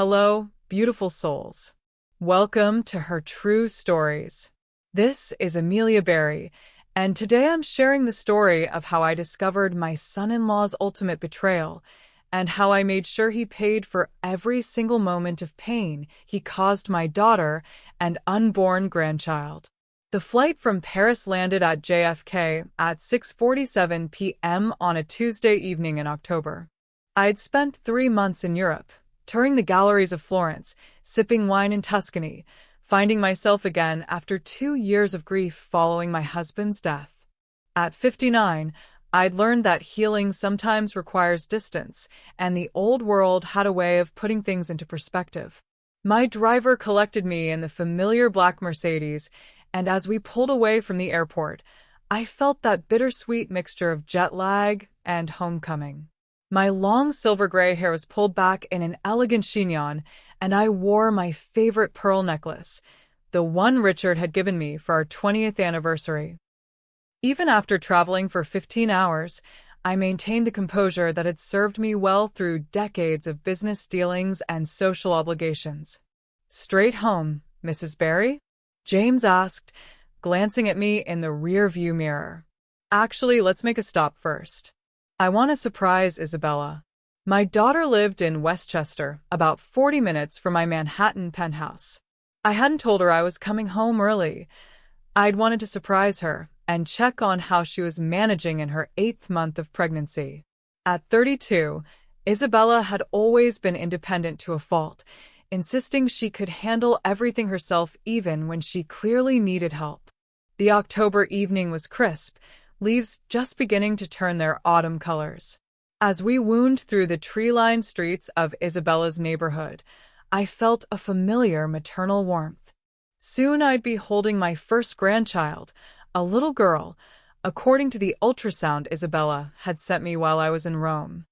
Hello, beautiful souls. Welcome to Her True Stories. This is Amelia Berry, and today I'm sharing the story of how I discovered my son-in-law's ultimate betrayal and how I made sure he paid for every single moment of pain he caused my daughter and unborn grandchild. The flight from Paris landed at JFK at 6:47 p.m. on a Tuesday evening in October. I'd spent 3 months in Europe, touring the galleries of Florence, sipping wine in Tuscany, finding myself again after 2 years of grief following my husband's death. At 59, I'd learned that healing sometimes requires distance, and the old world had a way of putting things into perspective. My driver collected me in the familiar black Mercedes, and as we pulled away from the airport, I felt that bittersweet mixture of jet lag and homecoming. My long silver gray hair was pulled back in an elegant chignon, and I wore my favorite pearl necklace, the one Richard had given me for our 20th anniversary. Even after traveling for 15 hours, I maintained the composure that had served me well through decades of business dealings and social obligations. "Straight home, Mrs. Berry?" James asked, glancing at me in the rear-view mirror. "Actually, let's make a stop first. I want to surprise Isabella." My daughter lived in Westchester, about 40 minutes from my Manhattan penthouse. I hadn't told her I was coming home early. I'd wanted to surprise her and check on how she was managing in her 8th month of pregnancy. At 32, Isabella had always been independent to a fault, insisting she could handle everything herself even when she clearly needed help. The October evening was crisp, leaves just beginning to turn their autumn colors. As we wound through the tree-lined streets of Isabella's neighborhood, I felt a familiar maternal warmth. Soon I'd be holding my first grandchild, a little girl, according to the ultrasound Isabella had sent me while I was in Rome.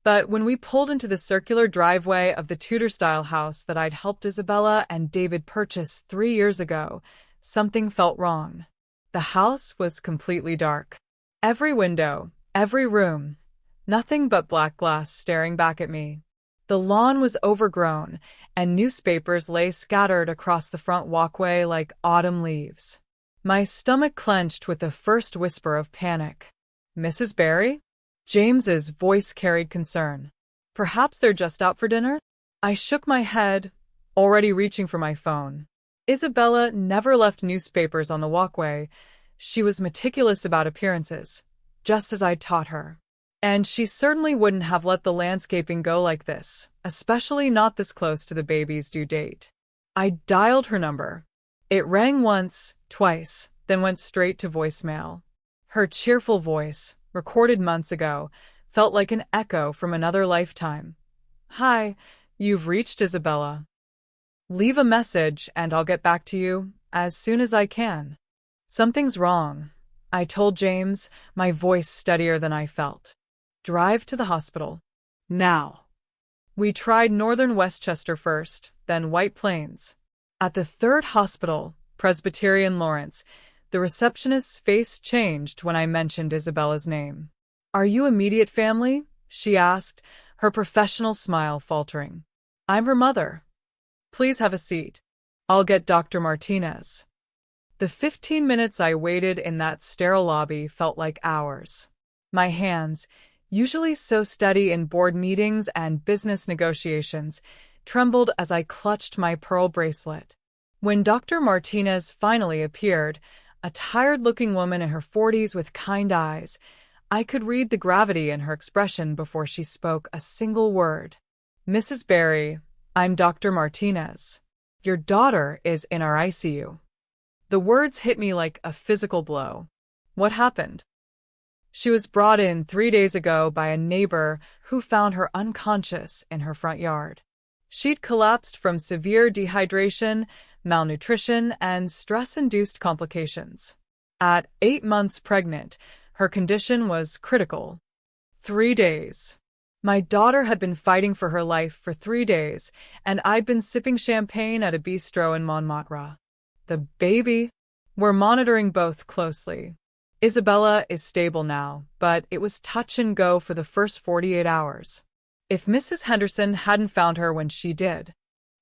But when we pulled into the circular driveway of the Tudor-style house that I'd helped Isabella and David purchase 3 years ago, something felt wrong. The house was completely dark. Every window, every room, nothing but black glass staring back at me. The lawn was overgrown, and newspapers lay scattered across the front walkway like autumn leaves. My stomach clenched with the first whisper of panic. "Mrs. Berry?" James's voice carried concern. "Perhaps they're just out for dinner?" I shook my head, already reaching for my phone. Isabella never left newspapers on the walkway. She was meticulous about appearances, just as I'd taught her. And she certainly wouldn't have let the landscaping go like this, especially not this close to the baby's due date. I dialed her number. It rang once, twice, then went straight to voicemail. Her cheerful voice, recorded months ago, felt like an echo from another lifetime. "Hi, you've reached Isabella. Leave a message and I'll get back to you as soon as I can." "Something's wrong," I told James, my voice steadier than I felt. "Drive to the hospital. Now." We tried northern Westchester first, then White Plains. At the third hospital, Presbyterian Lawrence, the receptionist's face changed when I mentioned Isabella's name. "Are you immediate family?" she asked, her professional smile faltering. "I'm her mother. Please have a seat. I'll get Dr. Martinez." The 15 minutes I waited in that sterile lobby felt like hours. My hands, usually so steady in board meetings and business negotiations, trembled as I clutched my pearl bracelet. When Dr. Martinez finally appeared, a tired-looking woman in her 40s with kind eyes, I could read the gravity in her expression before she spoke a single word. "Mrs. Berry, I'm Dr. Martinez. Your daughter is in our ICU." The words hit me like a physical blow. "What happened?" "She was brought in 3 days ago by a neighbor who found her unconscious in her front yard. She'd collapsed from severe dehydration, malnutrition, and stress-induced complications. At 8 months pregnant, her condition was critical." 3 days. My daughter had been fighting for her life for 3 days, and I'd been sipping champagne at a bistro in Montmartre. The baby? We're monitoring both closely. Isabella is stable now, but it was touch and go for the first 48 hours. if Mrs. Henderson hadn't found her when she did.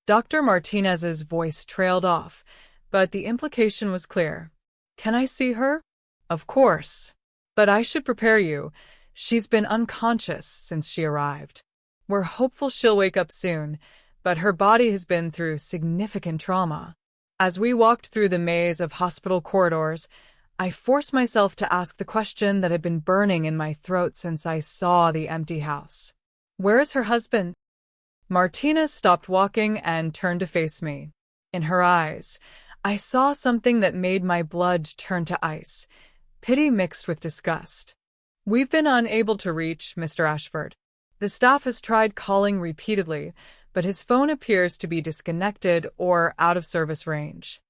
Dr. Martinez's voice trailed off, but the implication was clear. Can I see her? Of course. But I should prepare you. She's been unconscious since she arrived. We're hopeful she'll wake up soon, but her body has been through significant trauma. As we walked through the maze of hospital corridors, I forced myself to ask the question that had been burning in my throat since I saw the empty house. Where is her husband? Martinez stopped walking and turned to face me. In her eyes, I saw something that made my blood turn to ice, pity mixed with disgust. We've been unable to reach Mr. Ashford. The staff has tried calling repeatedly, but his phone appears to be disconnected or out of service range.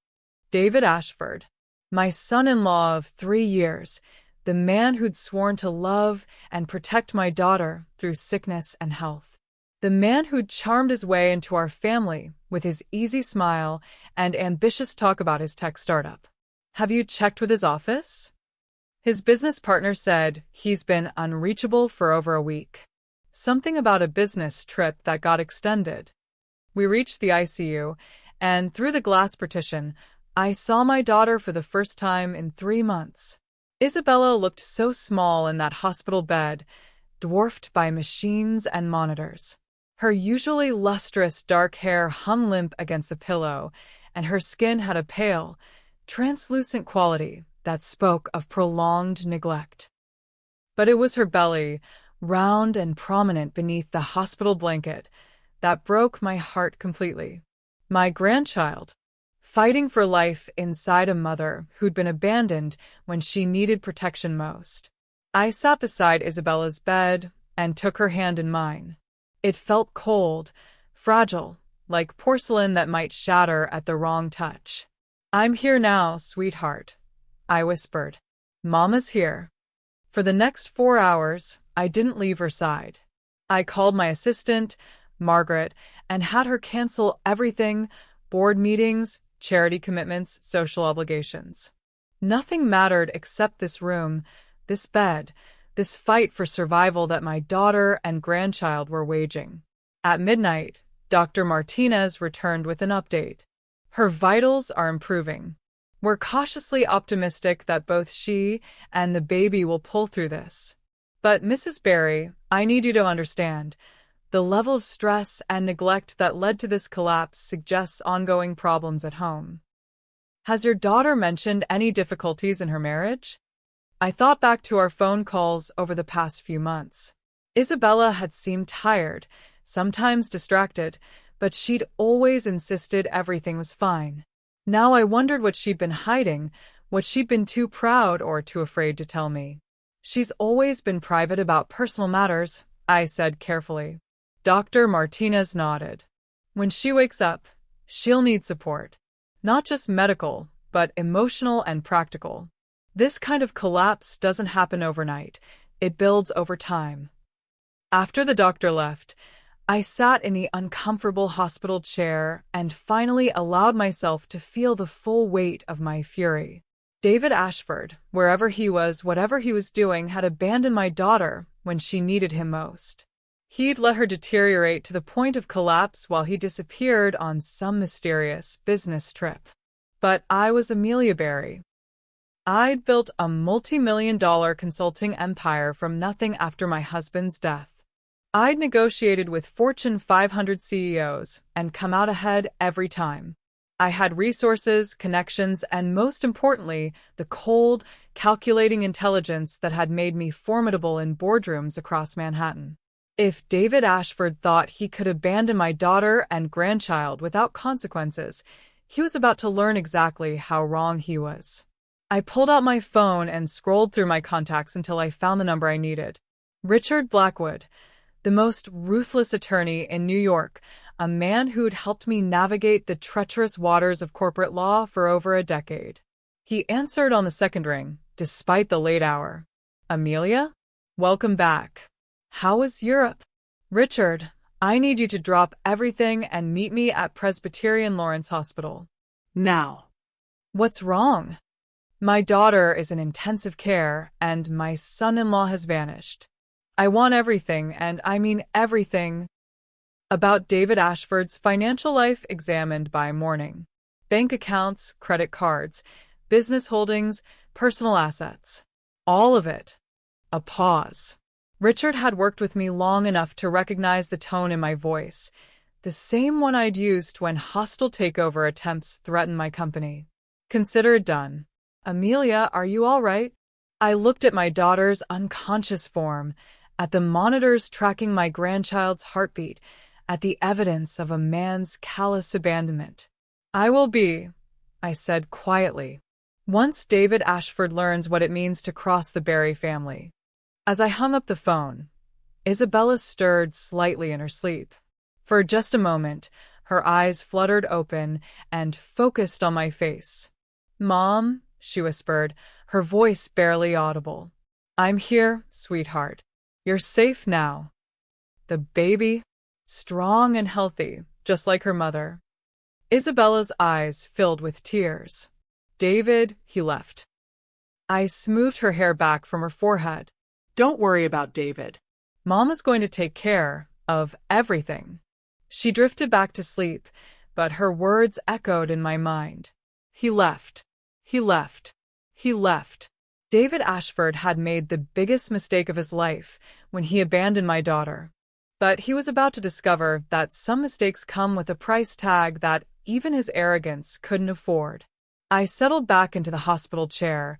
David Ashford, my son-in-law of 3 years, the man who'd sworn to love and protect my daughter through sickness and health. The man who'd charmed his way into our family with his easy smile and ambitious talk about his tech startup. Have you checked with his office? His business partner said he's been unreachable for over a week. Something about a business trip that got extended. We reached the ICU, and through the glass partition, I saw my daughter for the first time in 3 months. Isabella looked so small in that hospital bed, dwarfed by machines and monitors. Her usually lustrous dark hair hung limp against the pillow, and her skin had a pale, translucent quality that spoke of prolonged neglect. But it was her belly, round and prominent beneath the hospital blanket, that broke my heart completely. My grandchild, fighting for life inside a mother who'd been abandoned when she needed protection most. I sat beside Isabella's bed and took her hand in mine. It felt cold, fragile, like porcelain that might shatter at the wrong touch. I'm here now, sweetheart, I whispered. Mama's here. For the next 4 hours, I didn't leave her side. I called my assistant, Margaret, and had her cancel everything: board meetings, charity commitments, social obligations. Nothing mattered except this room, this bed, this fight for survival that my daughter and grandchild were waging. At midnight, Dr. Martinez returned with an update. Her vitals are improving. We're cautiously optimistic that both she and the baby will pull through this. But Mrs. Berry, I need you to understand, the level of stress and neglect that led to this collapse suggests ongoing problems at home. Has your daughter mentioned any difficulties in her marriage? I thought back to our phone calls over the past few months. Isabella had seemed tired, sometimes distracted, but she'd always insisted everything was fine. Now I wondered what she'd been hiding, what she'd been too proud or too afraid to tell me. She's always been private about personal matters, I said carefully. Dr. Martinez nodded. When she wakes up, she'll need support. Not just medical, but emotional and practical. This kind of collapse doesn't happen overnight. It builds over time. After the doctor left, I sat in the uncomfortable hospital chair and finally allowed myself to feel the full weight of my fury. David Ashford, wherever he was, whatever he was doing, had abandoned my daughter when she needed him most. He'd let her deteriorate to the point of collapse while he disappeared on some mysterious business trip. But I was Amelia Berry. I'd built a multi-million-dollar consulting empire from nothing after my husband's death. I'd negotiated with Fortune 500 CEOs and come out ahead every time. I had resources, connections, and most importantly, the cold, calculating intelligence that had made me formidable in boardrooms across Manhattan. If David Ashford thought he could abandon my daughter and grandchild without consequences, he was about to learn exactly how wrong he was. I pulled out my phone and scrolled through my contacts until I found the number I needed. Richard Blackwood, the most ruthless attorney in New York, a man who'd helped me navigate the treacherous waters of corporate law for over a decade. He answered on the second ring, despite the late hour. Amelia? Welcome back. How was Europe? Richard, I need you to drop everything and meet me at Presbyterian Lawrence Hospital. Now. What's wrong? My daughter is in intensive care, and my son-in-law has vanished. I want everything, and I mean everything, about David Ashford's financial life examined by morning. Bank accounts, credit cards, business holdings, personal assets. All of it. A pause. Richard had worked with me long enough to recognize the tone in my voice, the same one I'd used when hostile takeover attempts threatened my company. Consider it done. Amelia, are you all right? I looked at my daughter's unconscious form, at the monitors tracking my grandchild's heartbeat, at the evidence of a man's callous abandonment. I will be, I said quietly, once David Ashford learns what it means to cross the Barry family. As I hung up the phone, Isabella stirred slightly in her sleep. For just a moment, her eyes fluttered open and focused on my face. "Mom," she whispered, her voice barely audible. "I'm here, sweetheart. You're safe now." The baby, strong and healthy, just like her mother. Isabella's eyes filled with tears. "David, he left." I smoothed her hair back from her forehead. "Don't worry about David. Mama's going to take care of everything." She drifted back to sleep, but her words echoed in my mind. He left. He left. He left. David Ashford had made the biggest mistake of his life when he abandoned my daughter. But he was about to discover that some mistakes come with a price tag that even his arrogance couldn't afford. I settled back into the hospital chair,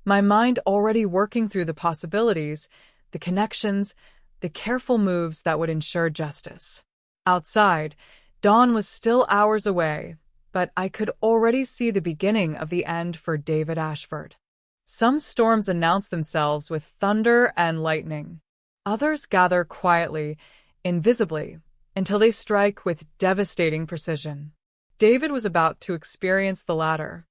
my mind already working through the possibilities, the connections, the careful moves that would ensure justice. Outside, dawn was still hours away, but I could already see the beginning of the end for David Ashford. Some storms announce themselves with thunder and lightning. Others gather quietly, invisibly, until they strike with devastating precision. David was about to experience the latter.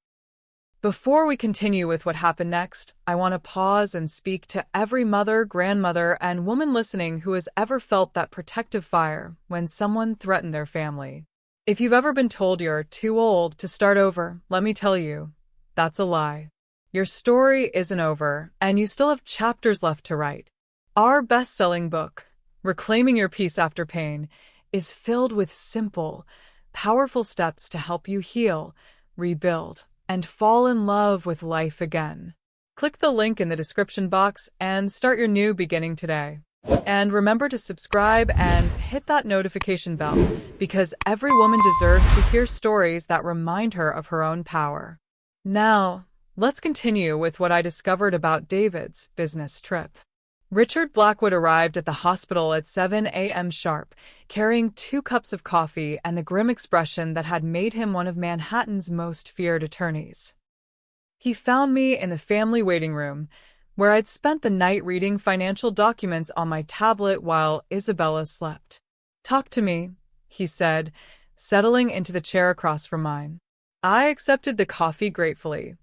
Before we continue with what happened next, I want to pause and speak to every mother, grandmother, and woman listening who has ever felt that protective fire when someone threatened their family. If you've ever been told you're too old to start over, let me tell you, that's a lie. Your story isn't over, and you still have chapters left to write. Our best-selling book, Reclaiming Your Peace After Pain, is filled with simple, powerful steps to help you heal, rebuild, and fall in love with life again. Click the link in the description box and start your new beginning today. And remember to subscribe and hit that notification bell, because every woman deserves to hear stories that remind her of her own power. Now, let's continue with what I discovered about David's business trip. Richard Blackwood arrived at the hospital at 7 a.m. sharp, carrying 2 cups of coffee and the grim expression that had made him one of Manhattan's most feared attorneys. He found me in the family waiting room, where I'd spent the night reading financial documents on my tablet while Isabella slept. "Talk to me," he said, settling into the chair across from mine. I accepted the coffee gratefully.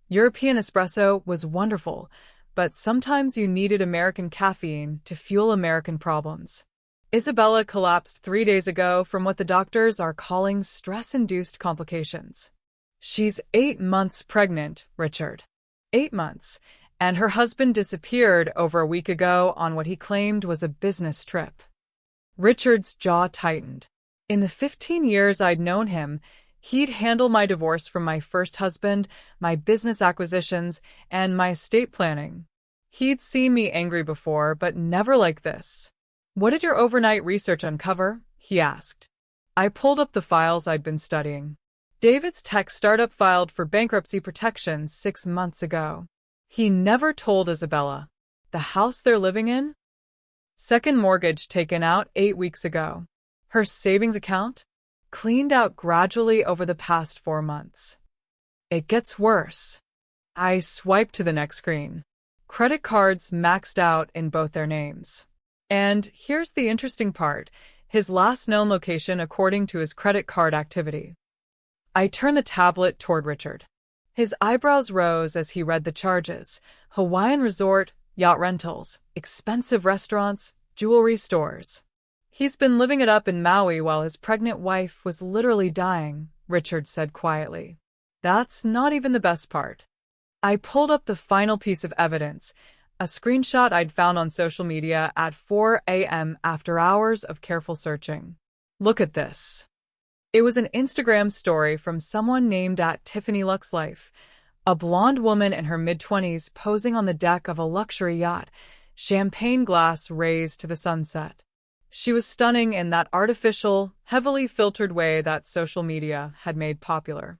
European espresso was wonderful, but sometimes you needed American caffeine to fuel American problems. Isabella collapsed 3 days ago from what the doctors are calling stress-induced complications. She's 8 months pregnant, Richard. 8 months, and her husband disappeared over a week ago on what he claimed was a business trip. Richard's jaw tightened. In the 15 years I'd known him, he'd handled my divorce from my first husband, my business acquisitions, and my estate planning. He'd seen me angry before, but never like this. "What did your overnight research uncover?" he asked. I pulled up the files I'd been studying. David's tech startup filed for bankruptcy protection 6 months ago. He never told Isabella. The house they're living in? Second mortgage taken out 8 weeks ago. Her savings account? Cleaned out gradually over the past 4 months. It gets worse. I swiped to the next screen. Credit cards maxed out in both their names. And here's the interesting part, his last known location according to his credit card activity. I turned the tablet toward Richard. His eyebrows rose as he read the charges: Hawaiian resort, yacht rentals, expensive restaurants, jewelry stores. "He's been living it up in Maui while his pregnant wife was literally dying," Richard said quietly. "That's not even the best part." I pulled up the final piece of evidence, a screenshot I'd found on social media at 4 a.m. after hours of careful searching. Look at this. It was an Instagram story from someone named @Tiffany Lux Life, a blonde woman in her mid-20s posing on the deck of a luxury yacht, champagne glass raised to the sunset. She was stunning in that artificial, heavily filtered way that social media had made popular.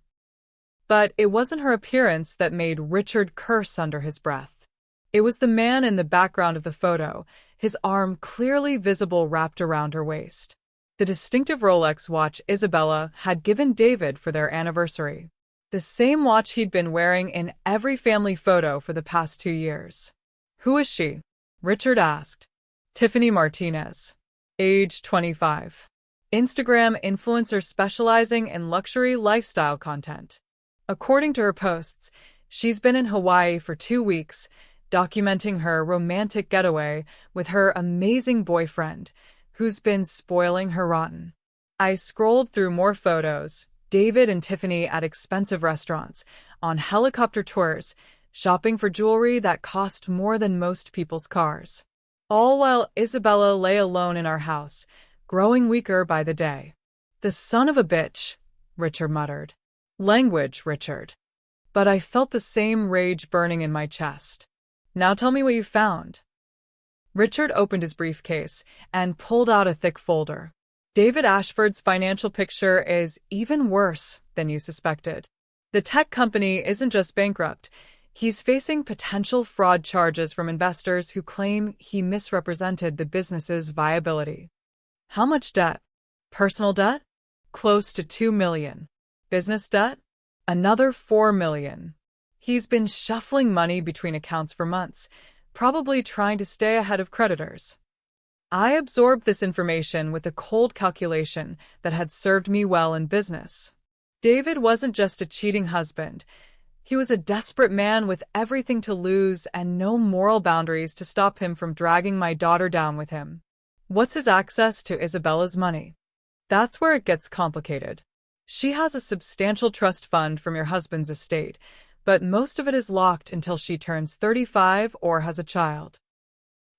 But it wasn't her appearance that made Richard curse under his breath. It was the man in the background of the photo, his arm clearly visible wrapped around her waist. The distinctive Rolex watch Isabella had given David for their anniversary. The same watch he'd been wearing in every family photo for the past 2 years. "Who is she?" Richard asked. "Tiffany Martinez. Age 25. Instagram influencer specializing in luxury lifestyle content." According to her posts, she's been in Hawaii for 2 weeks, documenting her romantic getaway with her amazing boyfriend, who's been spoiling her rotten. I scrolled through more photos, David and Tiffany at expensive restaurants, on helicopter tours, shopping for jewelry that cost more than most people's cars. All while Isabella lay alone in our house, growing weaker by the day. "The son of a bitch," Richard muttered. "Language, Richard." But I felt the same rage burning in my chest. "Now tell me what you found." Richard opened his briefcase and pulled out a thick folder. "David Ashford's financial picture is even worse than you suspected. The tech company isn't just bankrupt. He's facing potential fraud charges from investors who claim he misrepresented the business's viability." "How much debt?" "Personal debt? Close to $2 million. Business debt? Another $4 million. He's been shuffling money between accounts for months, probably trying to stay ahead of creditors." I absorbed this information with a cold calculation that had served me well in business. David wasn't just a cheating husband. He was a desperate man with everything to lose and no moral boundaries to stop him from dragging my daughter down with him. What's his access to Isabella's money? That's where it gets complicated. She has a substantial trust fund from your husband's estate, but most of it is locked until she turns 35 or has a child.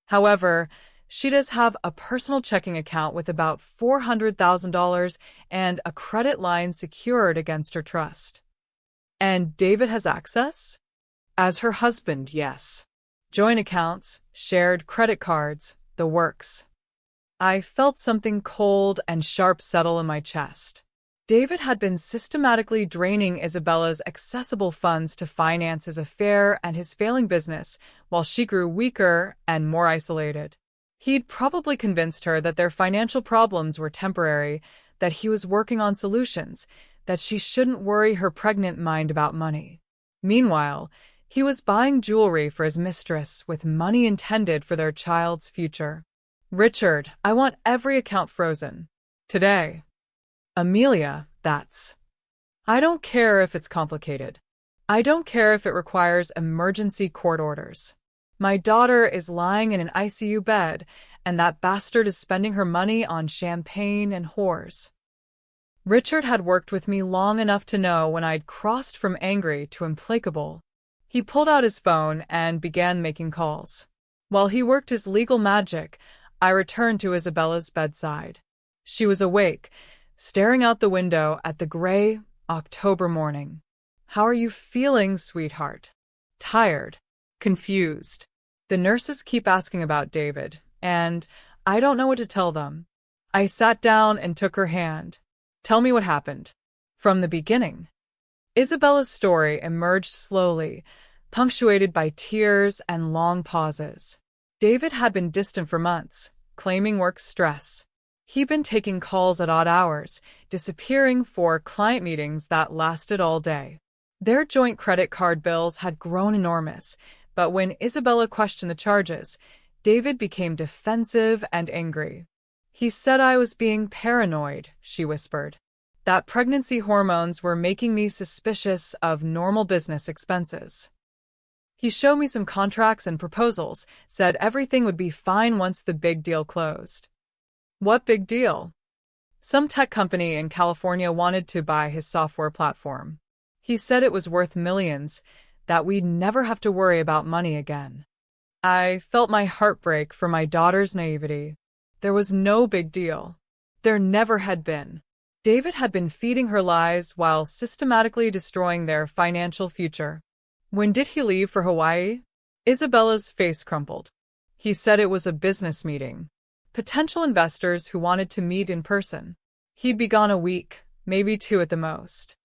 However, she does have a personal checking account with about $400,000 and a credit line secured against her trust. And David has access? As her husband, yes. Joint accounts, shared credit cards, the works. I felt something cold and sharp settle in my chest. David had been systematically draining Isabella's accessible funds to finance his affair and his failing business while she grew weaker and more isolated. He'd probably convinced her that their financial problems were temporary, that he was working on solutions, that she shouldn't worry her pregnant mind about money. Meanwhile, he was buying jewelry for his mistress with money intended for their child's future. "Richard, I want every account frozen. Today." "Amelia, that's..." "I don't care if it's complicated. I don't care if it requires emergency court orders. My daughter is lying in an ICU bed, and that bastard is spending her money on champagne and whores." Richard had worked with me long enough to know when I'd crossed from angry to implacable. He pulled out his phone and began making calls. While he worked his legal magic, I returned to Isabella's bedside. She was awake, staring out the window at the gray October morning. "How are you feeling, sweetheart?" "Tired. Confused. The nurses keep asking about David, and I don't know what to tell them." I sat down and took her hand. "Tell me what happened. From the beginning." Isabella's story emerged slowly, punctuated by tears and long pauses. David had been distant for months, claiming work stress. He'd been taking calls at odd hours, disappearing for client meetings that lasted all day. Their joint credit card bills had grown enormous, but when Isabella questioned the charges, David became defensive and angry. "He said I was being paranoid," she whispered. "That pregnancy hormones were making me suspicious of normal business expenses. He showed me some contracts and proposals, said everything would be fine once the big deal closed." "What big deal?" "Some tech company in California wanted to buy his software platform. He said it was worth millions, that we'd never have to worry about money again." I felt my heart break for my daughter's naivety. There was no big deal. There never had been. David had been feeding her lies while systematically destroying their financial future. When did he leave for Hawaii? Isabella's face crumpled. He said it was a business meeting. Potential investors who wanted to meet in person. He'd be gone a week, maybe 2 at the most.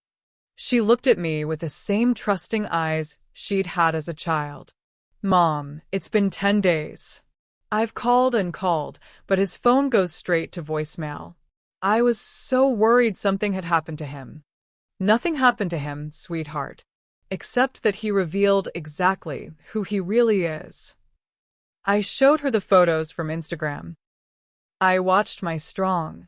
She looked at me with the same trusting eyes she'd had as a child. Mom, it's been 10 days. I've called and called, but his phone goes straight to voicemail. I was so worried something had happened to him. Nothing happened to him, sweetheart, except that he revealed exactly who he really is. I showed her the photos from Instagram. I watched my strong,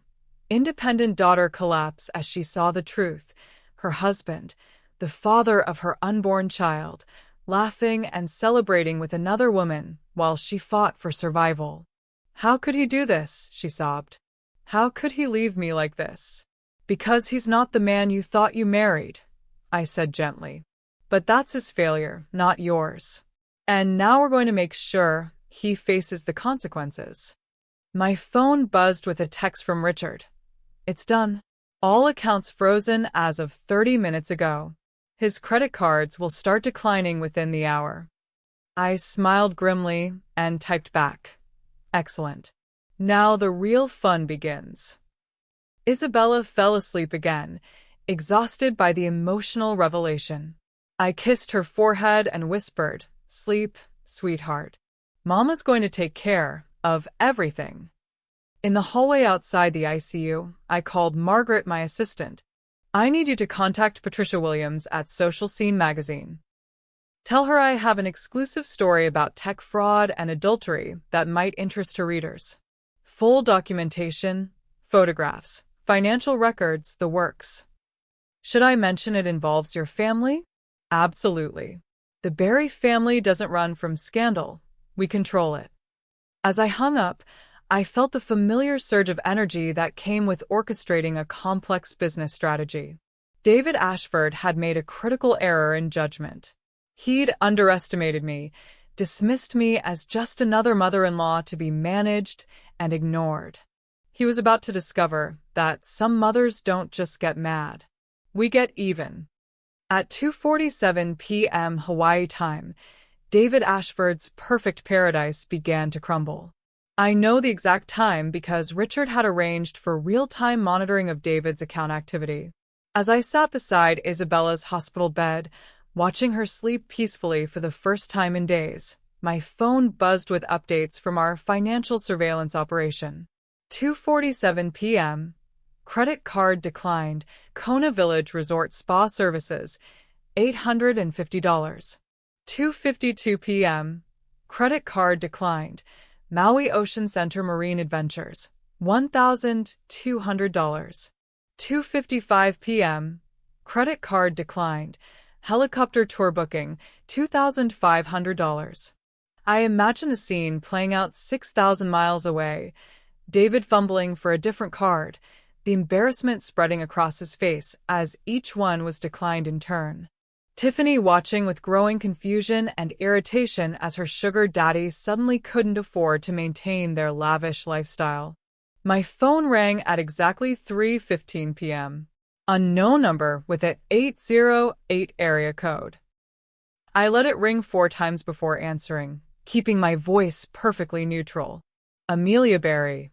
independent daughter collapse as she saw the truth. Her husband, the father of her unborn child, laughing and celebrating with another woman while she fought for survival. How could he do this? She sobbed. How could he leave me like this? Because he's not the man you thought you married, I said gently. But that's his failure, not yours. And now we're going to make sure he faces the consequences. My phone buzzed with a text from Richard. It's done. All accounts frozen as of 30 minutes ago. His credit cards will start declining within the hour. I smiled grimly and typed back. Excellent. Now the real fun begins. Isabella fell asleep again, exhausted by the emotional revelation. I kissed her forehead and whispered, Sleep, sweetheart. Mama's going to take care of everything. In the hallway outside the ICU, I called Margaret, my assistant. I need you to contact Patricia Williams at Social Scene magazine. Tell her I have an exclusive story about tech fraud and adultery that might interest her readers. Full documentation, photographs, financial records, the works. Should I mention it involves your family? Absolutely. The Barry family doesn't run from scandal. We control it. As I hung up, I felt the familiar surge of energy that came with orchestrating a complex business strategy. David Ashford had made a critical error in judgment. He'd underestimated me, dismissed me as just another mother-in-law to be managed and ignored. He was about to discover that some mothers don't just get mad. We get even. At 2:47 p.m. Hawaii time, David Ashford's perfect paradise began to crumble. I know the exact time because Richard had arranged for real-time monitoring of David's account activity. As I sat beside Isabella's hospital bed, watching her sleep peacefully for the first time in days, my phone buzzed with updates from our financial surveillance operation. 2:47 p.m. Credit card declined. Kona Village Resort Spa Services, $850. 2:52 p.m. Credit card declined. Maui Ocean Center Marine Adventures, $1,200. 2:55 p.m. Credit card declined. Helicopter tour booking, $2,500. I imagine the scene playing out 6,000 miles away. David fumbling for a different card, the embarrassment spreading across his face as each one was declined in turn. Tiffany watching with growing confusion and irritation as her sugar daddy suddenly couldn't afford to maintain their lavish lifestyle. My phone rang at exactly 3:15 p.m. Unknown number with an 808 area code. I let it ring 4 times before answering, keeping my voice perfectly neutral. Amelia Barry.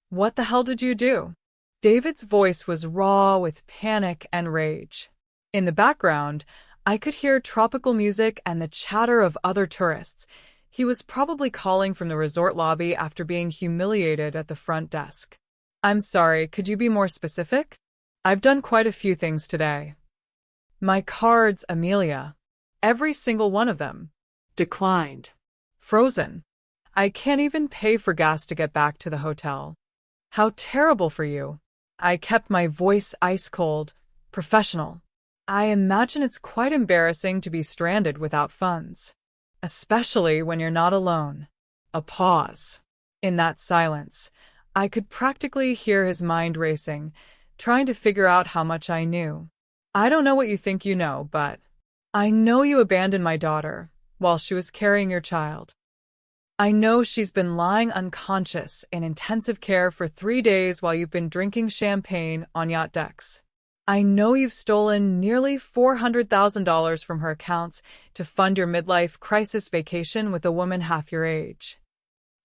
What the hell did you do? David's voice was raw with panic and rage. In the background, I could hear tropical music and the chatter of other tourists. He was probably calling from the resort lobby after being humiliated at the front desk. I'm sorry, could you be more specific? I've done quite a few things today. My cards, Amelia. Every single one of them. Declined. Frozen. I can't even pay for gas to get back to the hotel. How terrible for you. I kept my voice ice cold, professional. I imagine it's quite embarrassing to be stranded without funds. Especially when you're not alone. A pause. In that silence, I could practically hear his mind racing, trying to figure out how much I knew. I don't know what you think you know, but I know you abandoned my daughter while she was carrying your child. I know she's been lying unconscious in intensive care for 3 days while you've been drinking champagne on yacht decks. I know you've stolen nearly $400,000 from her accounts to fund your midlife crisis vacation with a woman half your age.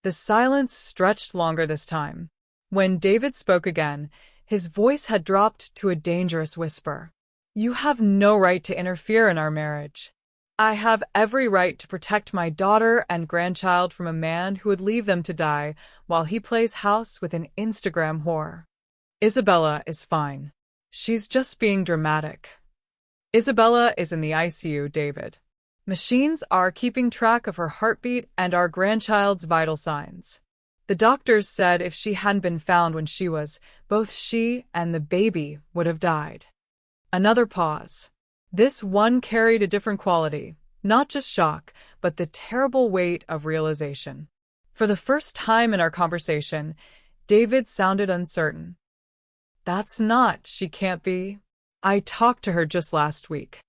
The silence stretched longer this time. When David spoke again, his voice had dropped to a dangerous whisper. You have no right to interfere in our marriage. I have every right to protect my daughter and grandchild from a man who would leave them to die while he plays house with an Instagram whore. Isabella is fine. She's just being dramatic. Isabella is in the ICU, David. Machines are keeping track of her heartbeat and our grandchild's vital signs. The doctors said if she hadn't been found when she was, both she and the baby would have died. Another pause. This one carried a different quality, not just shock, but the terrible weight of realization. For the first time in our conversation, David sounded uncertain. She can't be. I talked to her just last week.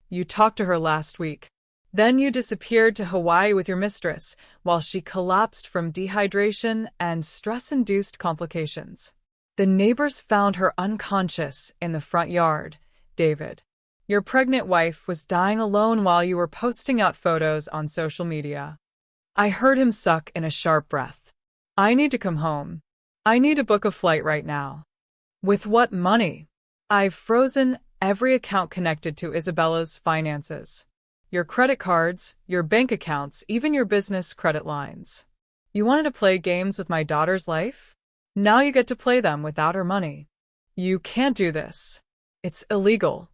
You talked to her last week. Then you disappeared to Hawaii with your mistress while she collapsed from dehydration and stress-induced complications. The neighbors found her unconscious in the front yard, David. Your pregnant wife was dying alone while you were posting out photos on social media. I heard him suck in a sharp breath. I need to come home. I need to book a flight right now. With what money? I've frozen every account connected to Isabella's finances. Your credit cards, your bank accounts, even your business credit lines. You wanted to play games with my daughter's life? Now you get to play them without her money. You can't do this. It's illegal.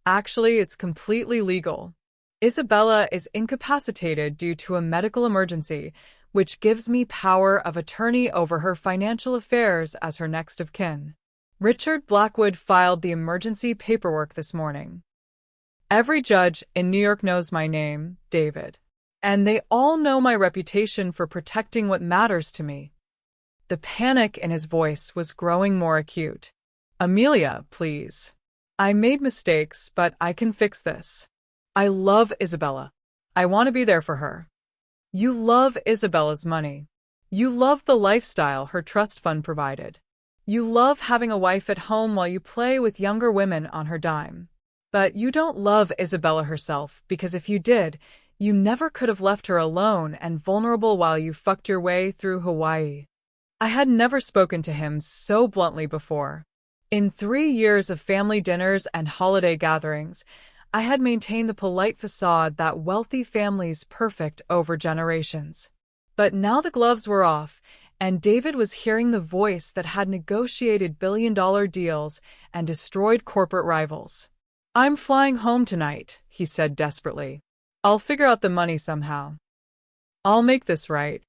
Actually, it's completely legal. Isabella is incapacitated due to a medical emergency, which gives me power of attorney over her financial affairs as her next of kin. Richard Blackwood filed the emergency paperwork this morning. Every judge in New York knows my name, David, and they all know my reputation for protecting what matters to me. The panic in his voice was growing more acute. Amelia, please. I made mistakes, but I can fix this. I love Isabella. I want to be there for her. You love Isabella's money. You love the lifestyle her trust fund provided. You love having a wife at home while you play with younger women on her dime. But you don't love Isabella herself, because if you did, you never could have left her alone and vulnerable while you fucked your way through Hawaii. I had never spoken to him so bluntly before. In 3 years of family dinners and holiday gatherings, I had maintained the polite facade that wealthy families perfect over generations. But now the gloves were off, and David was hearing the voice that had negotiated billion-dollar deals and destroyed corporate rivals. I'm flying home tonight, he said desperately. I'll figure out the money somehow. I'll make this right.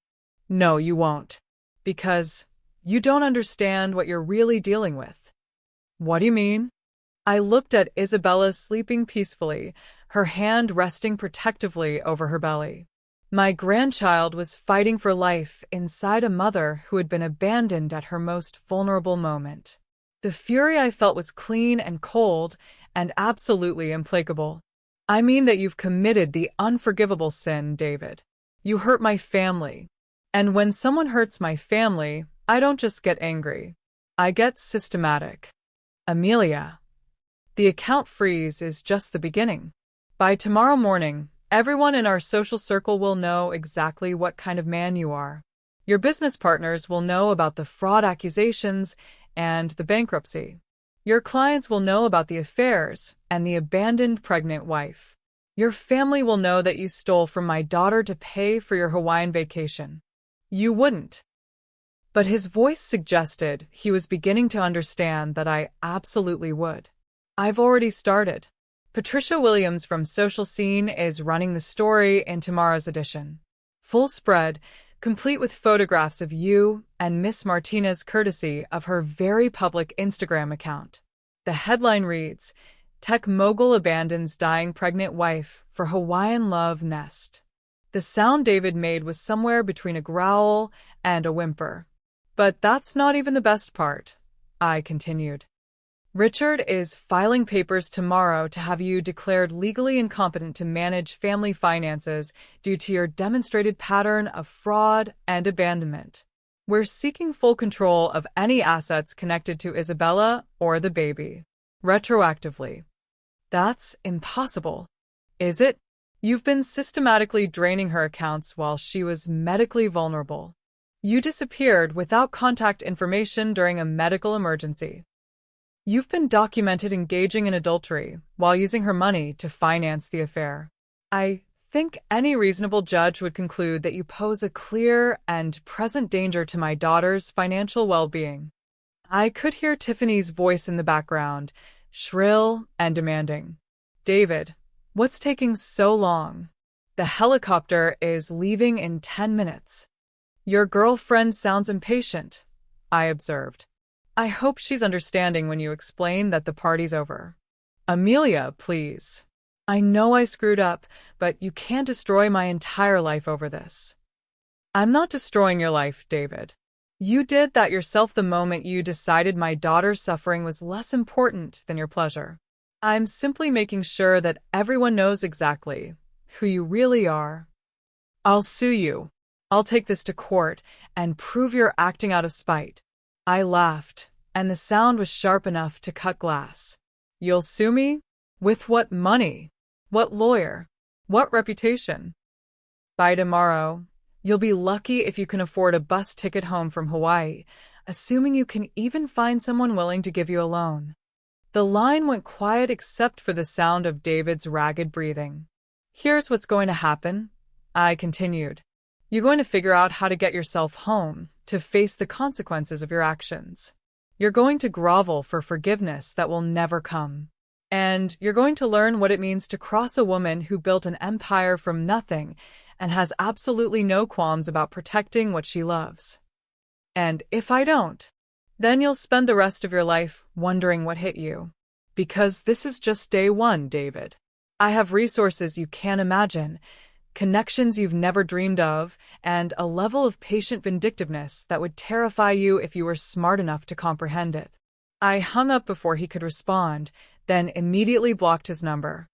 No, you won't. Because you don't understand what you're really dealing with. What do you mean? I looked at Isabella sleeping peacefully, her hand resting protectively over her belly. My grandchild was fighting for life inside a mother who had been abandoned at her most vulnerable moment. The fury I felt was clean and cold and absolutely implacable. I mean that you've committed the unforgivable sin, David. You hurt my family. And when someone hurts my family, I don't just get angry. I get systematic. Amelia. The account freeze is just the beginning. By tomorrow morning, everyone in our social circle will know exactly what kind of man you are. Your business partners will know about the fraud accusations and the bankruptcy. Your clients will know about the affairs and the abandoned pregnant wife. Your family will know that you stole from my daughter to pay for your Hawaiian vacation. You wouldn't. But his voice suggested he was beginning to understand that I absolutely would. I've already started. Patricia Williams from Social Scene is running the story in tomorrow's edition. Full spread, complete with photographs of you and Miss Martinez courtesy of her very public Instagram account. The headline reads, Tech Mogul Abandons Dying Pregnant Wife for Hawaiian Love Nest. The sound David made was somewhere between a growl and a whimper. But that's not even the best part, I continued. Richard is filing papers tomorrow to have you declared legally incompetent to manage family finances due to your demonstrated pattern of fraud and abandonment. We're seeking full control of any assets connected to Isabella or the baby. Retroactively. That's impossible. Is it? You've been systematically draining her accounts while she was medically vulnerable. You disappeared without contact information during a medical emergency. You've been documented engaging in adultery while using her money to finance the affair. I think any reasonable judge would conclude that you pose a clear and present danger to my daughter's financial well-being. I could hear Tiffany's voice in the background, shrill and demanding. David, what's taking so long? The helicopter is leaving in 10 minutes. Your girlfriend sounds impatient, I observed. I hope she's understanding when you explain that the party's over. Amelia, please. I know I screwed up, but you can't destroy my entire life over this. I'm not destroying your life, David. You did that yourself the moment you decided my daughter's suffering was less important than your pleasure. I'm simply making sure that everyone knows exactly who you really are. I'll sue you. I'll take this to court and prove you're acting out of spite. I laughed, and the sound was sharp enough to cut glass. You'll sue me? With what money? What lawyer? What reputation? By tomorrow, you'll be lucky if you can afford a bus ticket home from Hawaii, assuming you can even find someone willing to give you a loan. The line went quiet except for the sound of David's ragged breathing. Here's what's going to happen, I continued. You're going to figure out how to get yourself home, to face the consequences of your actions. You're going to grovel for forgiveness that will never come. And you're going to learn what it means to cross a woman who built an empire from nothing and has absolutely no qualms about protecting what she loves. And if I don't, then you'll spend the rest of your life wondering what hit you. Because this is just day one, David. I have resources you can't imagine, connections you've never dreamed of, and a level of patient vindictiveness that would terrify you if you were smart enough to comprehend it. I hung up before he could respond, then immediately blocked his number.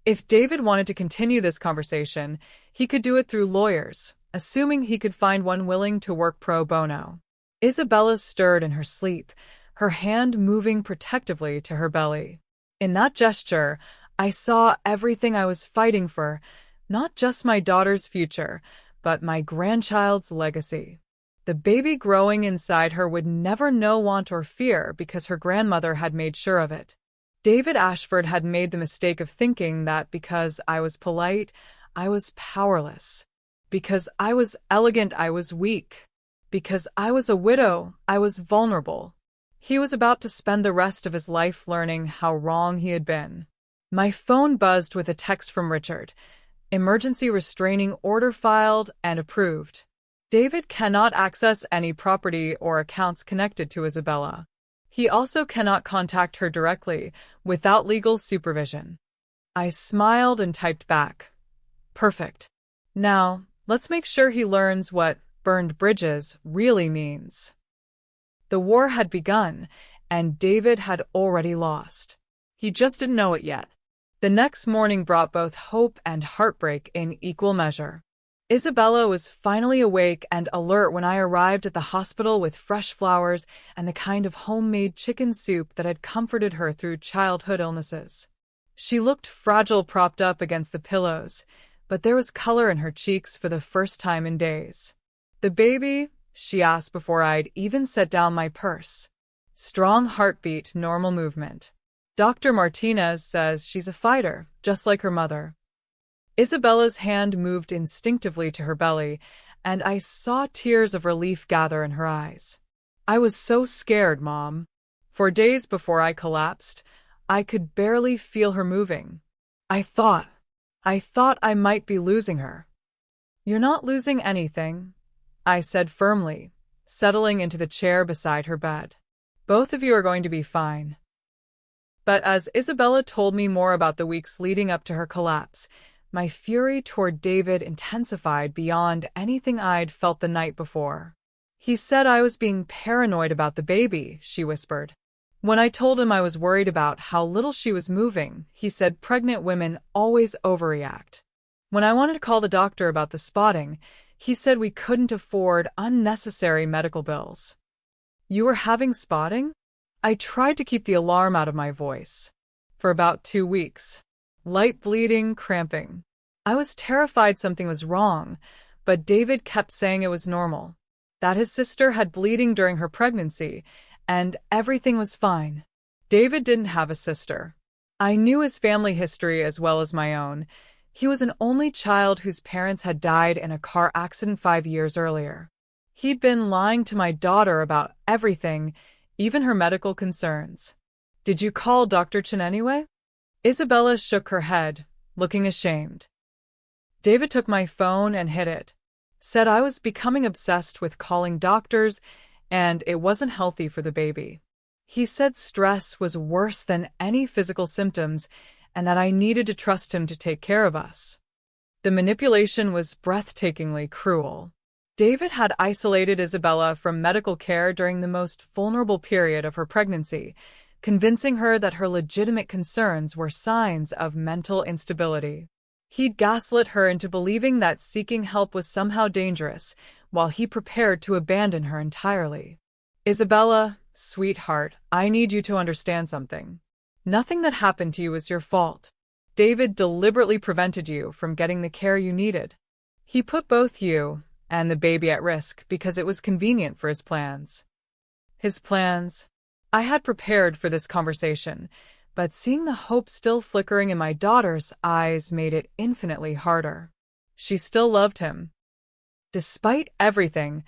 If David wanted to continue this conversation, he could do it through lawyers, assuming he could find one willing to work pro bono. Isabella stirred in her sleep, her hand moving protectively to her belly. In that gesture, I saw everything I was fighting for, not just my daughter's future, but my grandchild's legacy. The baby growing inside her would never know want or fear because her grandmother had made sure of it. David Ashford had made the mistake of thinking that because I was polite, I was powerless. Because I was elegant, I was weak. Because I was a widow, I was vulnerable. He was about to spend the rest of his life learning how wrong he had been. My phone buzzed with a text from Richard. Emergency restraining order filed and approved. David cannot access any property or accounts connected to Isabella. He also cannot contact her directly without legal supervision. I smiled and typed back. Perfect. Now, let's make sure he learns what burned bridges really means. The war had begun, and David had already lost. He just didn't know it yet. The next morning brought both hope and heartbreak in equal measure. Isabella was finally awake and alert when I arrived at the hospital with fresh flowers and the kind of homemade chicken soup that had comforted her through childhood illnesses. She looked fragile propped up against the pillows, but there was color in her cheeks for the first time in days. "The baby?" she asked before I'd even set down my purse. Strong heartbeat, normal movement. "Dr. Martinez says she's a fighter, just like her mother." Isabella's hand moved instinctively to her belly, and I saw tears of relief gather in her eyes. "I was so scared, Mom. For days before I collapsed, I could barely feel her moving. I thought I might be losing her." "You're not losing anything," I said firmly, settling into the chair beside her bed. "Both of you are going to be fine." But as Isabella told me more about the weeks leading up to her collapse, my fury toward David intensified beyond anything I'd felt the night before. "He said I was being paranoid about the baby," she whispered. When I told him I was worried about how little she was moving, he said pregnant women always overreact. When I wanted to call the doctor about the spotting, he said we couldn't afford unnecessary medical bills. You were having spotting? I tried to keep the alarm out of my voice. For about 2 weeks. Light bleeding, cramping. I was terrified something was wrong, but David kept saying it was normal. That his sister had bleeding during her pregnancy, and everything was fine. David didn't have a sister. I knew his family history as well as my own. He was an only child whose parents had died in a car accident 5 years earlier. He'd been lying to my daughter about everything, even her medical concerns. Did you call Dr. Chen anyway? Isabella shook her head, looking ashamed. David took my phone and hid it. Said I was becoming obsessed with calling doctors and it wasn't healthy for the baby. He said stress was worse than any physical symptoms and that I needed to trust him to take care of us. The manipulation was breathtakingly cruel. David had isolated Isabella from medical care during the most vulnerable period of her pregnancy, convincing her that her legitimate concerns were signs of mental instability. He'd gaslit her into believing that seeking help was somehow dangerous, while he prepared to abandon her entirely. Isabella, sweetheart, I need you to understand something. Nothing that happened to you is your fault. David deliberately prevented you from getting the care you needed. He put both you and the baby at risk because it was convenient for his plans. His plans? I had prepared for this conversation, but seeing the hope still flickering in my daughter's eyes made it infinitely harder. She still loved him. Despite everything,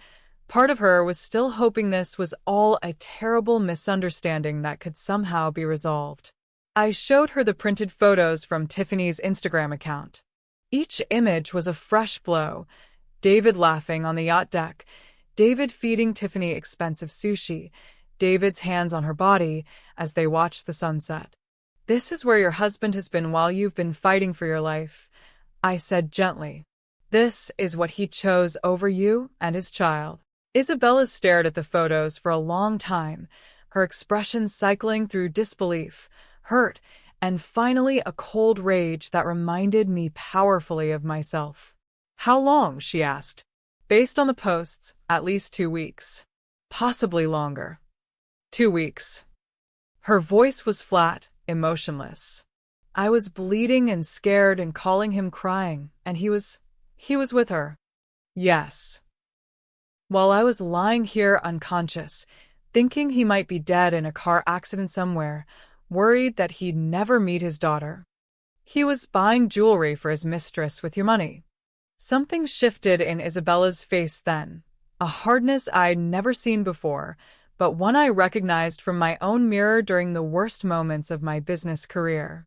part of her was still hoping this was all a terrible misunderstanding that could somehow be resolved. I showed her the printed photos from Tiffany's Instagram account. Each image was a fresh blow. David laughing on the yacht deck, David feeding Tiffany expensive sushi, David's hands on her body as they watched the sunset. This is where your husband has been while you've been fighting for your life, I said gently. This is what he chose over you and his child. Isabella stared at the photos for a long time, her expression cycling through disbelief, hurt, and finally a cold rage that reminded me powerfully of myself. How long? She asked. Based on the posts, at least 2 weeks. Possibly longer. 2 weeks. Her voice was flat, emotionless. I was bleeding and scared and calling him crying, and he was with her. Yes. While I was lying here unconscious, thinking he might be dead in a car accident somewhere, worried that he'd never meet his daughter. He was buying jewelry for his mistress with your money. Something shifted in Isabella's face then, a hardness I'd never seen before, but one I recognized from my own mirror during the worst moments of my business career.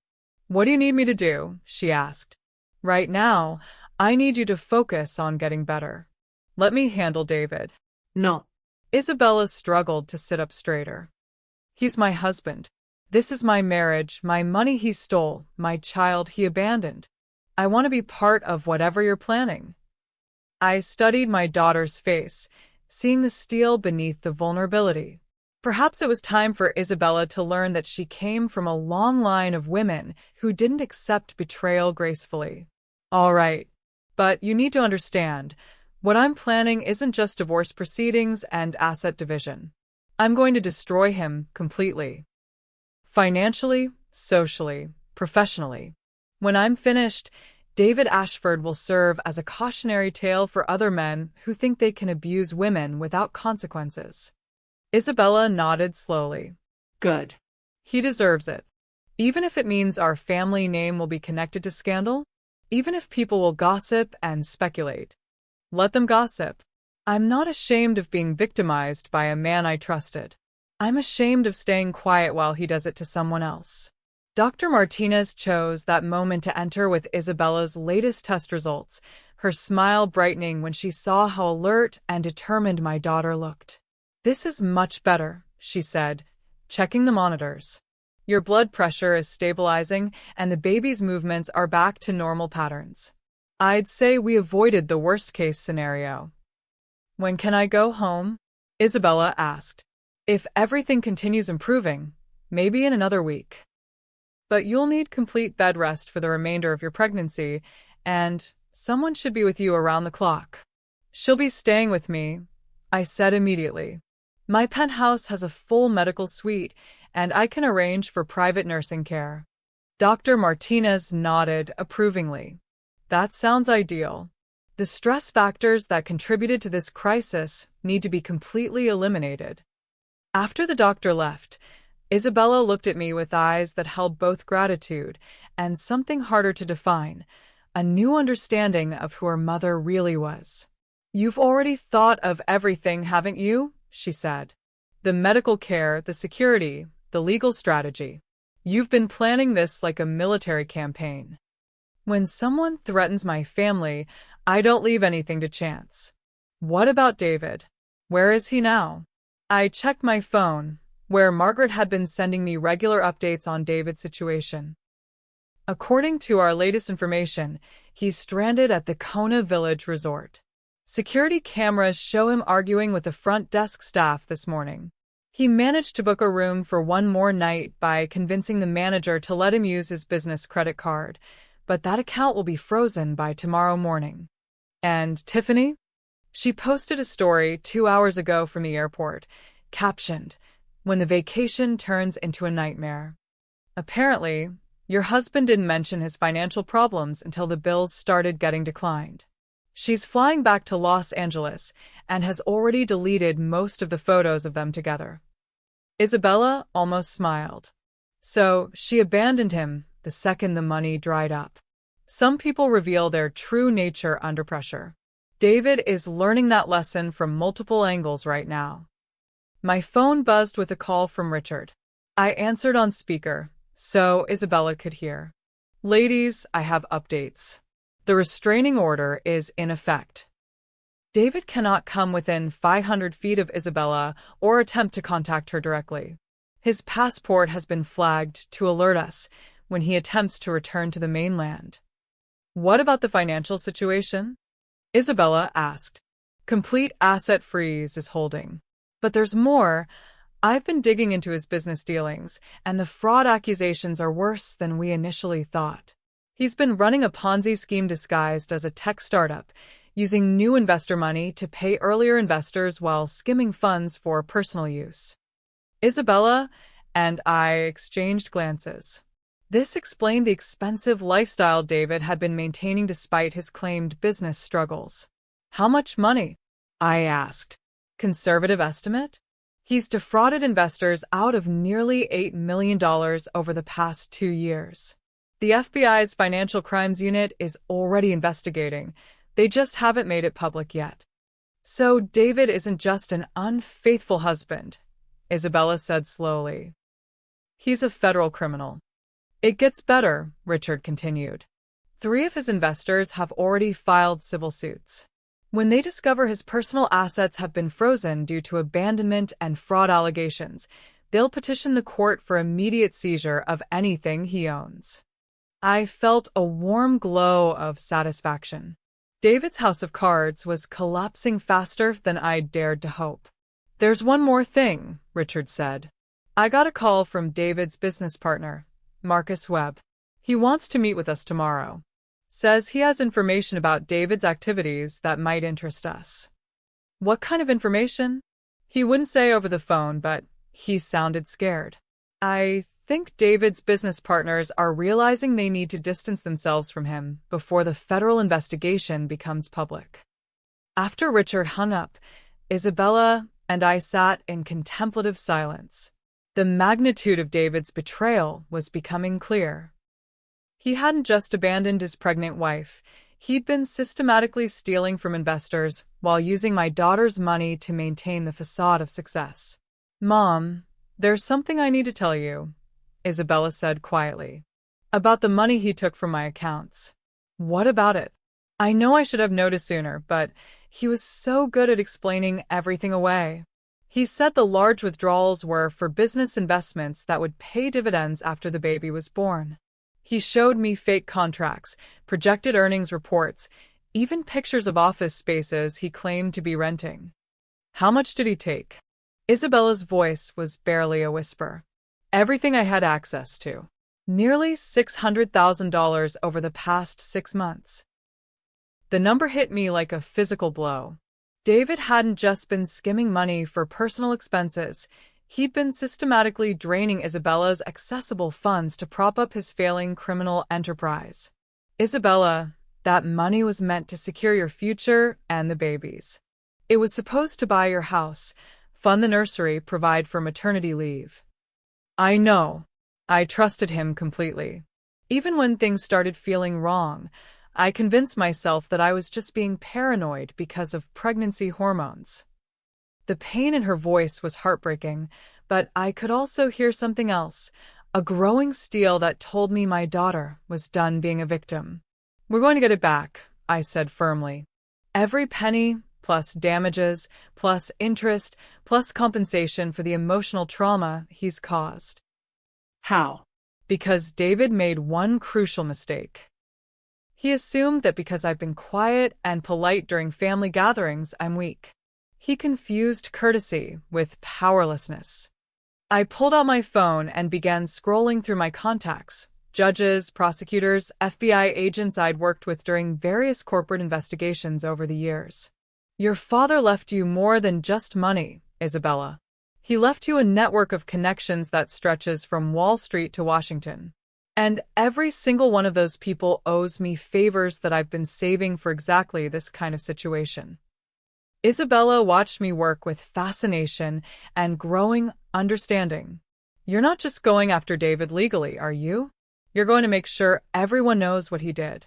What do you need me to do? She asked. Right now, I need you to focus on getting better. Let me handle David. No. Isabella struggled to sit up straighter. He's my husband. This is my marriage, my money he stole, my child he abandoned. I want to be part of whatever you're planning. I studied my daughter's face, seeing the steel beneath the vulnerability. Perhaps it was time for Isabella to learn that she came from a long line of women who didn't accept betrayal gracefully. All right, but you need to understand, what I'm planning isn't just divorce proceedings and asset division. I'm going to destroy him completely. Financially, socially, professionally. When I'm finished, David Ashford will serve as a cautionary tale for other men who think they can abuse women without consequences. Isabella nodded slowly. Good. He deserves it. Even if it means our family name will be connected to scandal, even if people will gossip and speculate. Let them gossip. I'm not ashamed of being victimized by a man I trusted. I'm ashamed of staying quiet while he does it to someone else. Dr. Martinez chose that moment to enter with Isabella's latest test results, her smile brightening when she saw how alert and determined my daughter looked. This is much better, she said, checking the monitors. Your blood pressure is stabilizing and the baby's movements are back to normal patterns. I'd say we avoided the worst-case scenario. When can I go home? Isabella asked. If everything continues improving, maybe in another week. But you'll need complete bed rest for the remainder of your pregnancy, and someone should be with you around the clock. She'll be staying with me, I said immediately. My penthouse has a full medical suite, and I can arrange for private nursing care. Dr. Martinez nodded approvingly. That sounds ideal. The stress factors that contributed to this crisis need to be completely eliminated. After the doctor left, Isabella looked at me with eyes that held both gratitude and something harder to define, a new understanding of who her mother really was. You've already thought of everything, haven't you? She said. The medical care, the security, the legal strategy. You've been planning this like a military campaign. When someone threatens my family, I don't leave anything to chance. What about David? Where is he now? I checked my phone, where Margaret had been sending me regular updates on David's situation. According to our latest information, he's stranded at the Kona Village Resort. Security cameras show him arguing with the front desk staff this morning. He managed to book a room for one more night by convincing the manager to let him use his business credit card, but that account will be frozen by tomorrow morning. And Tiffany? She posted a story 2 hours ago from the airport, captioned, "When the vacation turns into a nightmare." Apparently, your husband didn't mention his financial problems until the bills started getting declined. She's flying back to Los Angeles and has already deleted most of the photos of them together. Isabella almost smiled. So she abandoned him the second the money dried up. Some people reveal their true nature under pressure. David is learning that lesson from multiple angles right now. My phone buzzed with a call from Richard. I answered on speaker, so Isabella could hear. Ladies, I have updates. The restraining order is in effect. David cannot come within 500 feet of Isabella or attempt to contact her directly. His passport has been flagged to alert us when he attempts to return to the mainland. What about the financial situation? Isabella asked. Complete asset freeze is holding. But there's more. I've been digging into his business dealings, and the fraud accusations are worse than we initially thought. He's been running a Ponzi scheme disguised as a tech startup, using new investor money to pay earlier investors while skimming funds for personal use. Isabella and I exchanged glances. This explained the expensive lifestyle David had been maintaining despite his claimed business struggles. How much money? I asked. Conservative estimate? He's defrauded investors out of nearly $8 million over the past 2 years. The FBI's Financial Crimes Unit is already investigating. They just haven't made it public yet. So David isn't just an unfaithful husband, Isabella said slowly. He's a federal criminal. It gets better, Richard continued. 3 of his investors have already filed civil suits. When they discover his personal assets have been frozen due to abandonment and fraud allegations, they'll petition the court for immediate seizure of anything he owns. I felt a warm glow of satisfaction. David's house of cards was collapsing faster than I'd dared to hope. There's one more thing, Richard said. I got a call from David's business partner, Marcus Webb. He wants to meet with us tomorrow. Says he has information about David's activities that might interest us. What kind of information? He wouldn't say over the phone, but he sounded scared. I think David's business partners are realizing they need to distance themselves from him before the federal investigation becomes public. After Richard hung up, Isabella and I sat in contemplative silence. The magnitude of David's betrayal was becoming clear. He hadn't just abandoned his pregnant wife. He'd been systematically stealing from investors while using my daughter's money to maintain the facade of success. Mom, there's something I need to tell you, Isabella said quietly. About the money he took from my accounts. What about it? I know I should have noticed sooner, but he was so good at explaining everything away. He said the large withdrawals were for business investments that would pay dividends after the baby was born. He showed me fake contracts, projected earnings reports, even pictures of office spaces he claimed to be renting. How much did he take? Isabella's voice was barely a whisper. Everything I had access to. Nearly $600,000 over the past 6 months. The number hit me like a physical blow. David hadn't just been skimming money for personal expenses. He'd been systematically draining Isabella's accessible funds to prop up his failing criminal enterprise. Isabella, that money was meant to secure your future and the babies. It was supposed to buy your house, fund the nursery, provide for maternity leave. I know. I trusted him completely. Even when things started feeling wrong, I convinced myself that I was just being paranoid because of pregnancy hormones. The pain in her voice was heartbreaking, but I could also hear something else, a growing steel that told me my daughter was done being a victim. We're going to get it back, I said firmly. Every penny, plus damages, plus interest, plus compensation for the emotional trauma he's caused. How? Because David made one crucial mistake. He assumed that because I've been quiet and polite during family gatherings, I'm weak. He confused courtesy with powerlessness. I pulled out my phone and began scrolling through my contacts, judges, prosecutors, FBI agents I'd worked with during various corporate investigations over the years. Your father left you more than just money, Isabella. He left you a network of connections that stretches from Wall Street to Washington. And every single one of those people owes me favors that I've been saving for exactly this kind of situation. Isabella watched me work with fascination and growing understanding. You're not just going after David legally, are you? You're going to make sure everyone knows what he did.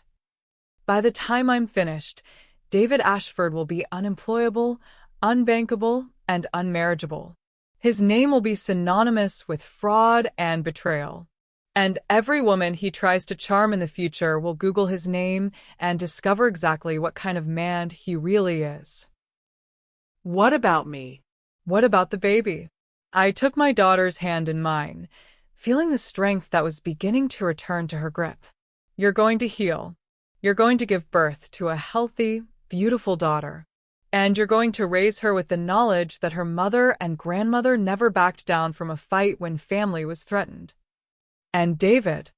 By the time I'm finished, David Ashford will be unemployable, unbankable, and unmarriageable. His name will be synonymous with fraud and betrayal. And every woman he tries to charm in the future will Google his name and discover exactly what kind of man he really is. What about me? What about the baby? I took my daughter's hand in mine, feeling the strength that was beginning to return to her grip. You're going to heal. You're going to give birth to a healthy, beautiful daughter. And you're going to raise her with the knowledge that her mother and grandmother never backed down from a fight when family was threatened. And David?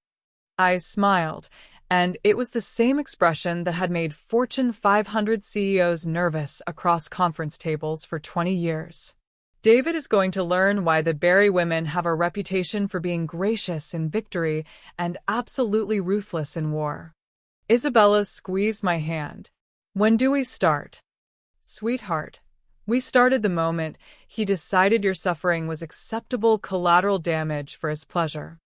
I smiled, and it was the same expression that had made Fortune 500 CEOs nervous across conference tables for 20 years. David is going to learn why the Berry women have a reputation for being gracious in victory and absolutely ruthless in war. Isabella squeezed my hand. When do we start? Sweetheart, we started the moment he decided your suffering was acceptable collateral damage for his pleasure.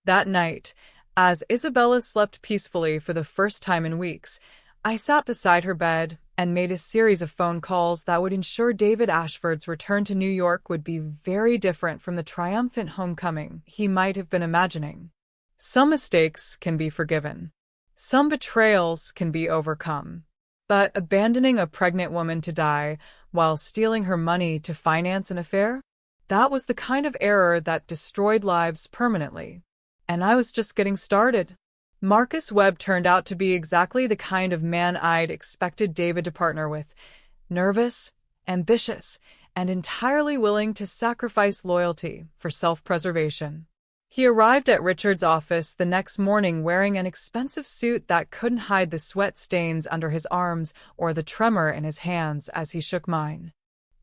That night, as Isabella slept peacefully for the first time in weeks, I sat beside her bed and made a series of phone calls that would ensure David Ashford's return to New York would be very different from the triumphant homecoming he might have been imagining. Some mistakes can be forgiven. Some betrayals can be overcome. But abandoning a pregnant woman to die while stealing her money to finance an affair? That was the kind of error that destroyed lives permanently. And I was just getting started. Marcus Webb turned out to be exactly the kind of man I'd expected David to partner with. Nervous, ambitious, and entirely willing to sacrifice loyalty for self-preservation. He arrived at Richard's office the next morning wearing an expensive suit that couldn't hide the sweat stains under his arms or the tremor in his hands as he shook mine.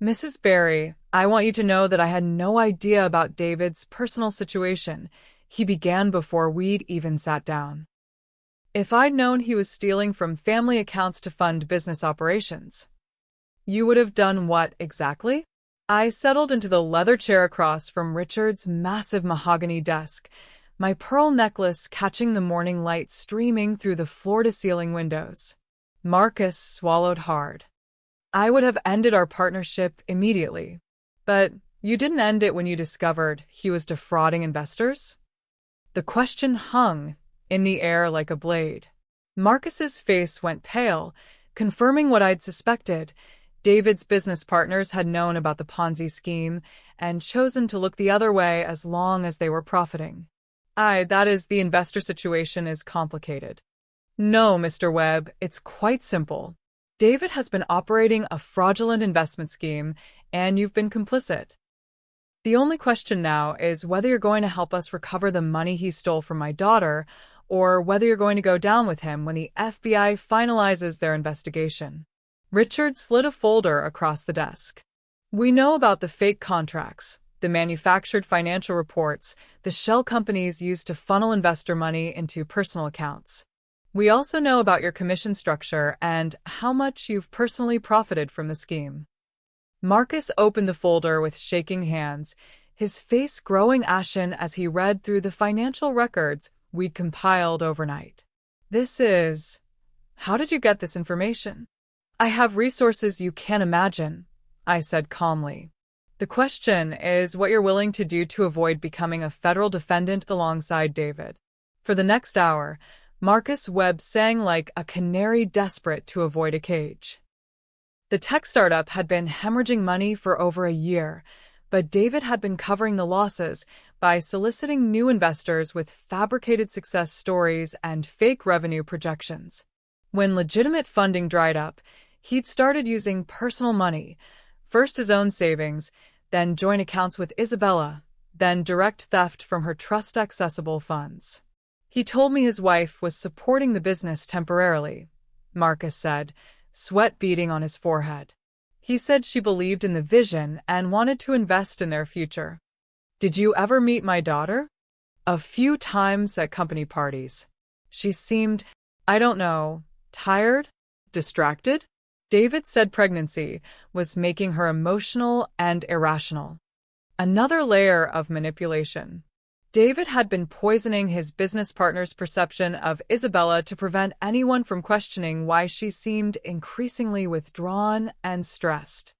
Mrs. Berry, I want you to know that I had no idea about David's personal situation. He began before we'd even sat down. If I'd known he was stealing from family accounts to fund business operations. You would have done what exactly? I settled into the leather chair across from Richard's massive mahogany desk, my pearl necklace catching the morning light streaming through the floor-to-ceiling windows. Marcus swallowed hard. I would have ended our partnership immediately. But you didn't end it when you discovered he was defrauding investors? The question hung in the air like a blade. Marcus's face went pale, confirming what I'd suspected. David's business partners had known about the Ponzi scheme and chosen to look the other way as long as they were profiting. The investor situation is complicated. No, Mr. Webb, it's quite simple. David has been operating a fraudulent investment scheme, and you've been complicit. The only question now is whether you're going to help us recover the money he stole from my daughter, or whether you're going to go down with him when the FBI finalizes their investigation. Richard slid a folder across the desk. We know about the fake contracts, the manufactured financial reports, the shell companies used to funnel investor money into personal accounts. We also know about your commission structure and how much you've personally profited from the scheme. Marcus opened the folder with shaking hands, his face growing ashen as he read through the financial records we'd compiled overnight. How did you get this information? I have resources you can't imagine, I said calmly. The question is what you're willing to do to avoid becoming a federal defendant alongside David. For the next hour, Marcus Webb sang like a canary desperate to avoid a cage. The tech startup had been hemorrhaging money for over a year, but David had been covering the losses by soliciting new investors with fabricated success stories and fake revenue projections. When legitimate funding dried up, he'd started using personal money, first his own savings, then joint accounts with Isabella, then direct theft from her trust-accessible funds. He told me his wife was supporting the business temporarily, Marcus said, sweat beading on his forehead. He said she believed in the vision and wanted to invest in their future. Did you ever meet my daughter? A few times at company parties. She seemed, tired? Distracted? David said pregnancy was making her emotional and irrational. Another layer of manipulation. David had been poisoning his business partner's perception of Isabella to prevent anyone from questioning why she seemed increasingly withdrawn and stressed.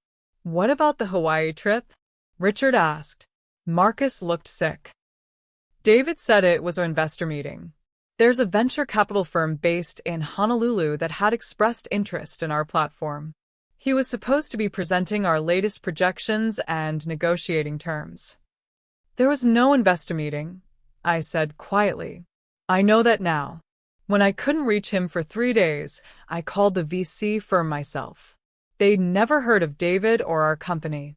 What about the Hawaii trip? Richard asked. Marcus looked sick. David said it was an investor meeting. There's a venture capital firm based in Honolulu that had expressed interest in our platform. He was supposed to be presenting our latest projections and negotiating terms. There was no investor meeting, I said quietly. I know that now. When I couldn't reach him for 3 days, I called the VC firm myself. They'd never heard of David or our company.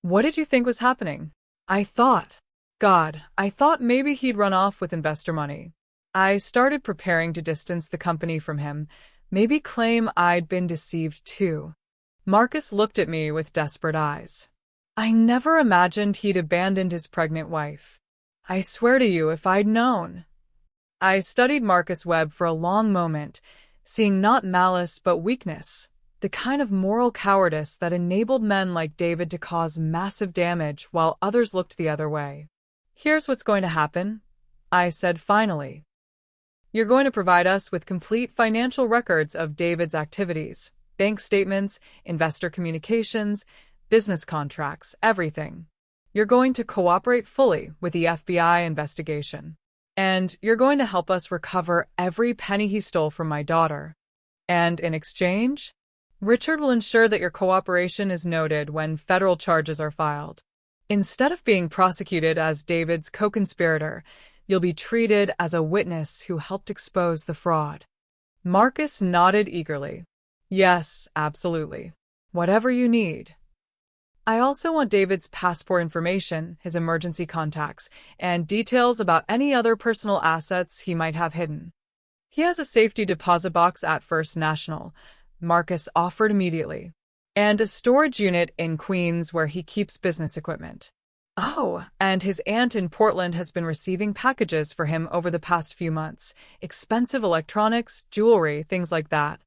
What did you think was happening? I thought maybe he'd run off with investor money. I started preparing to distance the company from him, maybe claim I'd been deceived too. Marcus looked at me with desperate eyes. I never imagined he'd abandoned his pregnant wife. I swear to you if I'd known. I studied Marcus Webb for a long moment, seeing not malice but weakness, the kind of moral cowardice that enabled men like David to cause massive damage while others looked the other way. Here's what's going to happen, I said finally. You're going to provide us with complete financial records of David's activities, bank statements, investor communications, business contracts, everything. You're going to cooperate fully with the FBI investigation. And you're going to help us recover every penny he stole from my daughter. And in exchange, Richard will ensure that your cooperation is noted when federal charges are filed. Instead of being prosecuted as David's co-conspirator, you'll be treated as a witness who helped expose the fraud. Marcus nodded eagerly. Yes, absolutely. Whatever you need. I also want David's passport information, his emergency contacts, and details about any other personal assets he might have hidden. He has a safety deposit box at First National, Marcus offered immediately, and a storage unit in Queens where he keeps business equipment. Oh, and his aunt in Portland has been receiving packages for him over the past few months, expensive electronics, jewelry, things like that.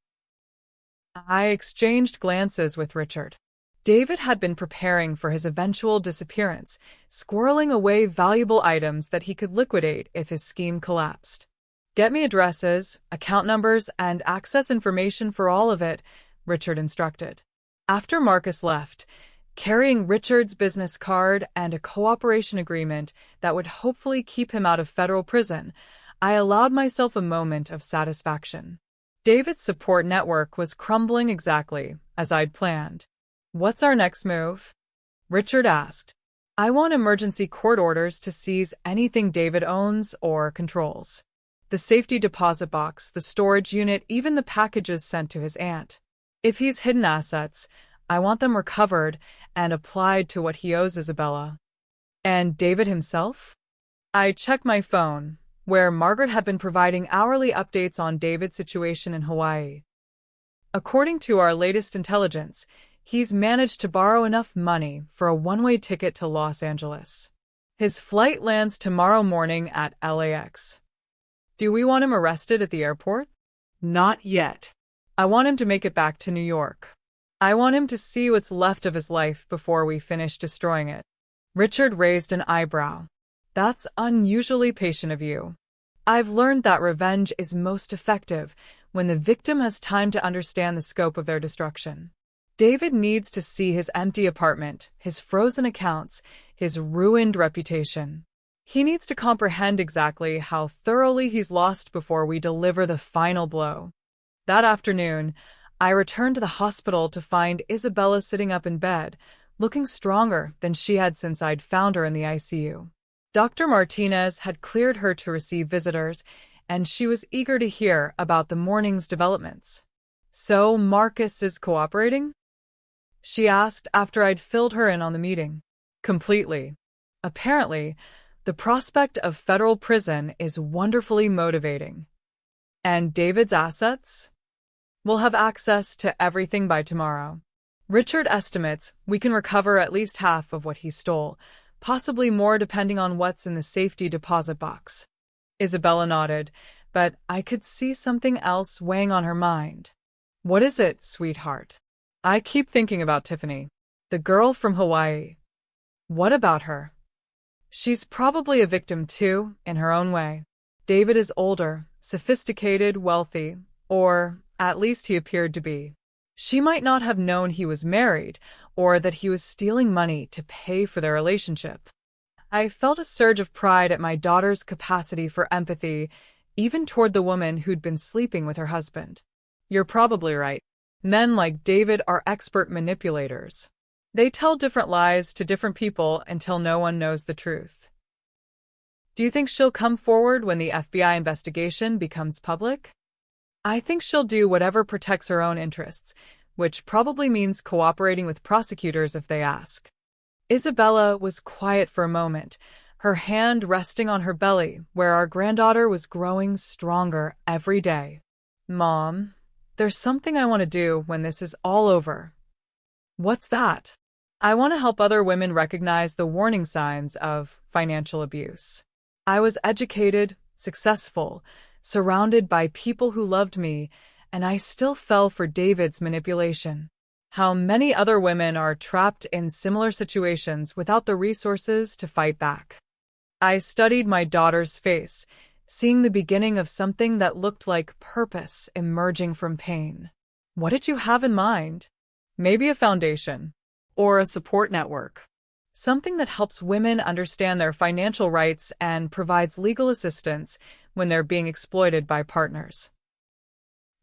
I exchanged glances with Richard. David had been preparing for his eventual disappearance, squirreling away valuable items that he could liquidate if his scheme collapsed. Get me addresses, account numbers, and access information for all of it, Richard instructed. After Marcus left, carrying Richard's business card and a cooperation agreement that would hopefully keep him out of federal prison, I allowed myself a moment of satisfaction. David's support network was crumbling exactly as I'd planned. What's our next move? Richard asked. I want emergency court orders to seize anything David owns or controls. The safety deposit box, the storage unit, even the packages sent to his aunt. If he's hidden assets, I want them recovered and applied to what he owes Isabella. And David himself? I checked my phone, where Margaret had been providing hourly updates on David's situation in Hawaii. According to our latest intelligence, he's managed to borrow enough money for a one-way ticket to Los Angeles. His flight lands tomorrow morning at LAX. Do we want him arrested at the airport? Not yet. I want him to make it back to New York. I want him to see what's left of his life before we finish destroying it. Richard raised an eyebrow. That's unusually patient of you. I've learned that revenge is most effective when the victim has time to understand the scope of their destruction. David needs to see his empty apartment, his frozen accounts, his ruined reputation. He needs to comprehend exactly how thoroughly he's lost before we deliver the final blow. That afternoon, I returned to the hospital to find Isabella sitting up in bed, looking stronger than she had since I'd found her in the ICU. Dr. Martinez had cleared her to receive visitors, and she was eager to hear about the morning's developments. So Marcus is cooperating? She asked after I'd filled her in on the meeting. Completely. Apparently, the prospect of federal prison is wonderfully motivating. And David's assets? We'll have access to everything by tomorrow. Richard estimates we can recover at least half of what he stole, possibly more depending on what's in the safety deposit box. Isabella nodded, but I could see something else weighing on her mind. What is it, sweetheart? I keep thinking about Tiffany, the girl from Hawaii. What about her? She's probably a victim too, in her own way. David is older, sophisticated, wealthy, or at least he appeared to be. She might not have known he was married, or that he was stealing money to pay for their relationship. I felt a surge of pride at my daughter's capacity for empathy, even toward the woman who'd been sleeping with her husband. You're probably right. Men like David are expert manipulators. They tell different lies to different people until no one knows the truth. Do you think she'll come forward when the FBI investigation becomes public? I think she'll do whatever protects her own interests, which probably means cooperating with prosecutors if they ask. Isabella was quiet for a moment, her hand resting on her belly, where our granddaughter was growing stronger every day. Mom, there's something I want to do when this is all over. What's that? I want to help other women recognize the warning signs of financial abuse. I was educated, successful, surrounded by people who loved me, and I still fell for David's manipulation. How many other women are trapped in similar situations without the resources to fight back. I studied my daughter's face, seeing the beginning of something that looked like purpose emerging from pain. What did you have in mind? Maybe a foundation. Or a support network. Something that helps women understand their financial rights and provides legal assistance when they're being exploited by partners.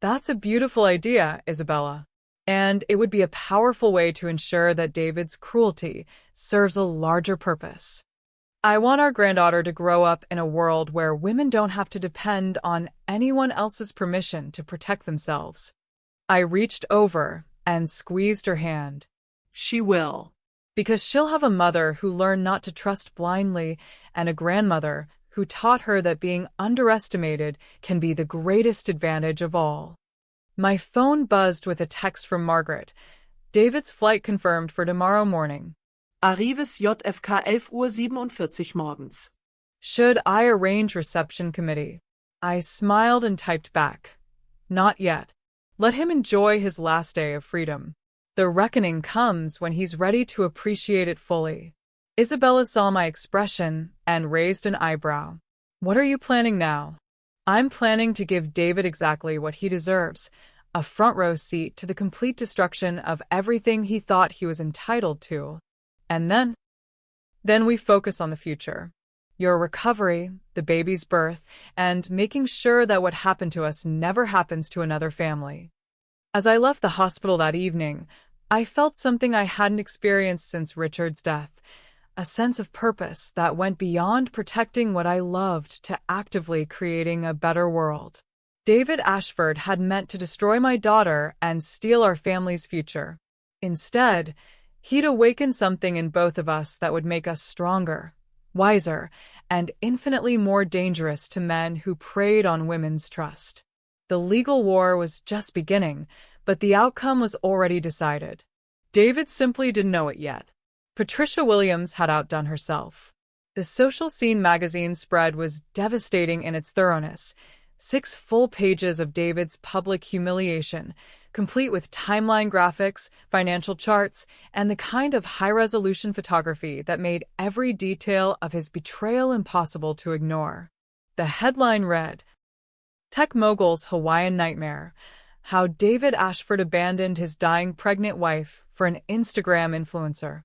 That's a beautiful idea, Isabella. And it would be a powerful way to ensure that David's cruelty serves a larger purpose. I want our granddaughter to grow up in a world where women don't have to depend on anyone else's permission to protect themselves. I reached over and squeezed her hand. She will. Because she'll have a mother who learned not to trust blindly and a grandmother who taught her that being underestimated can be the greatest advantage of all. My phone buzzed with a text from Margaret. David's flight confirmed for tomorrow morning. Arrives JFK 11:47 morgens. Should I arrange reception committee? I smiled and typed back. Not yet. Let him enjoy his last day of freedom. The reckoning comes when he's ready to appreciate it fully. Isabella saw my expression and raised an eyebrow. What are you planning now? I'm planning to give David exactly what he deserves, a front row seat to the complete destruction of everything he thought he was entitled to. And then we focus on the future. Your recovery, the baby's birth, and making sure that what happened to us never happens to another family. As I left the hospital that evening, I felt something I hadn't experienced since Richard's death, a sense of purpose that went beyond protecting what I loved to actively creating a better world. David Ashford had meant to destroy my daughter and steal our family's future. Instead, He'd awakened something in both of us that would make us stronger, wiser, and infinitely more dangerous to men who preyed on women's trust. The legal war was just beginning, but the outcome was already decided. David simply didn't know it yet. Patricia Williams had outdone herself. The Social Scene magazine spread was devastating in its thoroughness. 6 full pages of David's public humiliation, complete with timeline graphics, financial charts, and the kind of high-resolution photography that made every detail of his betrayal impossible to ignore. The headline read, "Tech Mogul's Hawaiian Nightmare: How David Ashford Abandoned His Dying Pregnant Wife for an Instagram Influencer."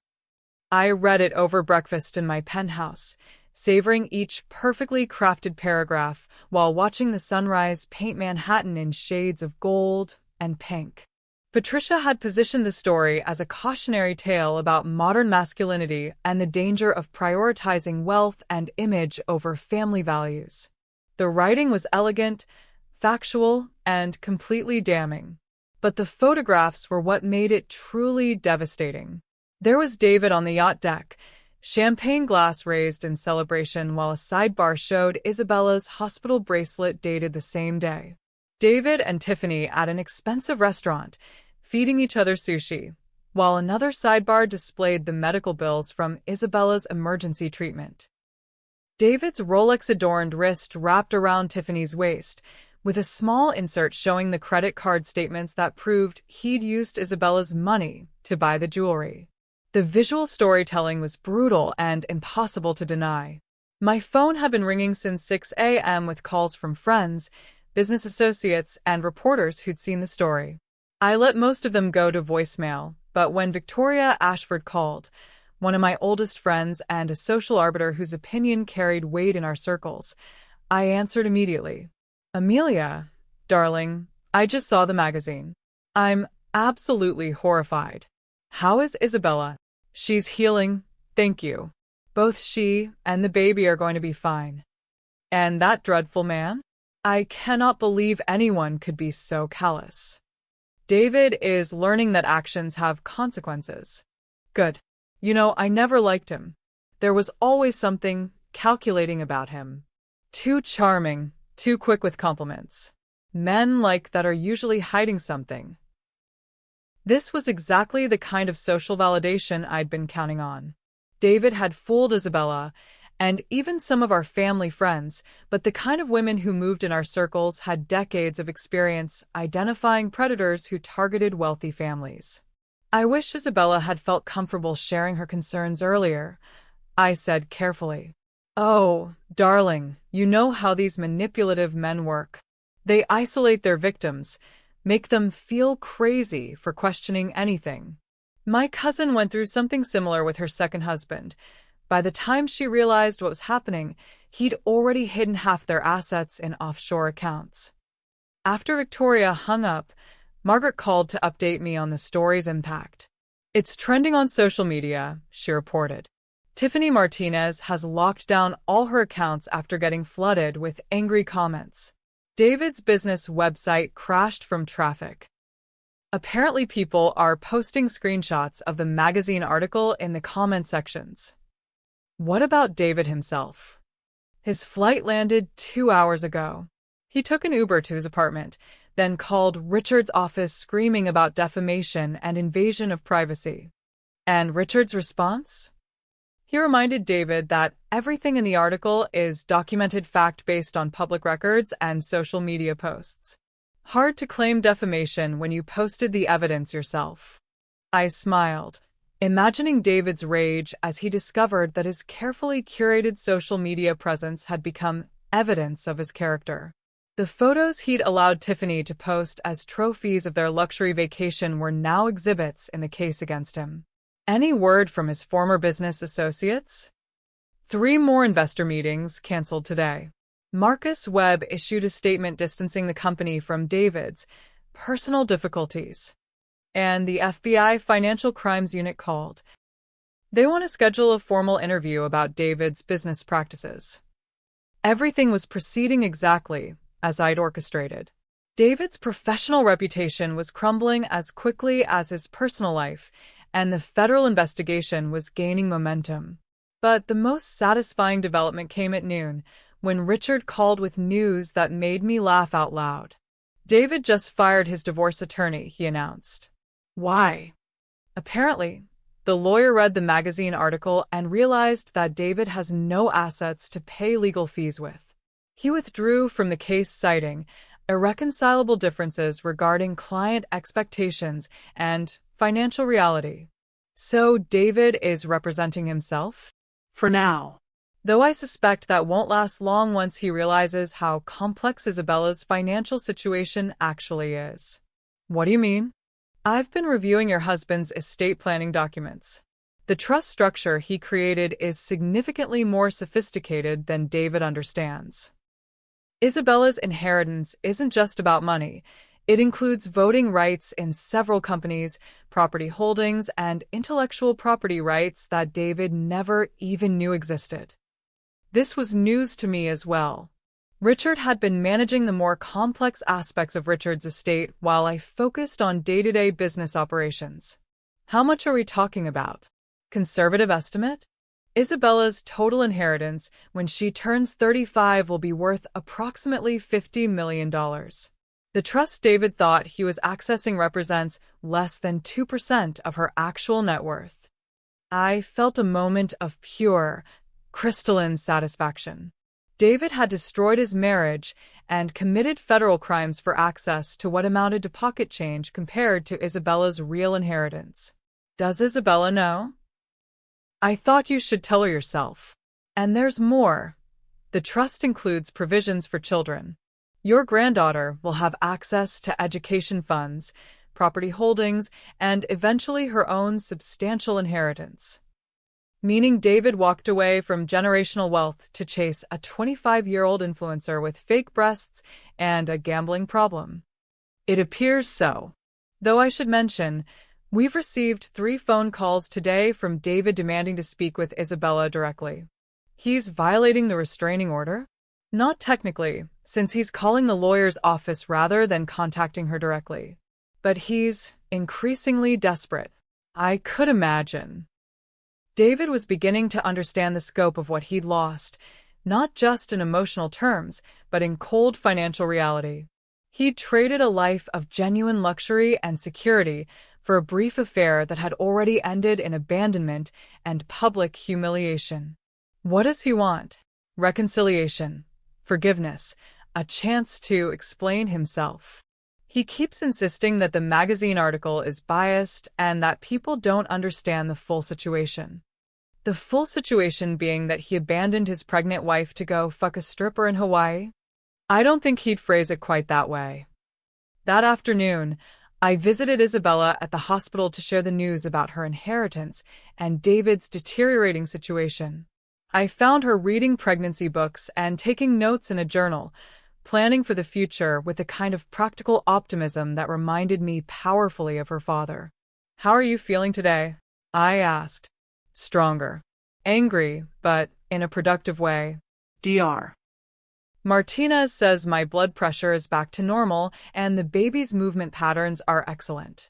I read it over breakfast in my penthouse, savoring each perfectly crafted paragraph while watching the sunrise paint Manhattan in shades of gold and pink. Patricia had positioned the story as a cautionary tale about modern masculinity and the danger of prioritizing wealth and image over family values. The writing was elegant, factual, and completely damning. But the photographs were what made it truly devastating. There was David on the yacht deck, champagne glass raised in celebration while a sidebar showed Isabella's hospital bracelet dated the same day. David and Tiffany at an expensive restaurant, feeding each other sushi, while another sidebar displayed the medical bills from Isabella's emergency treatment. David's Rolex-adorned wrist wrapped around Tiffany's waist, with a small insert showing the credit card statements that proved he'd used Isabella's money to buy the jewelry. The visual storytelling was brutal and impossible to deny. My phone had been ringing since 6 a.m. with calls from friends, business associates, and reporters who'd seen the story. I let most of them go to voicemail, but when Victoria Ashford called, one of my oldest friends and a social arbiter whose opinion carried weight in our circles, I answered immediately. "Amelia, darling, I just saw the magazine. I'm absolutely horrified. How is Isabella?" "She's healing, thank you. Both she and the baby are going to be fine." "And that dreadful man?" I cannot believe anyone could be so callous. "David is learning that actions have consequences." "Good. You know, I never liked him. There was always something calculating about him. Too charming, too quick with compliments. Men like that are usually hiding something." This was exactly the kind of social validation I'd been counting on. David had fooled Isabella, and even some of our family friends, but the kind of women who moved in our circles had decades of experience identifying predators who targeted wealthy families. "I wish Isabella had felt comfortable sharing her concerns earlier," I said carefully. "Oh, darling, you know how these manipulative men work. They isolate their victims, make them feel crazy for questioning anything. My cousin went through something similar with her second husband. By the time she realized what was happening, he'd already hidden half their assets in offshore accounts." After Victoria hung up, Margaret called to update me on the story's impact. "It's trending on social media," she reported. "Tiffany Martinez has locked down all her accounts after getting flooded with angry comments. David's business website crashed from traffic. Apparently people are posting screenshots of the magazine article in the comment sections." What about David himself? His flight landed 2 hours ago. He took an Uber to his apartment, then called Richard's office screaming about defamation and invasion of privacy. And Richard's response? He reminded David that everything in the article is documented fact based on public records and social media posts. Hard to claim defamation when you posted the evidence yourself. I smiled, imagining David's rage as he discovered that his carefully curated social media presence had become evidence of his character. The photos he'd allowed Tiffany to post as trophies of their luxury vacation were now exhibits in the case against him. Any word from his former business associates? 3 more investor meetings canceled today. Marcus Webb issued a statement distancing the company from David's personal difficulties. And the FBI Financial Crimes Unit called. They want to schedule a formal interview about David's business practices. Everything was proceeding exactly as I'd orchestrated. David's professional reputation was crumbling as quickly as his personal life, and the federal investigation was gaining momentum. But the most satisfying development came at noon, when Richard called with news that made me laugh out loud. David just fired his divorce attorney, he announced. Why? Apparently, the lawyer read the magazine article and realized that David has no assets to pay legal fees with. He withdrew from the case, citing irreconcilable differences regarding client expectations and financial reality. So David is representing himself? For now. Though I suspect that won't last long once he realizes how complex Isabella's financial situation actually is. What do you mean? I've been reviewing your husband's estate planning documents. The trust structure he created is significantly more sophisticated than David understands. Isabella's inheritance isn't just about money. It includes voting rights in several companies, property holdings, and intellectual property rights that David never even knew existed. This was news to me as well. Richard had been managing the more complex aspects of Richard's estate while I focused on day-to-day business operations. How much are we talking about? Conservative estimate? Isabella's total inheritance when she turns 35 will be worth approximately $50 million. The trust David thought he was accessing represents less than 2% of her actual net worth. I felt a moment of pure, crystalline satisfaction. David had destroyed his marriage and committed federal crimes for access to what amounted to pocket change compared to Isabella's real inheritance. Does Isabella know? I thought you should tell her yourself. And there's more. The trust includes provisions for children. Your granddaughter will have access to education funds, property holdings, and eventually her own substantial inheritance. Meaning David walked away from generational wealth to chase a 25-year-old influencer with fake breasts and a gambling problem. It appears so. Though I should mention, we've received 3 phone calls today from David demanding to speak with Isabella directly. He's violating the restraining order? Not technically, since he's calling the lawyer's office rather than contacting her directly. But he's increasingly desperate. I could imagine. David was beginning to understand the scope of what he'd lost, not just in emotional terms, but in cold financial reality. He'd traded a life of genuine luxury and security for a brief affair that had already ended in abandonment and public humiliation. What does he want? Reconciliation, forgiveness, a chance to explain himself. He keeps insisting that the magazine article is biased and that people don't understand the full situation. The full situation being that he abandoned his pregnant wife to go fuck a stripper in Hawaii? I don't think he'd phrase it quite that way. That afternoon, I visited Isabella at the hospital to share the news about her inheritance and David's deteriorating situation. I found her reading pregnancy books and taking notes in a journal, planning for the future with a kind of practical optimism that reminded me powerfully of her father. "How are you feeling today?" I asked. "Stronger. Angry, but in a productive way." Dr. Martinez says my blood pressure is back to normal and the baby's movement patterns are excellent.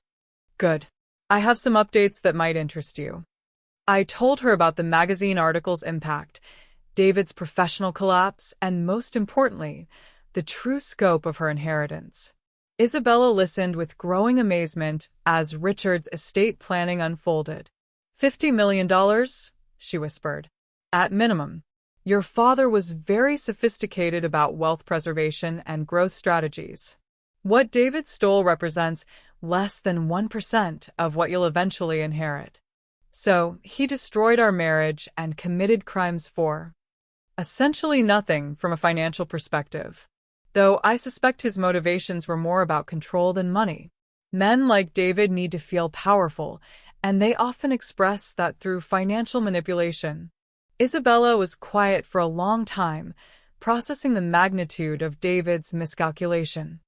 Good. I have some updates that might interest you. I told her about the magazine article's impact, David's professional collapse, and most importantly, the true scope of her inheritance. Isabella listened with growing amazement as Richard's estate planning unfolded. $50 million, she whispered. At minimum. Your father was very sophisticated about wealth preservation and growth strategies. What David stole represents less than 1% of what you'll eventually inherit. So, he destroyed our marriage and committed crimes for essentially nothing from a financial perspective. Though I suspect his motivations were more about control than money. Men like David need to feel powerful, and they often express that through financial manipulation. Isabella was quiet for a long time, processing the magnitude of David's miscalculation.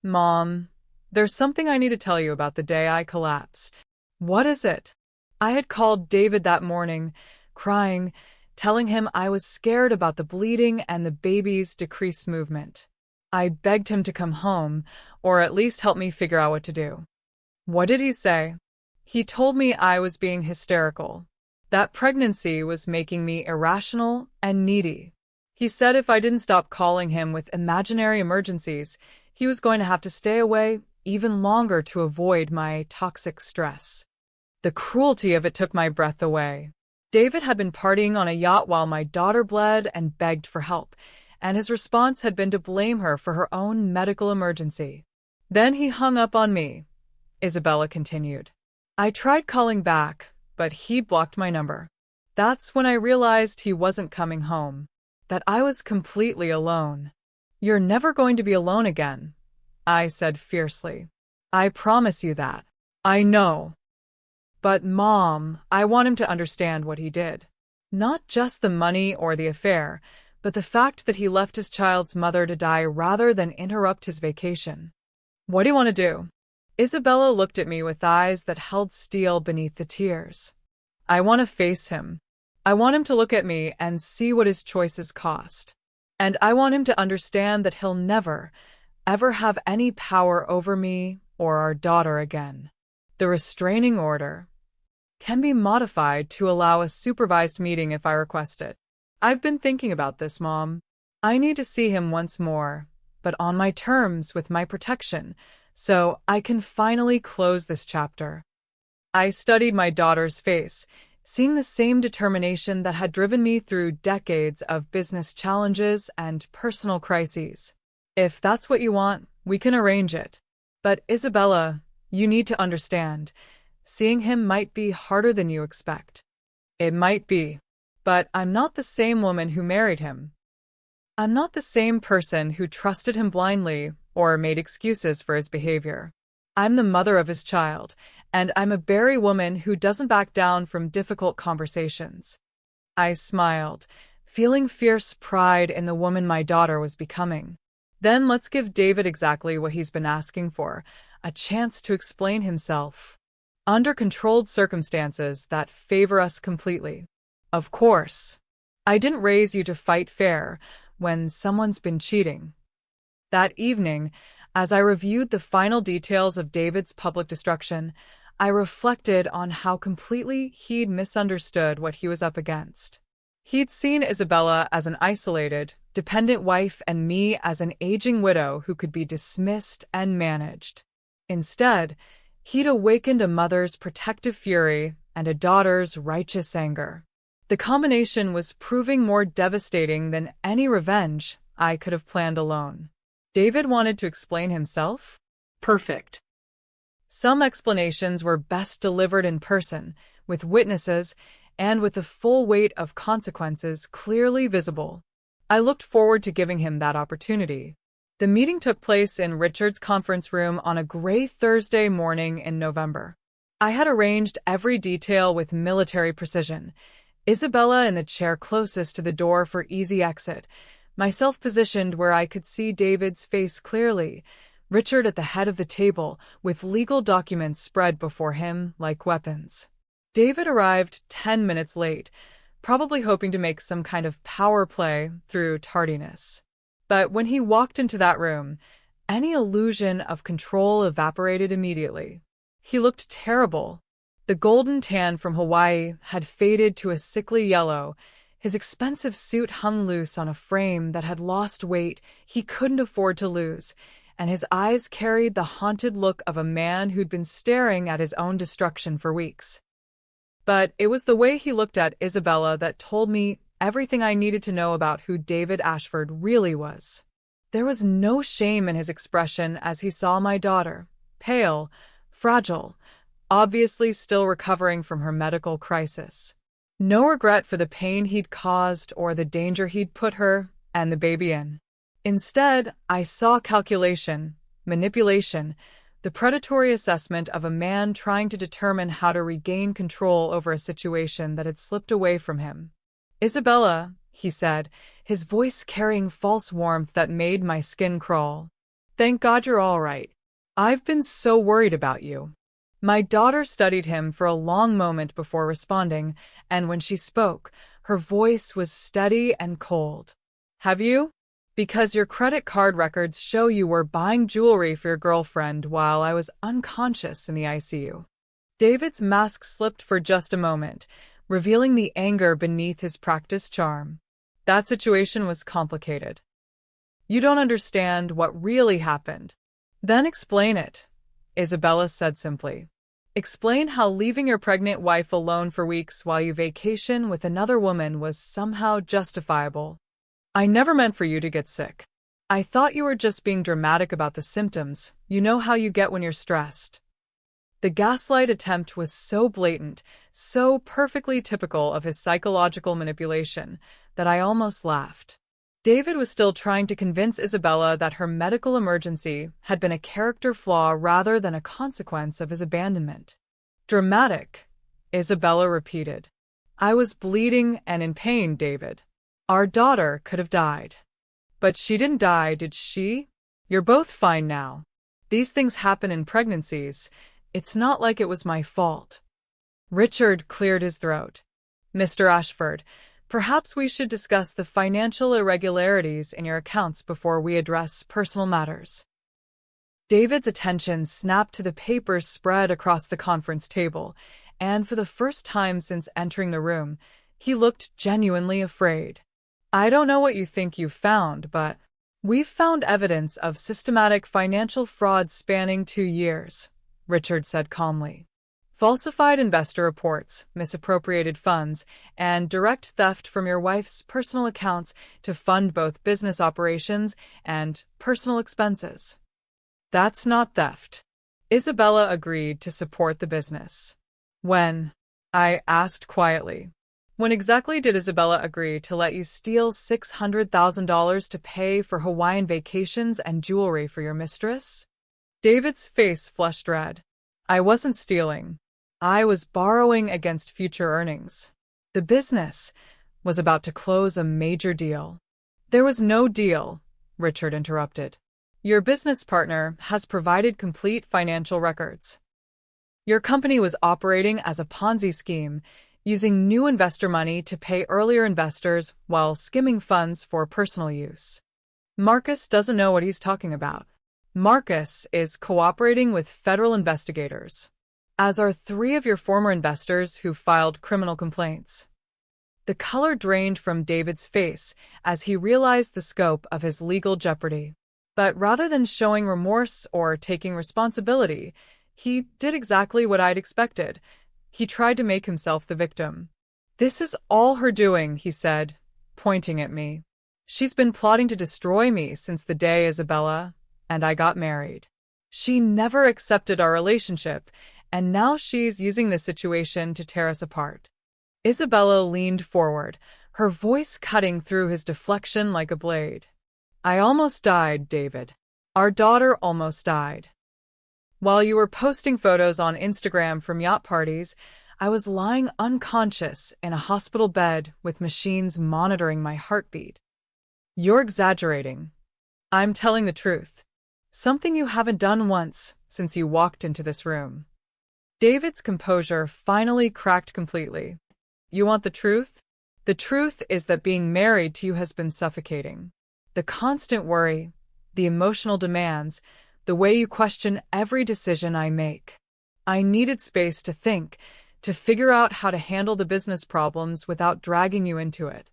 "Mom, there's something I need to tell you about the day I collapsed." "What is it?" I had called David that morning, crying, telling him I was scared about the bleeding and the baby's decreased movement. I begged him to come home, or at least help me figure out what to do. What did he say? He told me I was being hysterical. That pregnancy was making me irrational and needy. He said if I didn't stop calling him with imaginary emergencies, he was going to have to stay away even longer to avoid my toxic stress. The cruelty of it took my breath away. David had been partying on a yacht while my daughter bled and begged for help, and his response had been to blame her for her own medical emergency. Then he hung up on me, Isabella continued. I tried calling back, but he blocked my number. That's when I realized he wasn't coming home, that I was completely alone. You're never going to be alone again, I said fiercely. I promise you that. I know. But Mom, I want him to understand what he did. Not just the money or the affair, but the fact that he left his child's mother to die rather than interrupt his vacation. What do you want to do? Isabella looked at me with eyes that held steel beneath the tears. I want to face him. I want him to look at me and see what his choices cost. And I want him to understand that he'll never, ever have any power over me or our daughter again. The restraining order can be modified to allow a supervised meeting if I request it. I've been thinking about this, Mom. I need to see him once more, but on my terms with my protection, so I can finally close this chapter. I studied my daughter's face, seeing the same determination that had driven me through decades of business challenges and personal crises. If that's what you want, we can arrange it. But Isabella, you need to understand, seeing him might be harder than you expect. It might be, but I'm not the same woman who married him. I'm not the same person who trusted him blindly or made excuses for his behavior. I'm the mother of his child, and I'm a Barry woman who doesn't back down from difficult conversations. I smiled, feeling fierce pride in the woman my daughter was becoming. Then let's give David exactly what he's been asking for, a chance to explain himself. Under controlled circumstances that favor us completely. Of course. I didn't raise you to fight fair when someone's been cheating. That evening, as I reviewed the final details of David's public destruction, I reflected on how completely he'd misunderstood what he was up against. He'd seen Isabella as an isolated, dependent wife and me as an aging widow who could be dismissed and managed. Instead, he'd awakened a mother's protective fury and a daughter's righteous anger. The combination was proving more devastating than any revenge I could have planned alone. David wanted to explain himself? Perfect. Some explanations were best delivered in person, with witnesses, and with the full weight of consequences clearly visible. I looked forward to giving him that opportunity. The meeting took place in Richard's conference room on a gray Thursday morning in November. I had arranged every detail with military precision. Isabella in the chair closest to the door for easy exit, myself positioned where I could see David's face clearly, Richard at the head of the table with legal documents spread before him like weapons. David arrived 10 minutes late, probably hoping to make some kind of power play through tardiness. But when he walked into that room, any illusion of control evaporated immediately. He looked terrible. The golden tan from Hawaii had faded to a sickly yellow. His expensive suit hung loose on a frame that had lost weight he couldn't afford to lose, and his eyes carried the haunted look of a man who'd been staring at his own destruction for weeks. But it was the way he looked at Isabella that told me everything I needed to know about who David Ashford really was. There was no shame in his expression as he saw my daughter, pale, fragile, obviously still recovering from her medical crisis. No regret for the pain he'd caused or the danger he'd put her and the baby in. Instead, I saw calculation, manipulation, the predatory assessment of a man trying to determine how to regain control over a situation that had slipped away from him. "Isabella," he said, his voice carrying false warmth that made my skin crawl. "Thank God you're all right. I've been so worried about you." My daughter studied him for a long moment before responding, and when she spoke, her voice was steady and cold. "Have you? Because your credit card records show you were buying jewelry for your girlfriend while I was unconscious in the ICU." David's mask slipped for just a moment, revealing the anger beneath his practiced charm. That situation was complicated. You don't understand what really happened. Then explain it, Isabella said simply. Explain how leaving your pregnant wife alone for weeks while you vacation with another woman was somehow justifiable. I never meant for you to get sick. I thought you were just being dramatic about the symptoms. You know how you get when you're stressed. The gaslight attempt was so blatant, so perfectly typical of his psychological manipulation, that I almost laughed. David was still trying to convince Isabella that her medical emergency had been a character flaw rather than a consequence of his abandonment. Dramatic, Isabella repeated. I was bleeding and in pain, David. Our daughter could have died. But she didn't die, did she? You're both fine now. These things happen in pregnancies. It's not like it was my fault. Richard cleared his throat. Mr. Ashford, perhaps we should discuss the financial irregularities in your accounts before we address personal matters. David's attention snapped to the papers spread across the conference table, and for the first time since entering the room, he looked genuinely afraid. I don't know what you think you've found, but we've found evidence of systematic financial fraud spanning 2 years, Richard said calmly. Falsified investor reports, misappropriated funds, and direct theft from your wife's personal accounts to fund both business operations and personal expenses. That's not theft. Isabella agreed to support the business. When? I asked quietly. When exactly did Isabella agree to let you steal $600,000 to pay for Hawaiian vacations and jewelry for your mistress? David's face flushed red. I wasn't stealing. I was borrowing against future earnings. The business was about to close a major deal. There was no deal, Richard interrupted. Your business partner has provided complete financial records. Your company was operating as a Ponzi scheme, using new investor money to pay earlier investors while skimming funds for personal use. Marcus doesn't know what he's talking about. Marcus is cooperating with federal investigators, as are 3 of your former investors who filed criminal complaints. The color drained from David's face as he realized the scope of his legal jeopardy. But rather than showing remorse or taking responsibility, he did exactly what I'd expected. He tried to make himself the victim. This is all her doing, he said, pointing at me. She's been plotting to destroy me since the day Isabella and I got married. She never accepted our relationship, and now she's using this situation to tear us apart. Isabella leaned forward, her voice cutting through his deflection like a blade. I almost died, David. Our daughter almost died. While you were posting photos on Instagram from yacht parties, I was lying unconscious in a hospital bed with machines monitoring my heartbeat. You're exaggerating. I'm telling the truth. Something you haven't done once since you walked into this room. David's composure finally cracked completely. You want the truth? The truth is that being married to you has been suffocating. The constant worry, the emotional demands, the way you question every decision I make. I needed space to think, to figure out how to handle the business problems without dragging you into it.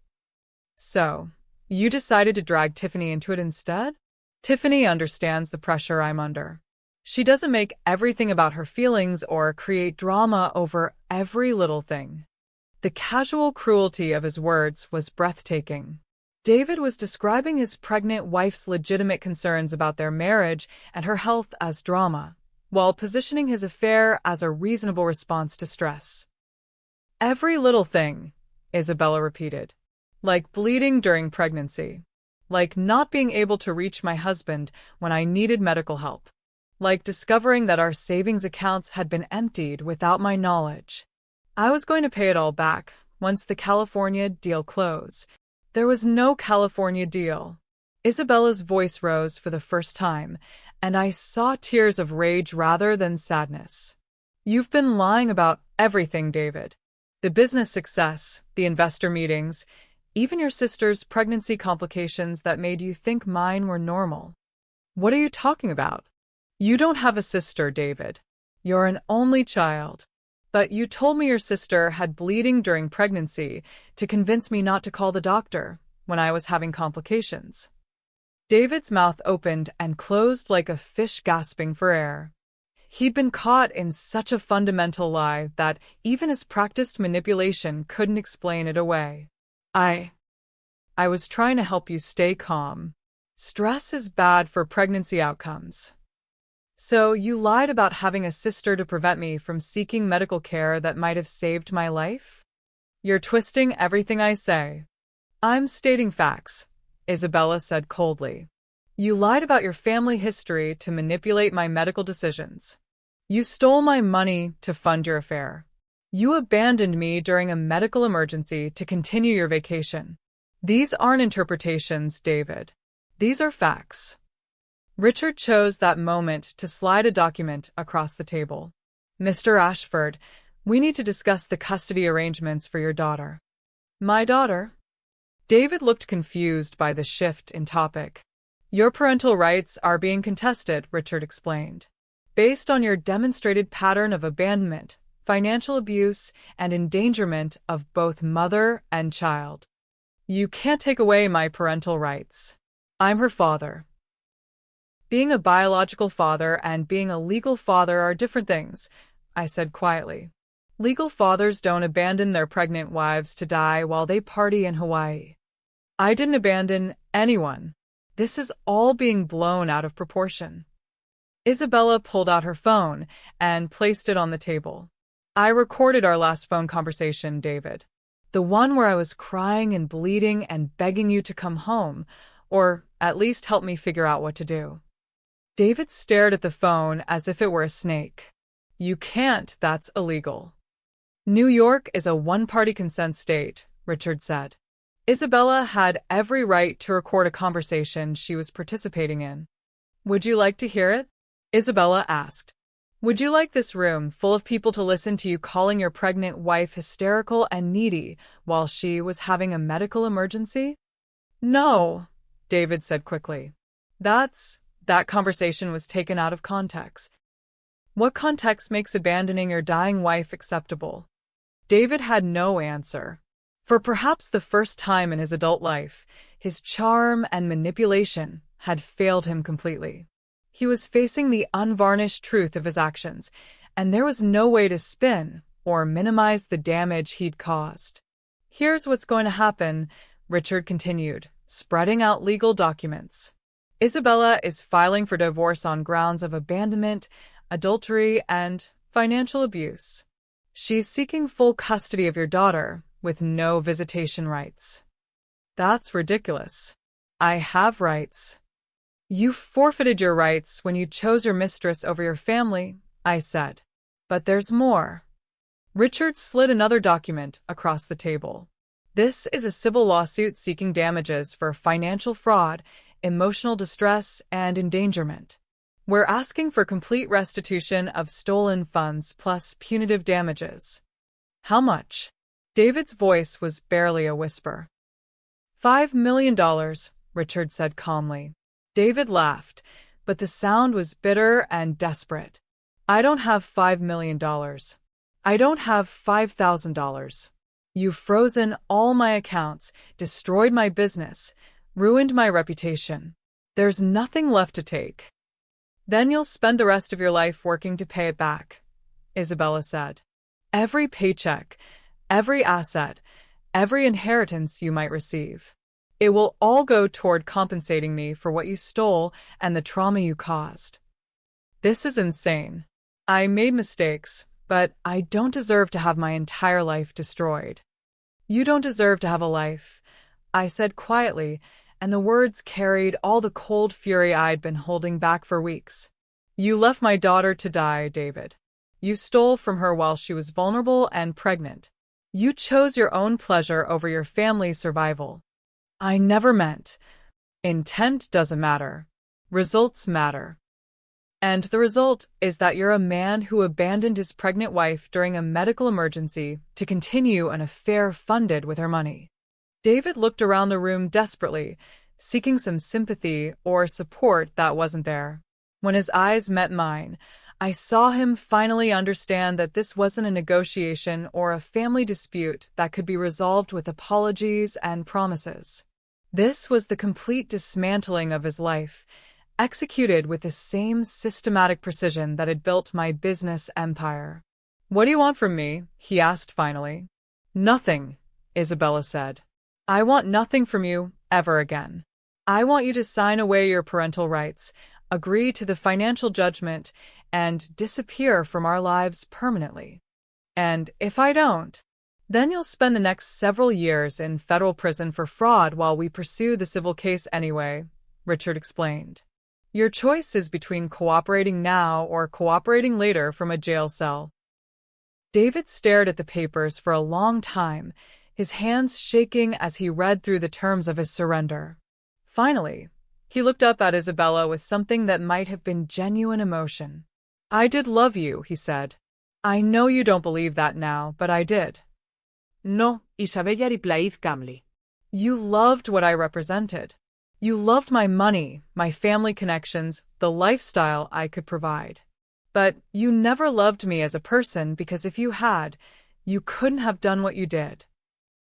So, you decided to drag Tiffany into it instead? Tiffany understands the pressure I'm under. She doesn't make everything about her feelings or create drama over every little thing. The casual cruelty of his words was breathtaking. David was describing his pregnant wife's legitimate concerns about their marriage and her health as drama, while positioning his affair as a reasonable response to stress. Every little thing, Isabella repeated. Like bleeding during pregnancy. Like not being able to reach my husband when I needed medical help. Like discovering that our savings accounts had been emptied without my knowledge. I was going to pay it all back once the California deal closed. There was no California deal. Isabella's voice rose for the first time, and I saw tears of rage rather than sadness. You've been lying about everything, David. The business success, the investor meetings, even your sister's pregnancy complications that made you think mine were normal. What are you talking about? You don't have a sister, David. You're an only child. But you told me your sister had bleeding during pregnancy to convince me not to call the doctor when I was having complications. David's mouth opened and closed like a fish gasping for air. He'd been caught in such a fundamental lie that even his practiced manipulation couldn't explain it away. I was trying to help you stay calm. Stress is bad for pregnancy outcomes. So you lied about having a sister to prevent me from seeking medical care that might have saved my life? You're twisting everything I say. I'm stating facts, Isabella said coldly. You lied about your family history to manipulate my medical decisions. You stole my money to fund your affair. You abandoned me during a medical emergency to continue your vacation. These aren't interpretations, David. These are facts. Richard chose that moment to slide a document across the table. Mr. Ashford, we need to discuss the custody arrangements for your daughter. My daughter? David looked confused by the shift in topic. Your parental rights are being contested, Richard explained. Based on your demonstrated pattern of abandonment, financial abuse, and endangerment of both mother and child. You can't take away my parental rights. I'm her father. Being a biological father and being a legal father are different things, I said quietly. Legal fathers don't abandon their pregnant wives to die while they party in Hawaii. I didn't abandon anyone. This is all being blown out of proportion. Isabella pulled out her phone and placed it on the table. I recorded our last phone conversation, David. The one where I was crying and bleeding and begging you to come home, or at least help me figure out what to do. David stared at the phone as if it were a snake. You can't, that's illegal. New York is a one-party consent state, Richard said. Isabella had every right to record a conversation she was participating in. Would you like to hear it? Isabella asked. Would you like this room full of people to listen to you calling your pregnant wife hysterical and needy while she was having a medical emergency? No, David said quickly. That conversation was taken out of context. What context makes abandoning your dying wife acceptable? David had no answer. For perhaps the first time in his adult life, his charm and manipulation had failed him completely. He was facing the unvarnished truth of his actions, and there was no way to spin or minimize the damage he'd caused. Here's what's going to happen, Richard continued, spreading out legal documents. Isabella is filing for divorce on grounds of abandonment, adultery, and financial abuse. She's seeking full custody of your daughter, with no visitation rights. That's ridiculous. I have rights. You forfeited your rights when you chose your mistress over your family, I said. But there's more. Richard slid another document across the table. This is a civil lawsuit seeking damages for financial fraud, emotional distress, and endangerment. We're asking for complete restitution of stolen funds plus punitive damages. How much? David's voice was barely a whisper. $5 million, Richard said calmly. David laughed, but the sound was bitter and desperate. I don't have $5 million. I don't have $5,000. You've frozen all my accounts, destroyed my business, ruined my reputation. There's nothing left to take. Then you'll spend the rest of your life working to pay it back, Isabella said. Every paycheck, every asset, every inheritance you might receive. It will all go toward compensating me for what you stole and the trauma you caused. This is insane. I made mistakes, but I don't deserve to have my entire life destroyed. You don't deserve to have a life, I said quietly, and the words carried all the cold fury I'd been holding back for weeks. You left my daughter to die, David. You stole from her while she was vulnerable and pregnant. You chose your own pleasure over your family's survival. I never meant. Intent doesn't matter. Results matter. And the result is that you're a man who abandoned his pregnant wife during a medical emergency to continue an affair funded with her money. David looked around the room desperately, seeking some sympathy or support that wasn't there. When his eyes met mine, I saw him finally understand that this wasn't a negotiation or a family dispute that could be resolved with apologies and promises. This was the complete dismantling of his life, executed with the same systematic precision that had built my business empire. "What do you want from me?" he asked finally. "Nothing," Isabella said. "I want nothing from you ever again. I want you to sign away your parental rights, agree to the financial judgment, and disappear from our lives permanently. And if I don't, then you'll spend the next several years in federal prison for fraud while we pursue the civil case anyway," Richard explained. "Your choice is between cooperating now or cooperating later from a jail cell." David stared at the papers for a long time, his hands shaking as he read through the terms of his surrender. Finally, he looked up at Isabella with something that might have been genuine emotion. "I did love you," he said. "I know you don't believe that now, but I did." No, Isabella replied calmly. "You loved what I represented. You loved my money, my family connections, the lifestyle I could provide. But you never loved me as a person because if you had, you couldn't have done what you did."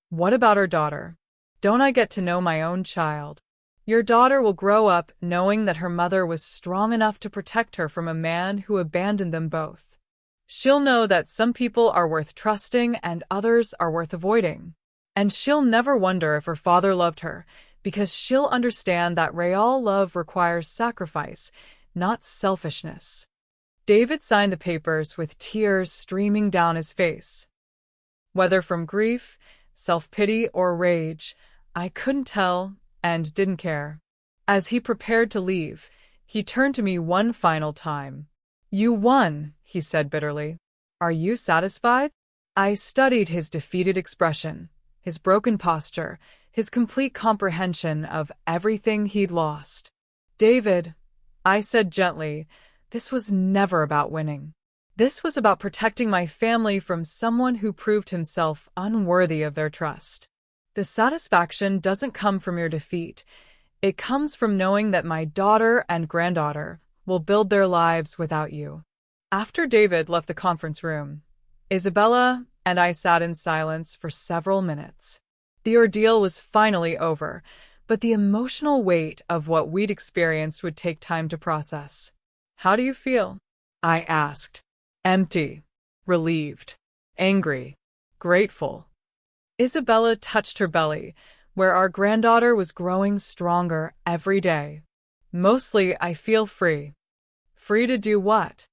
"What about our daughter? Don't I get to know my own child? Your daughter will grow up knowing that her mother was strong enough to protect her from a man who abandoned them both. She'll know that some people are worth trusting and others are worth avoiding. And she'll never wonder if her father loved her, because she'll understand that real love requires sacrifice, not selfishness." David signed the papers with tears streaming down his face. Whether from grief, self-pity, or rage, I couldn't tell and didn't care. As he prepared to leave, he turned to me one final time. "You won," he said bitterly. "Are you satisfied?" I studied his defeated expression, his broken posture, his complete comprehension of everything he'd lost. "David," I said gently, "this was never about winning. This was about protecting my family from someone who proved himself unworthy of their trust. The satisfaction doesn't come from your defeat. It comes from knowing that my daughter and granddaughter will build their lives without you." After David left the conference room, Isabella and I sat in silence for several minutes. The ordeal was finally over, but the emotional weight of what we'd experienced would take time to process. "How do you feel?" I asked. "Empty, relieved, angry, grateful." Isabella touched her belly, where our granddaughter was growing stronger every day. "Mostly, I feel free." "Free to do what?"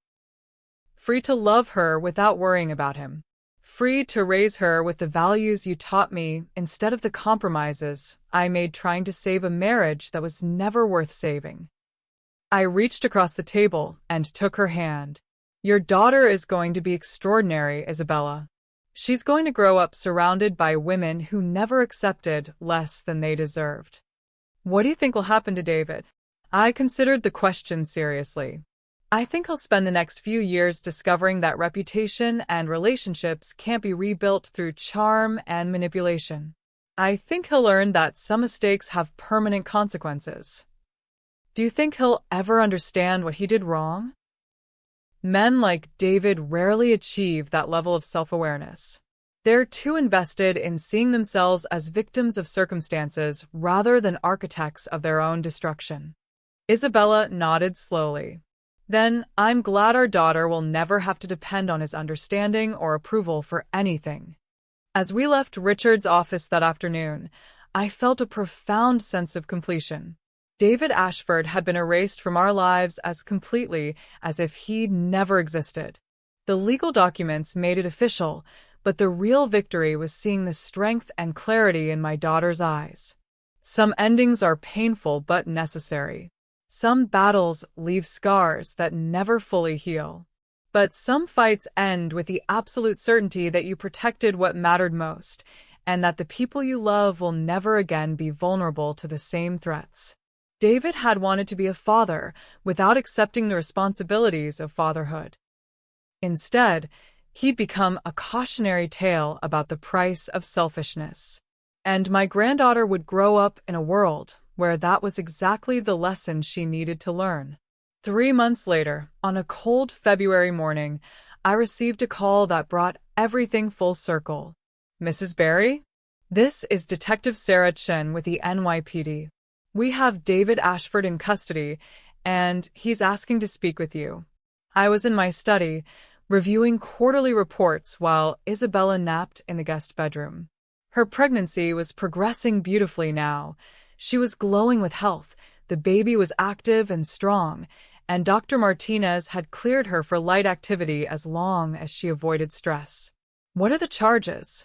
"Free to love her without worrying about him. Free to raise her with the values you taught me instead of the compromises I made trying to save a marriage that was never worth saving." I reached across the table and took her hand. "Your daughter is going to be extraordinary, Isabella. She's going to grow up surrounded by women who never accepted less than they deserved." "What do you think will happen to David?" I considered the question seriously. "I think he'll spend the next few years discovering that reputation and relationships can't be rebuilt through charm and manipulation. I think he'll learn that some mistakes have permanent consequences." "Do you think he'll ever understand what he did wrong?" Men like David rarely achieve that level of self-awareness. They're too invested in seeing themselves as victims of circumstances rather than architects of their own destruction. Isabella nodded slowly. "Then I'm glad our daughter will never have to depend on his understanding or approval for anything." As we left Richard's office that afternoon, I felt a profound sense of completion. David Ashford had been erased from our lives as completely as if he'd never existed. The legal documents made it official, but the real victory was seeing the strength and clarity in my daughter's eyes. Some endings are painful but necessary. Some battles leave scars that never fully heal. But some fights end with the absolute certainty that you protected what mattered most, and that the people you love will never again be vulnerable to the same threats. David had wanted to be a father without accepting the responsibilities of fatherhood. Instead, he'd become a cautionary tale about the price of selfishness. And my granddaughter would grow up in a world where that was exactly the lesson she needed to learn. 3 months later, on a cold February morning, I received a call that brought everything full circle. Mrs. Barry? This is Detective Sarah Chen with the NYPD. We have David Ashford in custody, and he's asking to speak with you. I was in my study, reviewing quarterly reports while Isabella napped in the guest bedroom. Her pregnancy was progressing beautifully now. She was glowing with health, the baby was active and strong, and Dr. Martinez had cleared her for light activity as long as she avoided stress. What are the charges?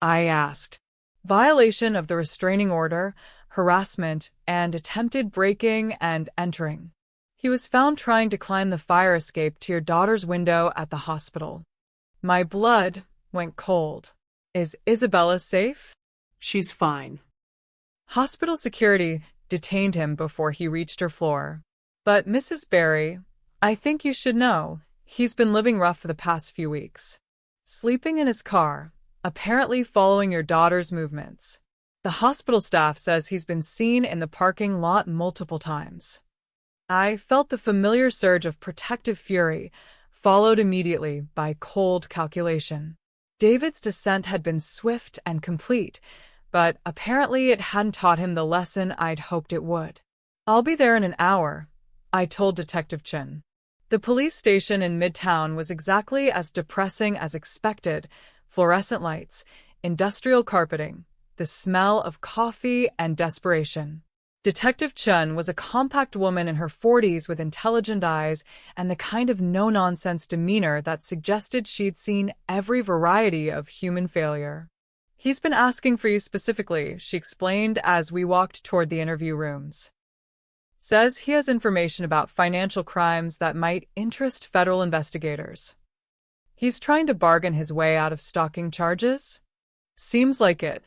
I asked. Violation of the restraining order, harassment, and attempted breaking and entering. He was found trying to climb the fire escape to your daughter's window at the hospital. My blood went cold. Is Isabella safe? She's fine. Hospital security detained him before he reached her floor. But Mrs. Barry, I think you should know, he's been living rough for the past few weeks. Sleeping in his car, apparently following your daughter's movements. The hospital staff says he's been seen in the parking lot multiple times. I felt the familiar surge of protective fury, followed immediately by cold calculation. David's descent had been swift and complete, but apparently it hadn't taught him the lesson I'd hoped it would. I'll be there in an hour, I told Detective Chen. The police station in Midtown was exactly as depressing as expected: fluorescent lights, industrial carpeting, the smell of coffee and desperation. Detective Chen was a compact woman in her 40s with intelligent eyes and the kind of no-nonsense demeanor that suggested she'd seen every variety of human failure. He's been asking for you specifically, she explained as we walked toward the interview rooms. Says he has information about financial crimes that might interest federal investigators. He's trying to bargain his way out of stalking charges? Seems like it.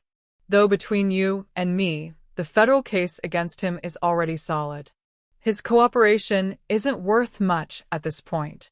Though between you and me, the federal case against him is already solid. His cooperation isn't worth much at this point.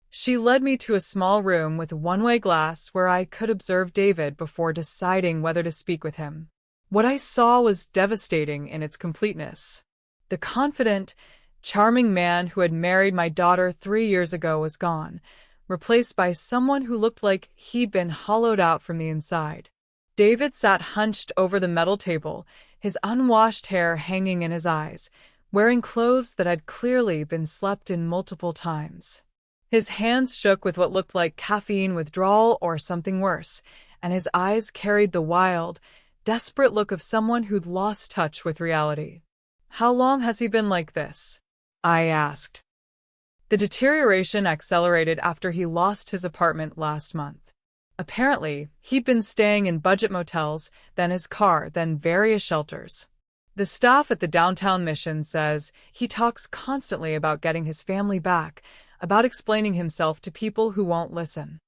She led me to a small room with one-way glass where I could observe David before deciding whether to speak with him. What I saw was devastating in its completeness. The confident, charming man who had married my daughter 3 years ago was gone, replaced by someone who looked like he'd been hollowed out from the inside. David sat hunched over the metal table, his unwashed hair hanging in his eyes, wearing clothes that had clearly been slept in multiple times. His hands shook with what looked like caffeine withdrawal or something worse, and his eyes carried the wild, desperate look of someone who'd lost touch with reality. How long has he been like this? I asked. The deterioration accelerated after he lost his apartment last month. Apparently, he'd been staying in budget motels, then his car, then various shelters. The staff at the downtown mission says he talks constantly about getting his family back, about explaining himself to people who won't listen.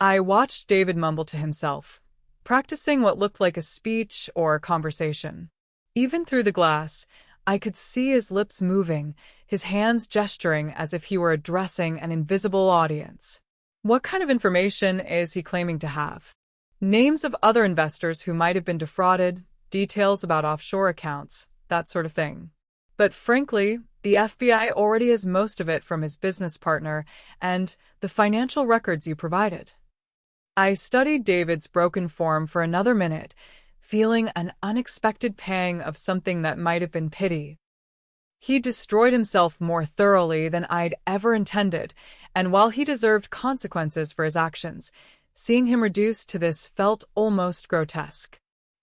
I watched David mumble to himself, practicing what looked like a speech or a conversation. Even through the glass, I could see his lips moving, his hands gesturing as if he were addressing an invisible audience. What kind of information is he claiming to have? Names of other investors who might have been defrauded, details about offshore accounts, that sort of thing. But frankly, the FBI already has most of it from his business partner and the financial records you provided. I studied David's broken form for another minute, feeling an unexpected pang of something that might have been pity. He destroyed himself more thoroughly than I'd ever intended, and while he deserved consequences for his actions, seeing him reduced to this felt almost grotesque.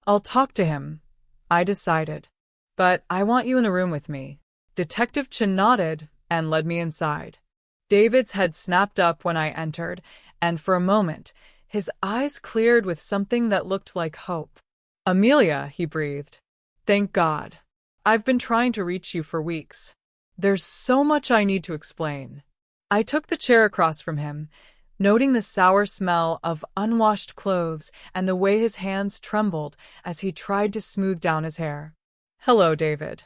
I'll talk to him, I decided. But I want you in the room with me. Detective Chen nodded and led me inside. David's head snapped up when I entered, and for a moment, his eyes cleared with something that looked like hope. Amelia, he breathed. Thank God. I've been trying to reach you for weeks. There's so much I need to explain. I took the chair across from him, noting the sour smell of unwashed clothes and the way his hands trembled as he tried to smooth down his hair. Hello, David.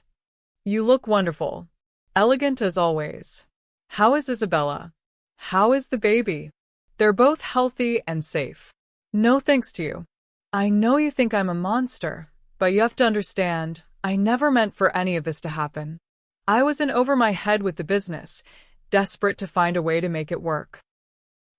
You look wonderful. Elegant as always. How is Isabella? How is the baby? They're both healthy and safe. No thanks to you. I know you think I'm a monster, but you have to understand, I never meant for any of this to happen. I was in over my head with the business, desperate to find a way to make it work.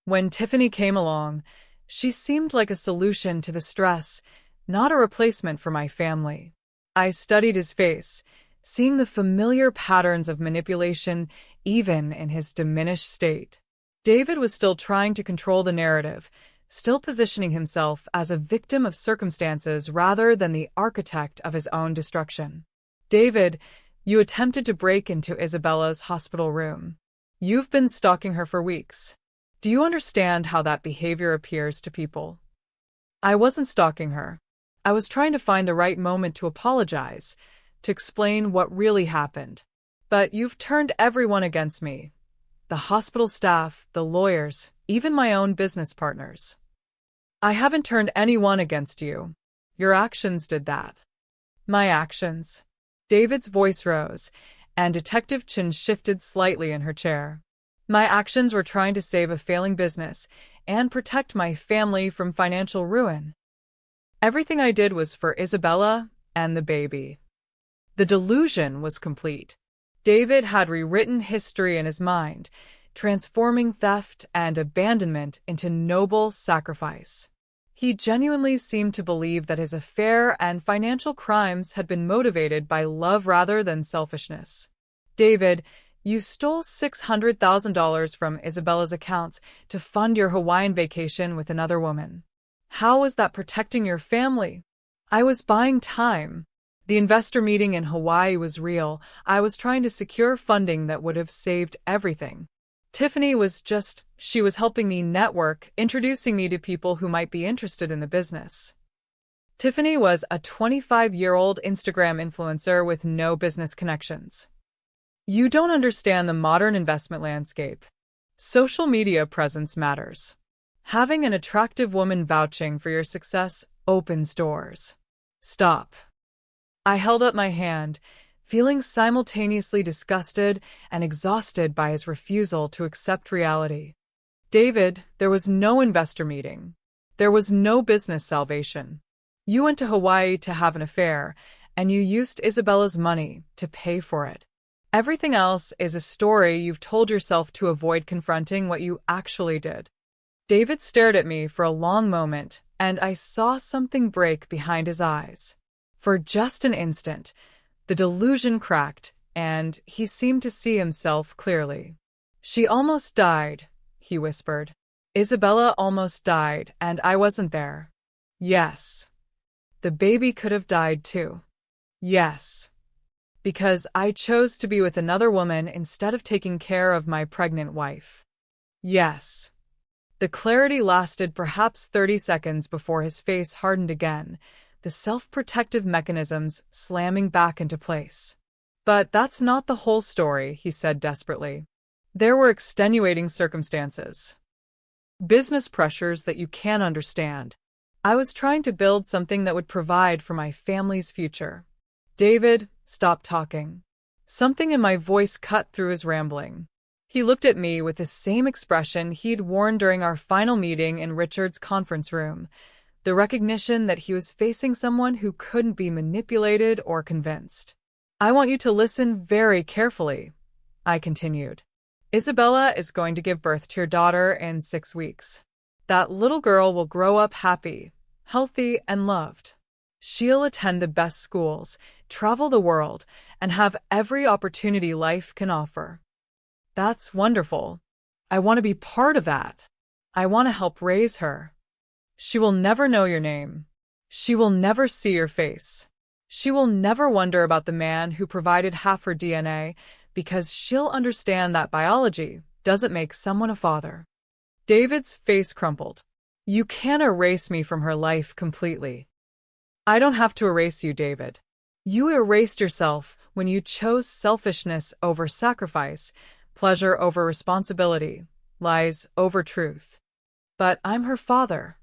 When Tiffany came along, she seemed like a solution to the stress, not a replacement for my family. I studied his face, seeing the familiar patterns of manipulation even in his diminished state. David was still trying to control the narrative, still positioning himself as a victim of circumstances rather than the architect of his own destruction. David, you attempted to break into Isabella's hospital room. You've been stalking her for weeks. Do you understand how that behavior appears to people? I wasn't stalking her. I was trying to find the right moment to apologize, to explain what really happened. But you've turned everyone against me. The hospital staff, the lawyers, even my own business partners. I haven't turned anyone against you. Your actions did that. My actions. David's voice rose, and Detective Chin shifted slightly in her chair. My actions were trying to save a failing business and protect my family from financial ruin. Everything I did was for Isabella and the baby. The delusion was complete. David had rewritten history in his mind, transforming theft and abandonment into noble sacrifice. He genuinely seemed to believe that his affair and financial crimes had been motivated by love rather than selfishness. David, you stole $600,000 from Isabella's accounts to fund your Hawaiian vacation with another woman. How was that protecting your family? I was buying time. The investor meeting in Hawaii was real. I was trying to secure funding that would have saved everything. Tiffany she was helping me network, introducing me to people who might be interested in the business. Tiffany was a 25-year-old Instagram influencer with no business connections. You don't understand the modern investment landscape. Social media presence matters. Having an attractive woman vouching for your success opens doors. Stop. I held up my hand, feeling simultaneously disgusted and exhausted by his refusal to accept reality. David, there was no investor meeting. There was no business salvation. You went to Hawaii to have an affair, and you used Isabella's money to pay for it. Everything else is a story you've told yourself to avoid confronting what you actually did. David stared at me for a long moment, and I saw something break behind his eyes. For just an instant, the delusion cracked, and he seemed to see himself clearly. She almost died, he whispered. Isabella almost died, and I wasn't there. Yes. The baby could have died too. Yes. Because I chose to be with another woman instead of taking care of my pregnant wife. Yes. The clarity lasted perhaps 30 seconds before his face hardened again, the self-protective mechanisms slamming back into place. But that's not the whole story, he said desperately. There were extenuating circumstances. Business pressures that you can't understand. I was trying to build something that would provide for my family's future. David, stop talking. Something in my voice cut through his rambling. He looked at me with the same expression he'd worn during our final meeting in Richard's conference room, the recognition that he was facing someone who couldn't be manipulated or convinced. I want you to listen very carefully, I continued. Isabella is going to give birth to your daughter in 6 weeks. That little girl will grow up happy, healthy, and loved. She'll attend the best schools, travel the world, and have every opportunity life can offer. That's wonderful. I want to be part of that. I want to help raise her. She will never know your name. She will never see your face. She will never wonder about the man who provided half her DNA, because she'll understand that biology doesn't make someone a father. David's face crumpled. You can't erase me from her life completely. I don't have to erase you, David. You erased yourself when you chose selfishness over sacrifice, pleasure over responsibility, lies over truth. But I'm her father.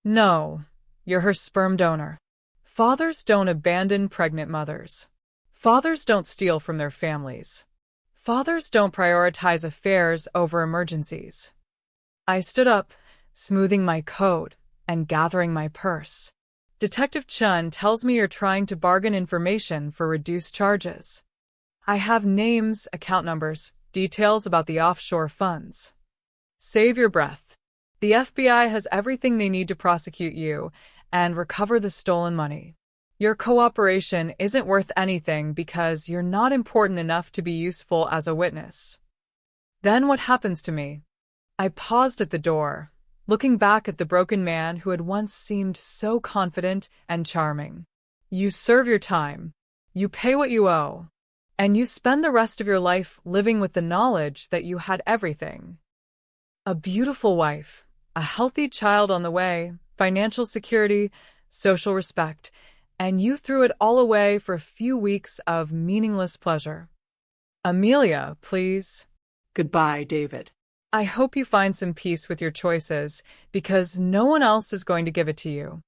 No, you're her sperm donor. Fathers don't abandon pregnant mothers. Fathers don't steal from their families. Fathers don't prioritize affairs over emergencies. I stood up, smoothing my coat and gathering my purse. Detective Chun tells me you're trying to bargain information for reduced charges. I have names, account numbers, details about the offshore funds. Save your breath. The FBI has everything they need to prosecute you and recover the stolen money. Your cooperation isn't worth anything because you're not important enough to be useful as a witness. Then what happens to me? I paused at the door, looking back at the broken man who had once seemed so confident and charming. You serve your time, you pay what you owe, and you spend the rest of your life living with the knowledge that you had everything. A beautiful wife, a healthy child on the way, financial security, social respect, and you threw it all away for a few weeks of meaningless pleasure. Amelia, please. Goodbye, David. I hope you find some peace with your choices, because no one else is going to give it to you.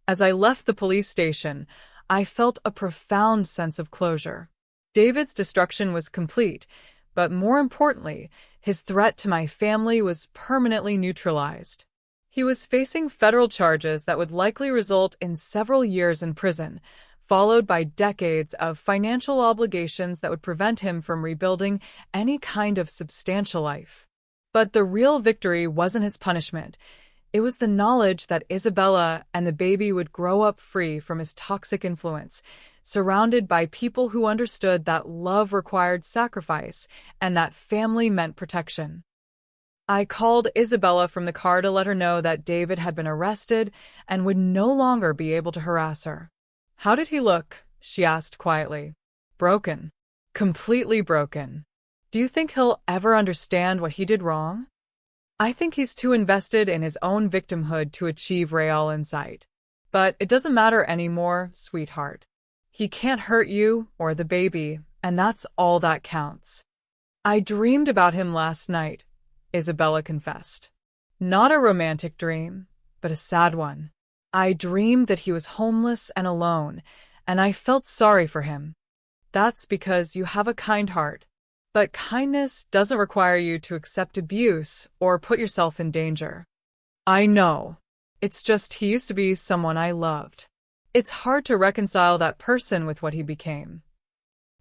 As I left the police station, I felt a profound sense of closure. David's destruction was complete, but more importantly, his threat to my family was permanently neutralized. He was facing federal charges that would likely result in several years in prison, followed by decades of financial obligations that would prevent him from rebuilding any kind of substantial life. But the real victory wasn't his punishment. It was the knowledge that Isabella and the baby would grow up free from his toxic influence, surrounded by people who understood that love required sacrifice and that family meant protection. I called Isabella from the car to let her know that David had been arrested and would no longer be able to harass her. "How did he look?" she asked quietly. "Broken. Completely broken. Do you think he'll ever understand what he did wrong?" "I think he's too invested in his own victimhood to achieve real insight. But it doesn't matter anymore, sweetheart. He can't hurt you or the baby, and that's all that counts." "I dreamed about him last night," Isabella confessed. "Not a romantic dream, but a sad one. I dreamed that he was homeless and alone, and I felt sorry for him. That's because you have a kind heart. But kindness doesn't require you to accept abuse or put yourself in danger." "I know. It's just he used to be someone I loved. It's hard to reconcile that person with what he became.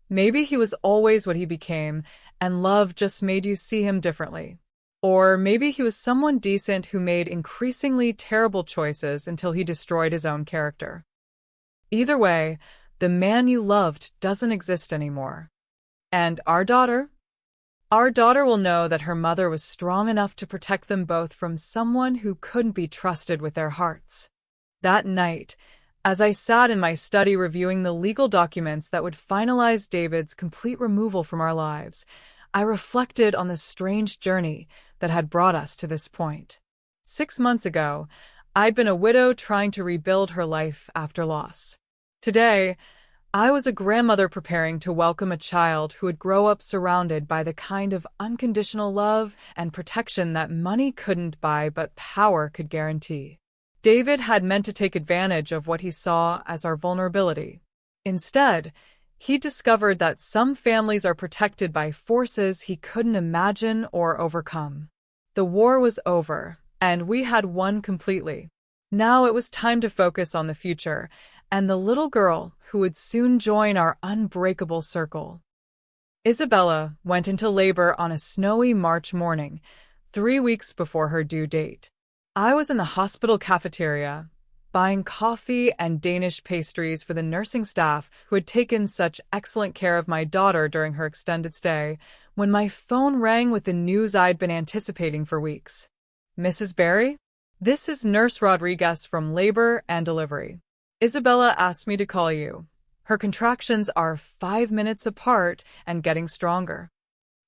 Maybe he was always what he became, and love just made you see him differently. Or maybe he was someone decent who made increasingly terrible choices until he destroyed his own character. Either way, the man you loved doesn't exist anymore. And our daughter? Our daughter will know that her mother was strong enough to protect them both from someone who couldn't be trusted with their hearts." That night, as I sat in my study reviewing the legal documents that would finalize David's complete removal from our lives, I reflected on the strange journey that had brought us to this point. 6 months ago, I'd been a widow trying to rebuild her life after loss. Today, I was a grandmother preparing to welcome a child who would grow up surrounded by the kind of unconditional love and protection that money couldn't buy but power could guarantee. David had meant to take advantage of what he saw as our vulnerability. Instead, he discovered that some families are protected by forces he couldn't imagine or overcome. The war was over, and we had won completely. Now it was time to focus on the future and the little girl who would soon join our unbreakable circle. Isabella went into labor on a snowy March morning, 3 weeks before her due date. I was in the hospital cafeteria, buying coffee and Danish pastries for the nursing staff who had taken such excellent care of my daughter during her extended stay, when my phone rang with the news I'd been anticipating for weeks. "Mrs. Barry? This is Nurse Rodriguez from Labor and Delivery. Isabella asked me to call you. Her contractions are 5 minutes apart and getting stronger."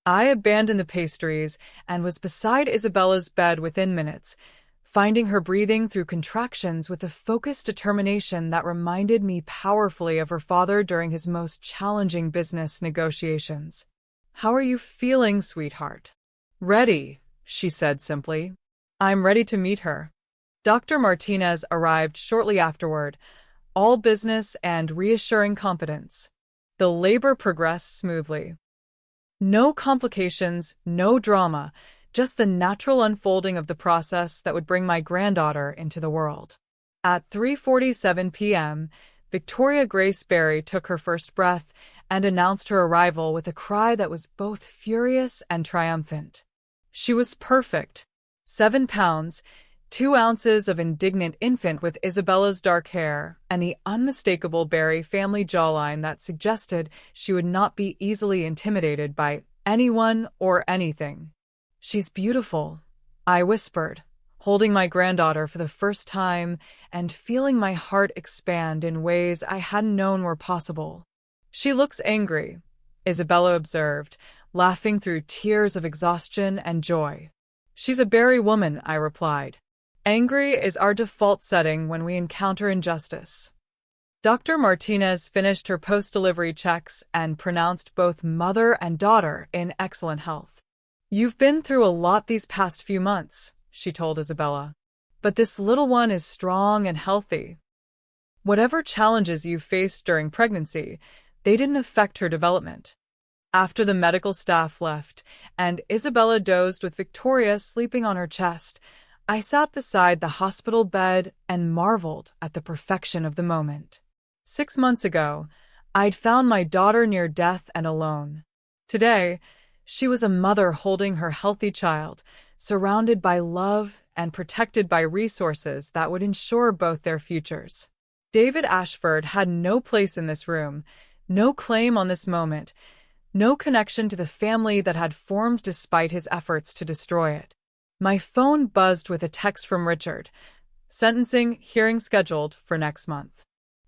I abandoned the pastries and was beside Isabella's bed within minutes, finding her breathing through contractions with a focused determination that reminded me powerfully of her father during his most challenging business negotiations. "How are you feeling, sweetheart?" "Ready," she said simply. "I'm ready to meet her." Dr. Martinez arrived shortly afterward, all business and reassuring confidence. The labor progressed smoothly. No complications, no drama, just the natural unfolding of the process that would bring my granddaughter into the world. At 3:47 p.m., Victoria Grace Barry took her first breath, and announced her arrival with a cry that was both furious and triumphant. She was perfect. 7 pounds, 2 ounces of indignant infant with Isabella's dark hair and the unmistakable Barry family jawline that suggested she would not be easily intimidated by anyone or anything. "She's beautiful," I whispered, holding my granddaughter for the first time and feeling my heart expand in ways I hadn't known were possible. "She looks angry," Isabella observed, laughing through tears of exhaustion and joy. "She's a Barry woman," I replied. "Angry is our default setting when we encounter injustice." Dr. Martinez finished her post-delivery checks and pronounced both mother and daughter in excellent health. "You've been through a lot these past few months," she told Isabella, "but this little one is strong and healthy. Whatever challenges you faced during pregnancy, they didn't affect her development." After the medical staff left and Isabella dozed with Victoria sleeping on her chest, I sat beside the hospital bed and marveled at the perfection of the moment. 6 months ago, I'd found my daughter near death and alone. Today, she was a mother holding her healthy child, surrounded by love and protected by resources that would ensure both their futures. David Ashford had no place in this room, no claim on this moment, no connection to the family that had formed despite his efforts to destroy it. My phone buzzed with a text from Richard. "Sentencing hearing scheduled for next month.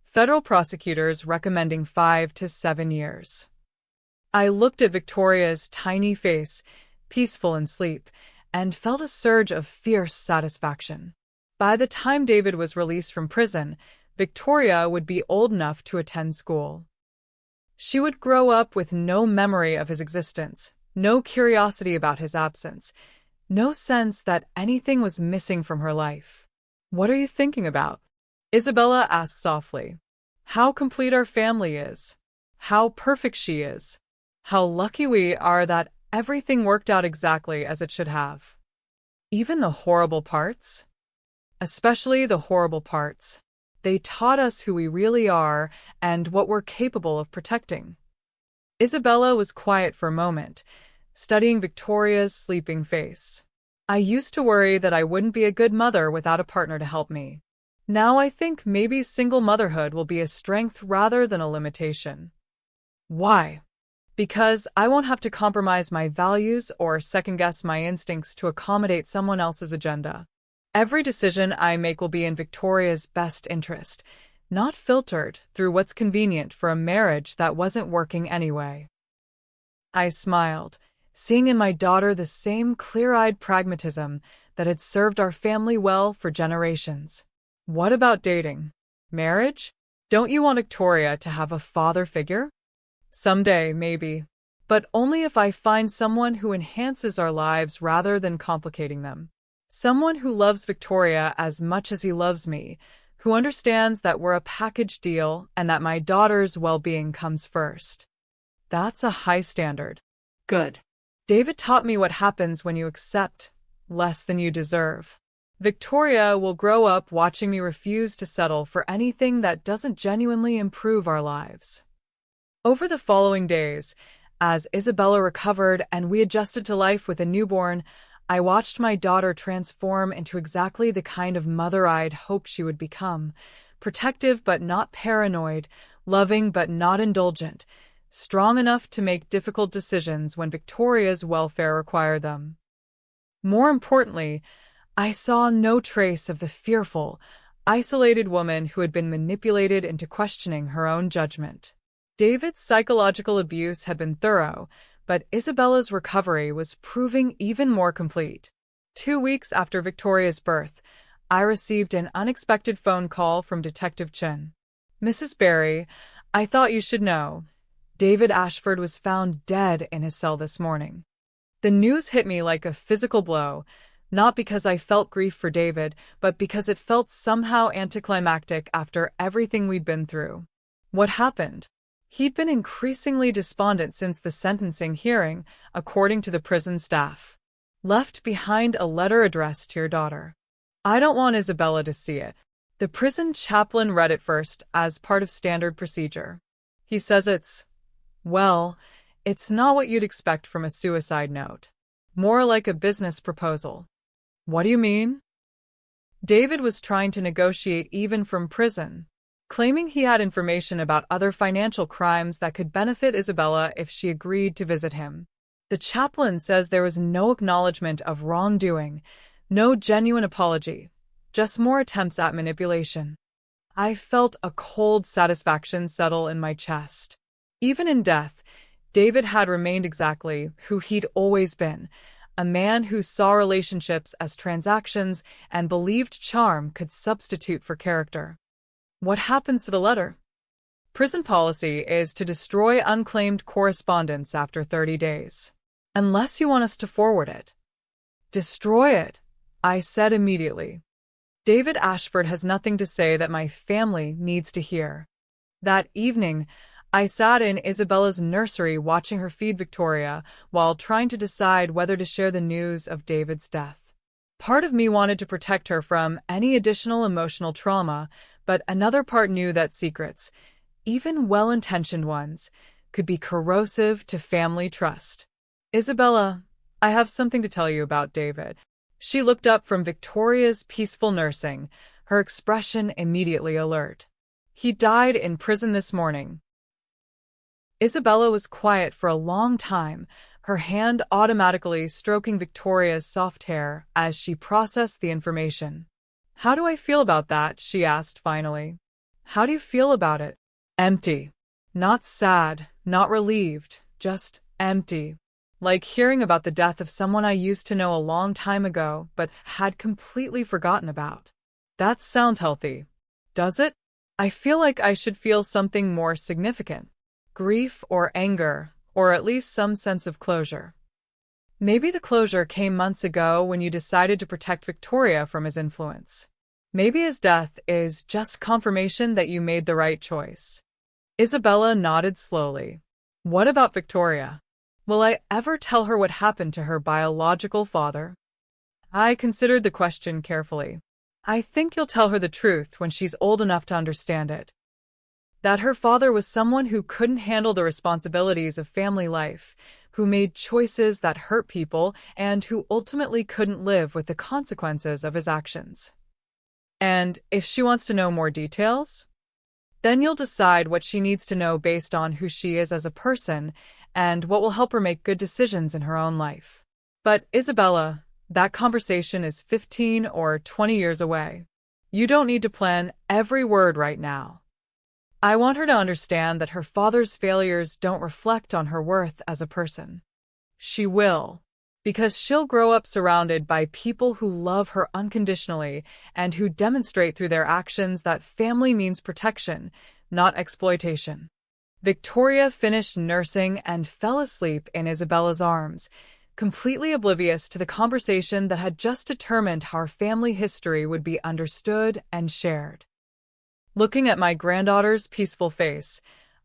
Federal prosecutors recommending 5 to 7 years." I looked at Victoria's tiny face, peaceful in sleep, and felt a surge of fierce satisfaction. By the time David was released from prison, Victoria would be old enough to attend school. She would grow up with no memory of his existence, no curiosity about his absence, no sense that anything was missing from her life. "What are you thinking about?" Isabella asked softly. "How complete our family is. How perfect she is. How lucky we are that everything worked out exactly as it should have. Even the horrible parts? Especially the horrible parts. They taught us who we really are and what we're capable of protecting." Isabella was quiet for a moment, studying Victoria's sleeping face. "I used to worry that I wouldn't be a good mother without a partner to help me. Now I think maybe single motherhood will be a strength rather than a limitation." "Why?" "Because I won't have to compromise my values or second-guess my instincts to accommodate someone else's agenda. Every decision I make will be in Victoria's best interest, not filtered through what's convenient for a marriage that wasn't working anyway." I smiled, seeing in my daughter the same clear-eyed pragmatism that had served our family well for generations. "What about dating? Marriage? Don't you want Victoria to have a father figure?" "Someday, maybe. But only if I find someone who enhances our lives rather than complicating them. Someone who loves Victoria as much as he loves me, who understands that we're a package deal and that my daughter's well-being comes first." That's a high standard. Good. David taught me what happens when you accept less than you deserve. Victoria will grow up watching me refuse to settle for anything that doesn't genuinely improve our lives. Over the following days, as Isabella recovered and we adjusted to life with a newborn, I watched my daughter transform into exactly the kind of mother I'd hoped she would become: protective but not paranoid, loving but not indulgent, strong enough to make difficult decisions when Victoria's welfare required them. More importantly, I saw no trace of the fearful, isolated woman who had been manipulated into questioning her own judgment. David's psychological abuse had been thorough, but Isabella's recovery was proving even more complete. 2 weeks after Victoria's birth, I received an unexpected phone call from Detective Chin. "Mrs. Barry, I thought you should know. David Ashford was found dead in his cell this morning." The news hit me like a physical blow, not because I felt grief for David, but because it felt somehow anticlimactic after everything we'd been through. What happened? He'd been increasingly despondent since the sentencing hearing, according to the prison staff. "Left behind a letter addressed to your daughter. I don't want Isabella to see it." The prison chaplain read it first as part of standard procedure. "He says it's Well, it's not what you'd expect from a suicide note. More like a business proposal. What do you mean? David was trying to negotiate even from prison, claiming he had information about other financial crimes that could benefit Isabella if she agreed to visit him. The chaplain says there was no acknowledgement of wrongdoing, no genuine apology, just more attempts at manipulation. I felt a cold satisfaction settle in my chest. Even in death, David had remained exactly who he'd always been, a man who saw relationships as transactions and believed charm could substitute for character. What happens to the letter? Prison policy is to destroy unclaimed correspondence after 30 days. Unless you want us to forward it. Destroy it, I said immediately. David Ashford has nothing to say that my family needs to hear. That evening, I sat in Isabella's nursery watching her feed Victoria while trying to decide whether to share the news of David's death. Part of me wanted to protect her from any additional emotional trauma, but another part knew that secrets, even well-intentioned ones, could be corrosive to family trust. Isabella, I have something to tell you about David. She looked up from Victoria's peaceful nursing, her expression immediately alert. He died in prison this morning. Isabella was quiet for a long time, her hand automatically stroking Victoria's soft hair as she processed the information. How do I feel about that? She asked finally. How do you feel about it? Empty. Not sad, not relieved, just empty. Like hearing about the death of someone I used to know a long time ago but had completely forgotten about. That sounds healthy. Does it? I feel like I should feel something more significant. Grief or anger, or at least some sense of closure. Maybe the closure came months ago when you decided to protect Victoria from his influence. Maybe his death is just confirmation that you made the right choice. Isabella nodded slowly. What about Victoria? Will I ever tell her what happened to her biological father? I considered the question carefully. I think you'll tell her the truth when she's old enough to understand it. That her father was someone who couldn't handle the responsibilities of family life, who made choices that hurt people, and who ultimately couldn't live with the consequences of his actions. And if she wants to know more details, then you'll decide what she needs to know based on who she is as a person and what will help her make good decisions in her own life. But Isabella, that conversation is 15 or 20 years away. You don't need to plan every word right now. I want her to understand that her father's failures don't reflect on her worth as a person. She will, because she'll grow up surrounded by people who love her unconditionally and who demonstrate through their actions that family means protection, not exploitation. Victoria finished nursing and fell asleep in Isabella's arms, completely oblivious to the conversation that had just determined how our family history would be understood and shared. Looking at my granddaughter's peaceful face,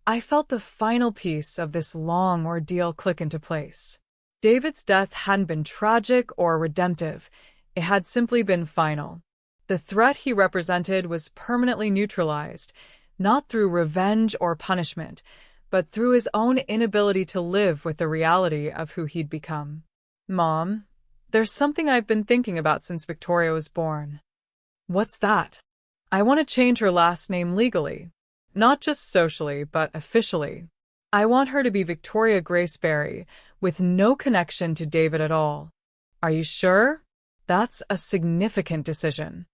I felt the final piece of this long ordeal click into place. David's death hadn't been tragic or redemptive. It had simply been final. The threat he represented was permanently neutralized, not through revenge or punishment, but through his own inability to live with the reality of who he'd become. Mom, there's something I've been thinking about since Victoria was born. What's that? I want to change her last name legally. Not just socially, but officially. I want her to be Victoria Grace Berry, with no connection to David at all. Are you sure? That's a significant decision.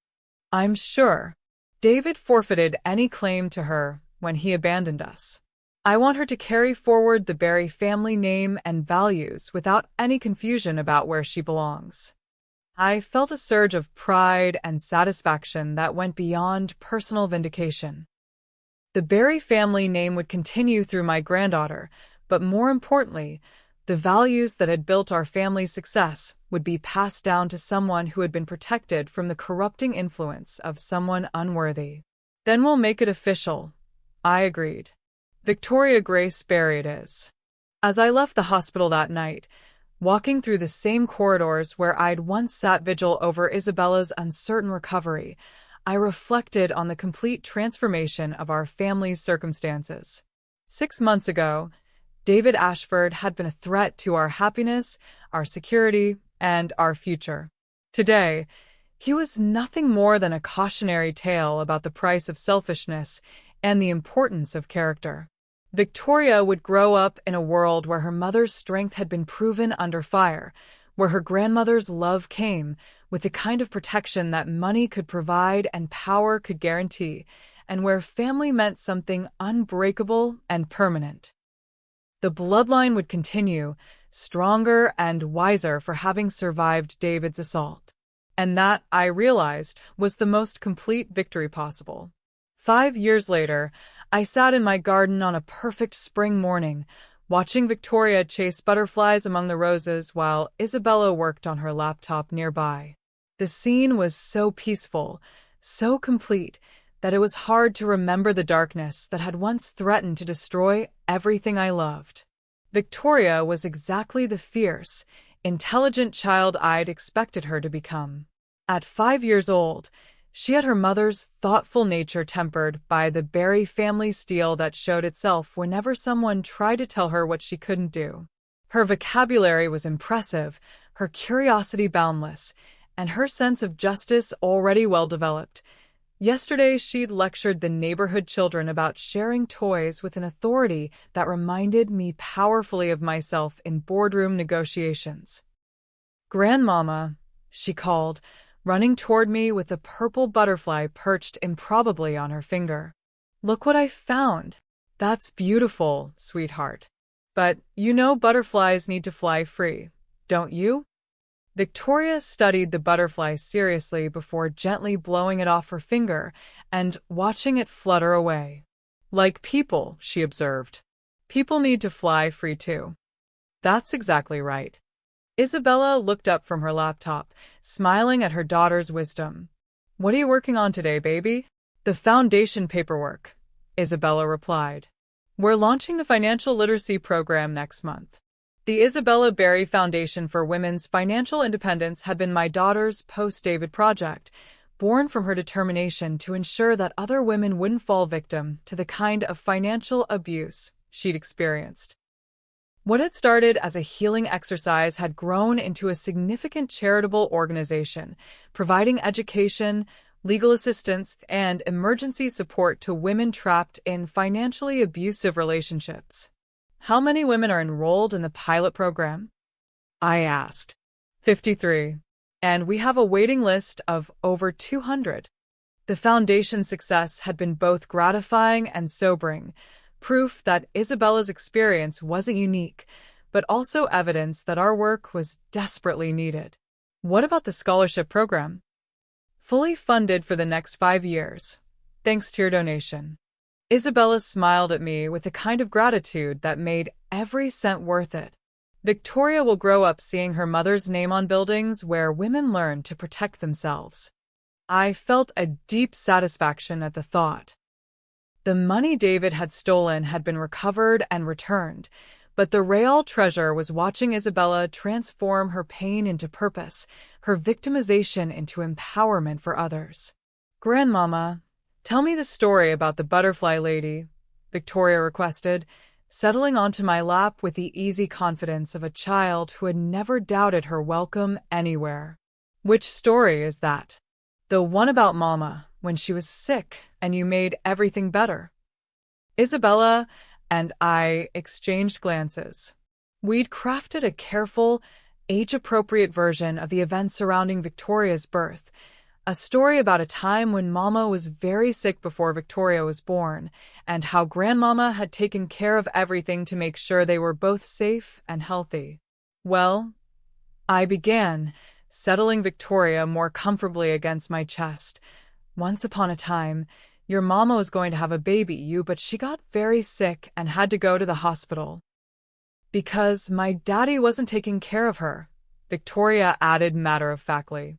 I'm sure. David forfeited any claim to her when he abandoned us. I want her to carry forward the Berry family name and values without any confusion about where she belongs. I felt a surge of pride and satisfaction that went beyond personal vindication. The Berry family name would continue through my granddaughter, but more importantly, the values that had built our family's success would be passed down to someone who had been protected from the corrupting influence of someone unworthy. Then we'll make it official, I agreed. Victoria Grace Berry it is. As I left the hospital that night, walking through the same corridors where I'd once sat vigil over Isabella's uncertain recovery, I reflected on the complete transformation of our family's circumstances. 6 months ago, David Ashford had been a threat to our happiness, our security, and our future. Today, he was nothing more than a cautionary tale about the price of selfishness and the importance of character. Victoria would grow up in a world where her mother's strength had been proven under fire, where her grandmother's love came with the kind of protection that money could provide and power could guarantee, and where family meant something unbreakable and permanent. The bloodline would continue, stronger and wiser for having survived David's assault. And that, I realized, was the most complete victory possible. 5 years later, I sat in my garden on a perfect spring morning, watching Victoria chase butterflies among the roses while Isabella worked on her laptop nearby. The scene was so peaceful, so complete, that it was hard to remember the darkness that had once threatened to destroy everything I loved. Victoria was exactly the fierce, intelligent child I'd expected her to become. At 5 years old, she had her mother's thoughtful nature tempered by the Barry family steel that showed itself whenever someone tried to tell her what she couldn't do. Her vocabulary was impressive, her curiosity boundless, and her sense of justice already well developed. Yesterday, she'd lectured the neighborhood children about sharing toys with an authority that reminded me powerfully of myself in boardroom negotiations. "Grandmama," she called, running toward me with a purple butterfly perched improbably on her finger. "Look what I found." "That's beautiful, sweetheart. But you know butterflies need to fly free, don't you?" Victoria studied the butterfly seriously before gently blowing it off her finger and watching it flutter away. "Like people," she observed. "People need to fly free too." "That's exactly right." Isabella looked up from her laptop, smiling at her daughter's wisdom. "What are you working on today, baby?" "The foundation paperwork," Isabella replied. "We're launching the financial literacy program next month." The Isabella Barry Foundation for Women's Financial Independence had been my daughter's post-David project, born from her determination to ensure that other women wouldn't fall victim to the kind of financial abuse she'd experienced. What had started as a healing exercise had grown into a significant charitable organization, providing education, legal assistance, and emergency support to women trapped in financially abusive relationships. "How many women are enrolled in the pilot program?" I asked. 53. And we have a waiting list of over 200. The foundation's success had been both gratifying and sobering, proof that Isabella's experience wasn't unique, but also evidence that our work was desperately needed. "What about the scholarship program?" "Fully funded for the next 5 years, thanks to your donation." Isabella smiled at me with a kind of gratitude that made every cent worth it. Victoria will grow up seeing her mother's name on buildings where women learn to protect themselves. I felt a deep satisfaction at the thought. The money David had stolen had been recovered and returned, but the real treasure was watching Isabella transform her pain into purpose, her victimization into empowerment for others. "Grandmama, tell me the story about the butterfly lady," Victoria requested, settling onto my lap with the easy confidence of a child who had never doubted her welcome anywhere. "Which story is that?" "The one about Mama, when she was sick and you made everything better." Isabella and I exchanged glances. We'd crafted a careful, age-appropriate version of the events surrounding Victoria's birth, a story about a time when Mama was very sick before Victoria was born, and how Grandmama had taken care of everything to make sure they were both safe and healthy. "Well," I began, settling Victoria more comfortably against my chest, "once upon a time, your Mama was going to have a baby, but she got very sick and had to go to the hospital." "Because my daddy wasn't taking care of her," Victoria added matter-of-factly.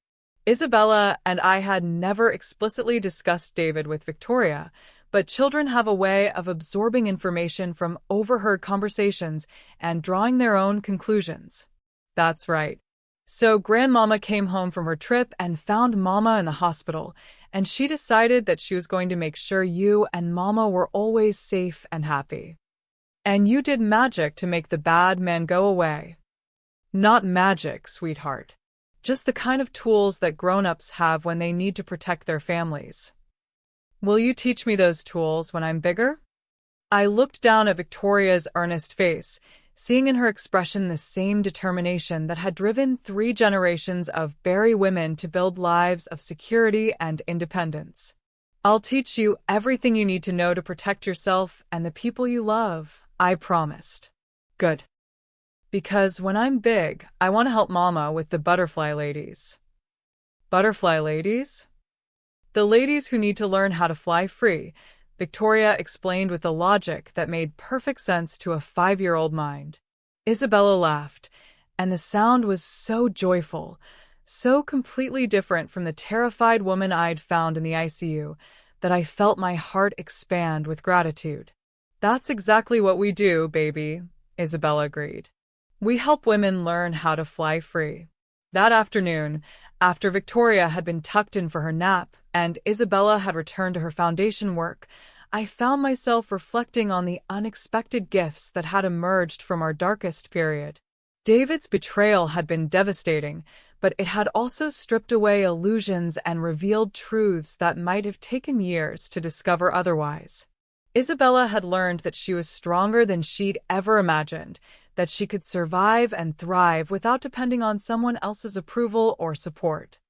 Isabella and I had never explicitly discussed David with Victoria, but children have a way of absorbing information from overheard conversations and drawing their own conclusions. "That's right. So Grandmama came home from her trip and found Mama in the hospital, and she decided that she was going to make sure you and Mama were always safe and happy." And you did magic to make the bad man go away. Not magic, sweetheart. Just the kind of tools that grown-ups have when they need to protect their families. Will you teach me those tools when I'm bigger? I looked down at Victoria's earnest face, seeing in her expression the same determination that had driven 3 generations of Barry women to build lives of security and independence. I'll teach you everything you need to know to protect yourself and the people you love, I promised. Good. Because when I'm big, I want to help Mama with the butterfly ladies. Butterfly ladies? The ladies who need to learn how to fly free, Victoria explained with a logic that made perfect sense to a 5-year-old mind. Isabella laughed, and the sound was so joyful, so completely different from the terrified woman I'd found in the ICU, that I felt my heart expand with gratitude. That's exactly what we do, baby, Isabella agreed. We help women learn how to fly free. That afternoon, after Victoria had been tucked in for her nap and Isabella had returned to her foundation work, I found myself reflecting on the unexpected gifts that had emerged from our darkest period. David's betrayal had been devastating, but it had also stripped away illusions and revealed truths that might have taken years to discover otherwise. Isabella had learned that she was stronger than she'd ever imagined, that she could survive and thrive without depending on someone else's approval or support.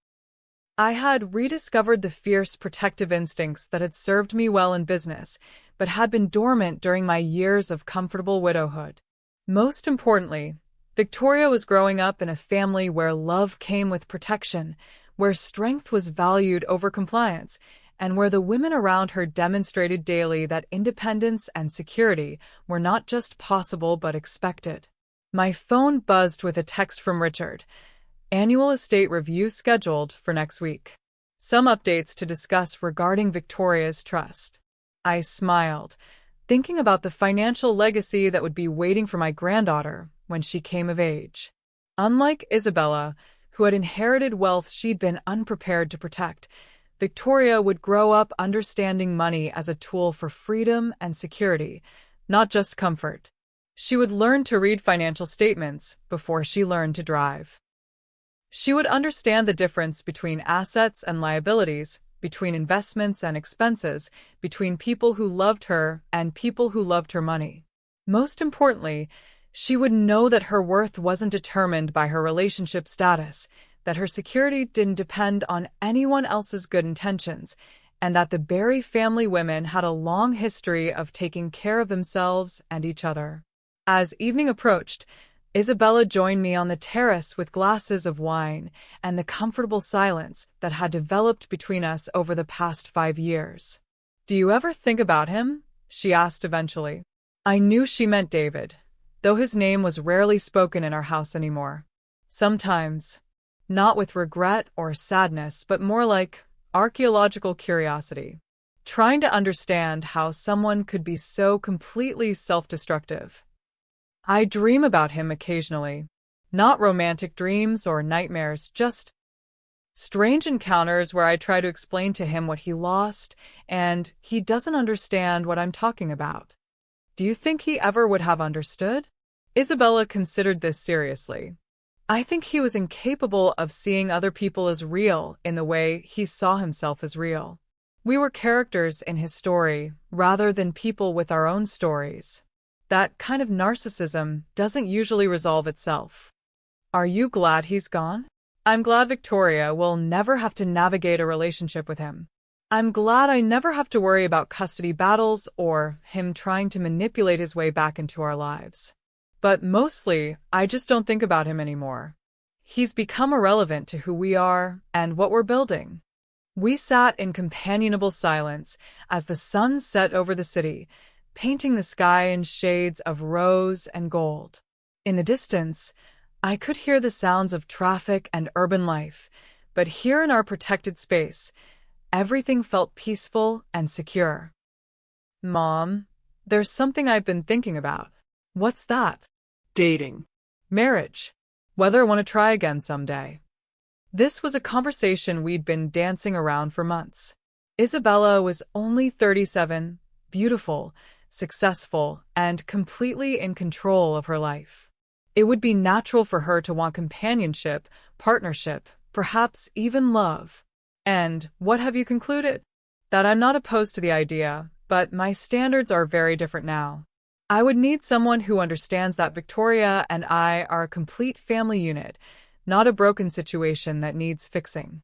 I had rediscovered the fierce protective instincts that had served me well in business, but had been dormant during my years of comfortable widowhood. Most importantly, Victoria was growing up in a family where love came with protection, where strength was valued over compliance, and where the women around her demonstrated daily that independence and security were not just possible but expected. My phone buzzed with a text from Richard. Annual estate review scheduled for next week. Some updates to discuss regarding Victoria's trust. I smiled, thinking about the financial legacy that would be waiting for my granddaughter when she came of age. Unlike Isabella, who had inherited wealth she'd been unprepared to protect, Victoria would grow up understanding money as a tool for freedom and security, not just comfort. She would learn to read financial statements before she learned to drive. She would understand the difference between assets and liabilities, between investments and expenses, between people who loved her and people who loved her money. Most importantly, she would know that her worth wasn't determined by her relationship status, that her security didn't depend on anyone else's good intentions, and that the Barry family women had a long history of taking care of themselves and each other. As evening approached, Isabella joined me on the terrace with glasses of wine and the comfortable silence that had developed between us over the past 5 years. "Do you ever think about him?" she asked eventually. I knew she meant David, though his name was rarely spoken in our house anymore. Sometimes, not with regret or sadness, but more like archaeological curiosity, trying to understand how someone could be so completely self-destructive. I dream about him occasionally, not romantic dreams or nightmares, just strange encounters where I try to explain to him what he lost, and he doesn't understand what I'm talking about. Do you think he ever would have understood? Isabella considered this seriously. I think he was incapable of seeing other people as real in the way he saw himself as real. We were characters in his story, rather than people with our own stories. That kind of narcissism doesn't usually resolve itself. Are you glad he's gone? I'm glad Victoria will never have to navigate a relationship with him. I'm glad I never have to worry about custody battles or him trying to manipulate his way back into our lives. But mostly, I just don't think about him anymore. He's become irrelevant to who we are and what we're building. We sat in companionable silence as the sun set over the city, painting the sky in shades of rose and gold. In the distance, I could hear the sounds of traffic and urban life, but here in our protected space, everything felt peaceful and secure. Mom, there's something I've been thinking about. What's that? Dating. Marriage. Whether I want to try again someday. This was a conversation we'd been dancing around for months. Isabella was only 37, beautiful, successful, and completely in control of her life. It would be natural for her to want companionship, partnership, perhaps even love. And what have you concluded? That I'm not opposed to the idea, but my standards are very different now. I would need someone who understands that Victoria and I are a complete family unit, not a broken situation that needs fixing.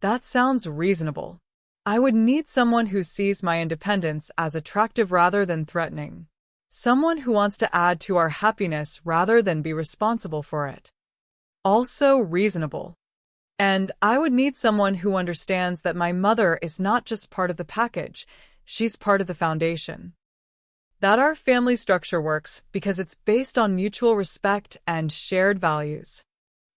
That sounds reasonable. I would need someone who sees my independence as attractive rather than threatening. Someone who wants to add to our happiness rather than be responsible for it. Also reasonable. And I would need someone who understands that my mother is not just part of the package, she's part of the foundation. That our family structure works because it's based on mutual respect and shared values.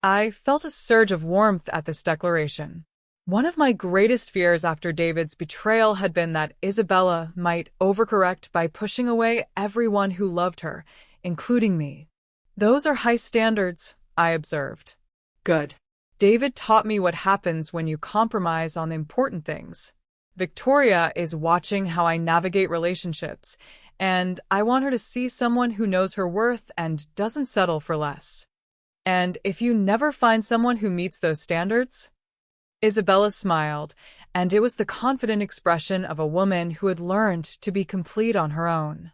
I felt a surge of warmth at this declaration. One of my greatest fears after David's betrayal had been that Isabella might overcorrect by pushing away everyone who loved her, including me. Those are high standards, I observed. Good. David taught me what happens when you compromise on the important things. Victoria is watching how I navigate relationships, and I want her to see someone who knows her worth and doesn't settle for less. And if you never find someone who meets those standards? Isabella smiled, and it was the confident expression of a woman who had learned to be complete on her own.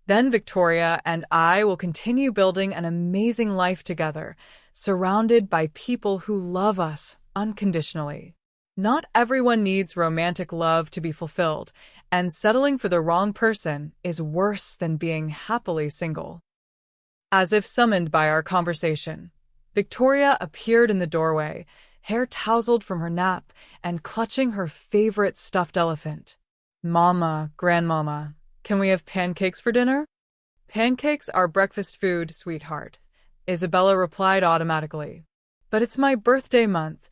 Then Victoria and I will continue building an amazing life together, surrounded by people who love us unconditionally. Not everyone needs romantic love to be fulfilled, and settling for the wrong person is worse than being happily single. As if summoned by our conversation, Victoria appeared in the doorway, hair tousled from her nap and clutching her favorite stuffed elephant. Mama, Grandmama, can we have pancakes for dinner? Pancakes are breakfast food, sweetheart, Isabella replied automatically. But it's my birthday month,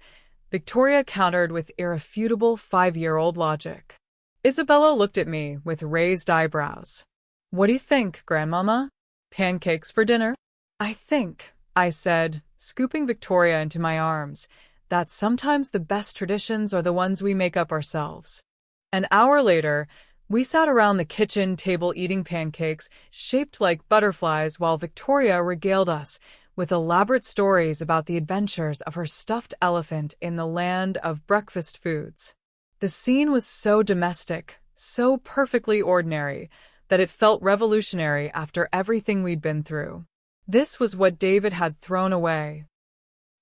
Victoria countered with irrefutable 5-year-old logic. Isabella looked at me with raised eyebrows. What do you think, Grandmama? Pancakes for dinner? I think, I said, scooping Victoria into my arms, that sometimes the best traditions are the ones we make up ourselves. An hour later, we sat around the kitchen table eating pancakes shaped like butterflies while Victoria regaled us with elaborate stories about the adventures of her stuffed elephant in the land of breakfast foods. The scene was so domestic, so perfectly ordinary, that it felt revolutionary after everything we'd been through. This was what David had thrown away.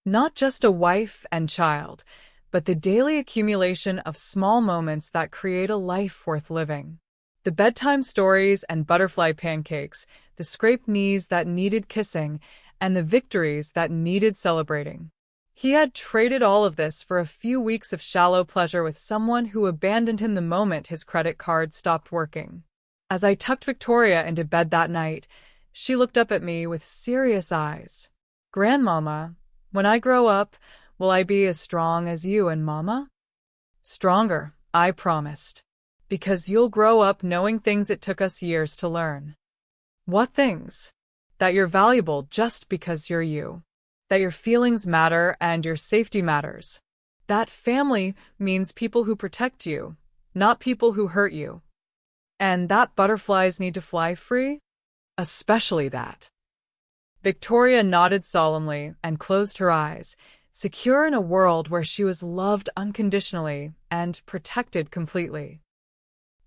Not just a wife and child, but the daily accumulation of small moments that create a life worth living. The bedtime stories and butterfly pancakes, the scraped knees that needed kissing, and the victories that needed celebrating. He had traded all of this for a few weeks of shallow pleasure with someone who abandoned him the moment his credit card stopped working. As I tucked Victoria into bed that night, she looked up at me with serious eyes. Grandmama, when I grow up, will I be as strong as you and Mama? Stronger, I promised. Because you'll grow up knowing things it took us years to learn. What things? That you're valuable just because you're you. That your feelings matter and your safety matters. That family means people who protect you, not people who hurt you. And that butterflies need to fly free? Especially that. Victoria nodded solemnly and closed her eyes, secure in a world where she was loved unconditionally and protected completely.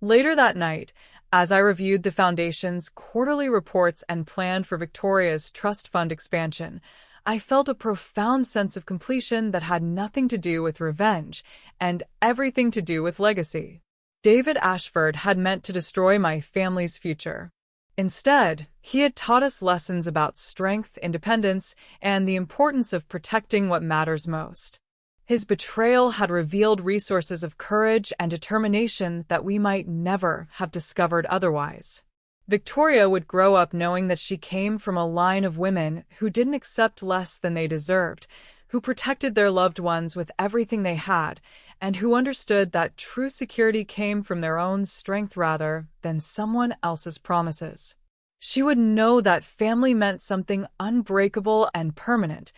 Later that night, as I reviewed the Foundation's quarterly reports and planned for Victoria's trust fund expansion, I felt a profound sense of completion that had nothing to do with revenge and everything to do with legacy. David Ashford had meant to destroy my family's future. Instead, he had taught us lessons about strength, independence, and the importance of protecting what matters most. His betrayal had revealed resources of courage and determination that we might never have discovered otherwise. Victoria would grow up knowing that she came from a line of women who didn't accept less than they deserved, who protected their loved ones with everything they had, and who understood that true security came from their own strength rather than someone else's promises. She would know that family meant something unbreakable and permanent,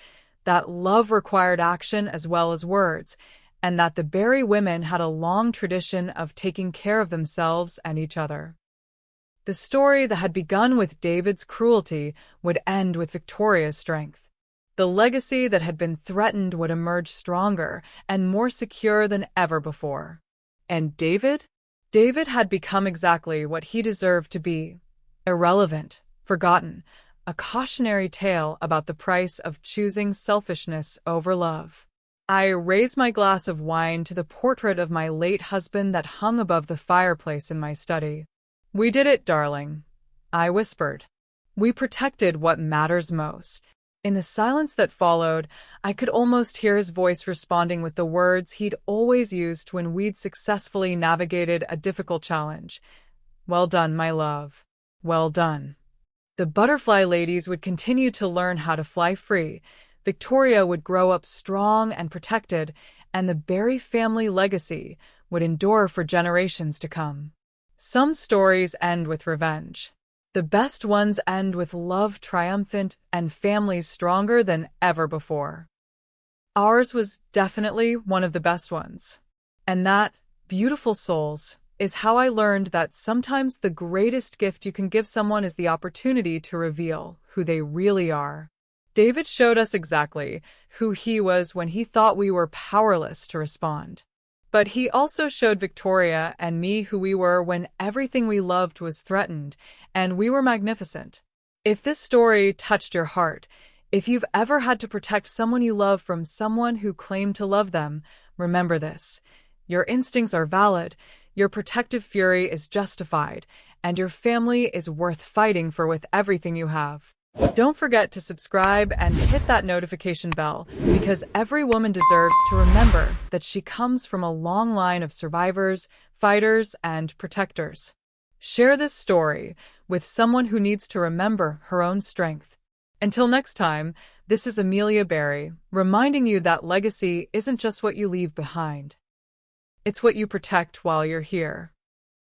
that love required action as well as words, and that the Barry women had a long tradition of taking care of themselves and each other. The story that had begun with David's cruelty would end with Victoria's strength. The legacy that had been threatened would emerge stronger and more secure than ever before. And David? David had become exactly what he deserved to be: irrelevant, forgotten, a cautionary tale about the price of choosing selfishness over love. I raised my glass of wine to the portrait of my late husband that hung above the fireplace in my study. "We did it, darling," I whispered. "We protected what matters most." In the silence that followed, I could almost hear his voice responding with the words he'd always used when we'd successfully navigated a difficult challenge. "Well done, my love. Well done." The butterfly ladies would continue to learn how to fly free. Victoria would grow up strong and protected, and the Barry family legacy would endure for generations to come. Some stories end with revenge. The best ones end with love triumphant and families stronger than ever before. Ours was definitely one of the best ones. And that, beautiful souls, is how I learned that sometimes the greatest gift you can give someone is the opportunity to reveal who they really are. David showed us exactly who he was when he thought we were powerless to respond. But he also showed Victoria and me who we were when everything we loved was threatened, and we were magnificent. If this story touched your heart, if you've ever had to protect someone you love from someone who claimed to love them, remember this: your instincts are valid, your protective fury is justified, and your family is worth fighting for with everything you have. Don't forget to subscribe and hit that notification bell, because every woman deserves to remember that she comes from a long line of survivors, fighters, and protectors. Share this story with someone who needs to remember her own strength. Until next time, this is Amelia Barry, reminding you that legacy isn't just what you leave behind. It's what you protect while you're here.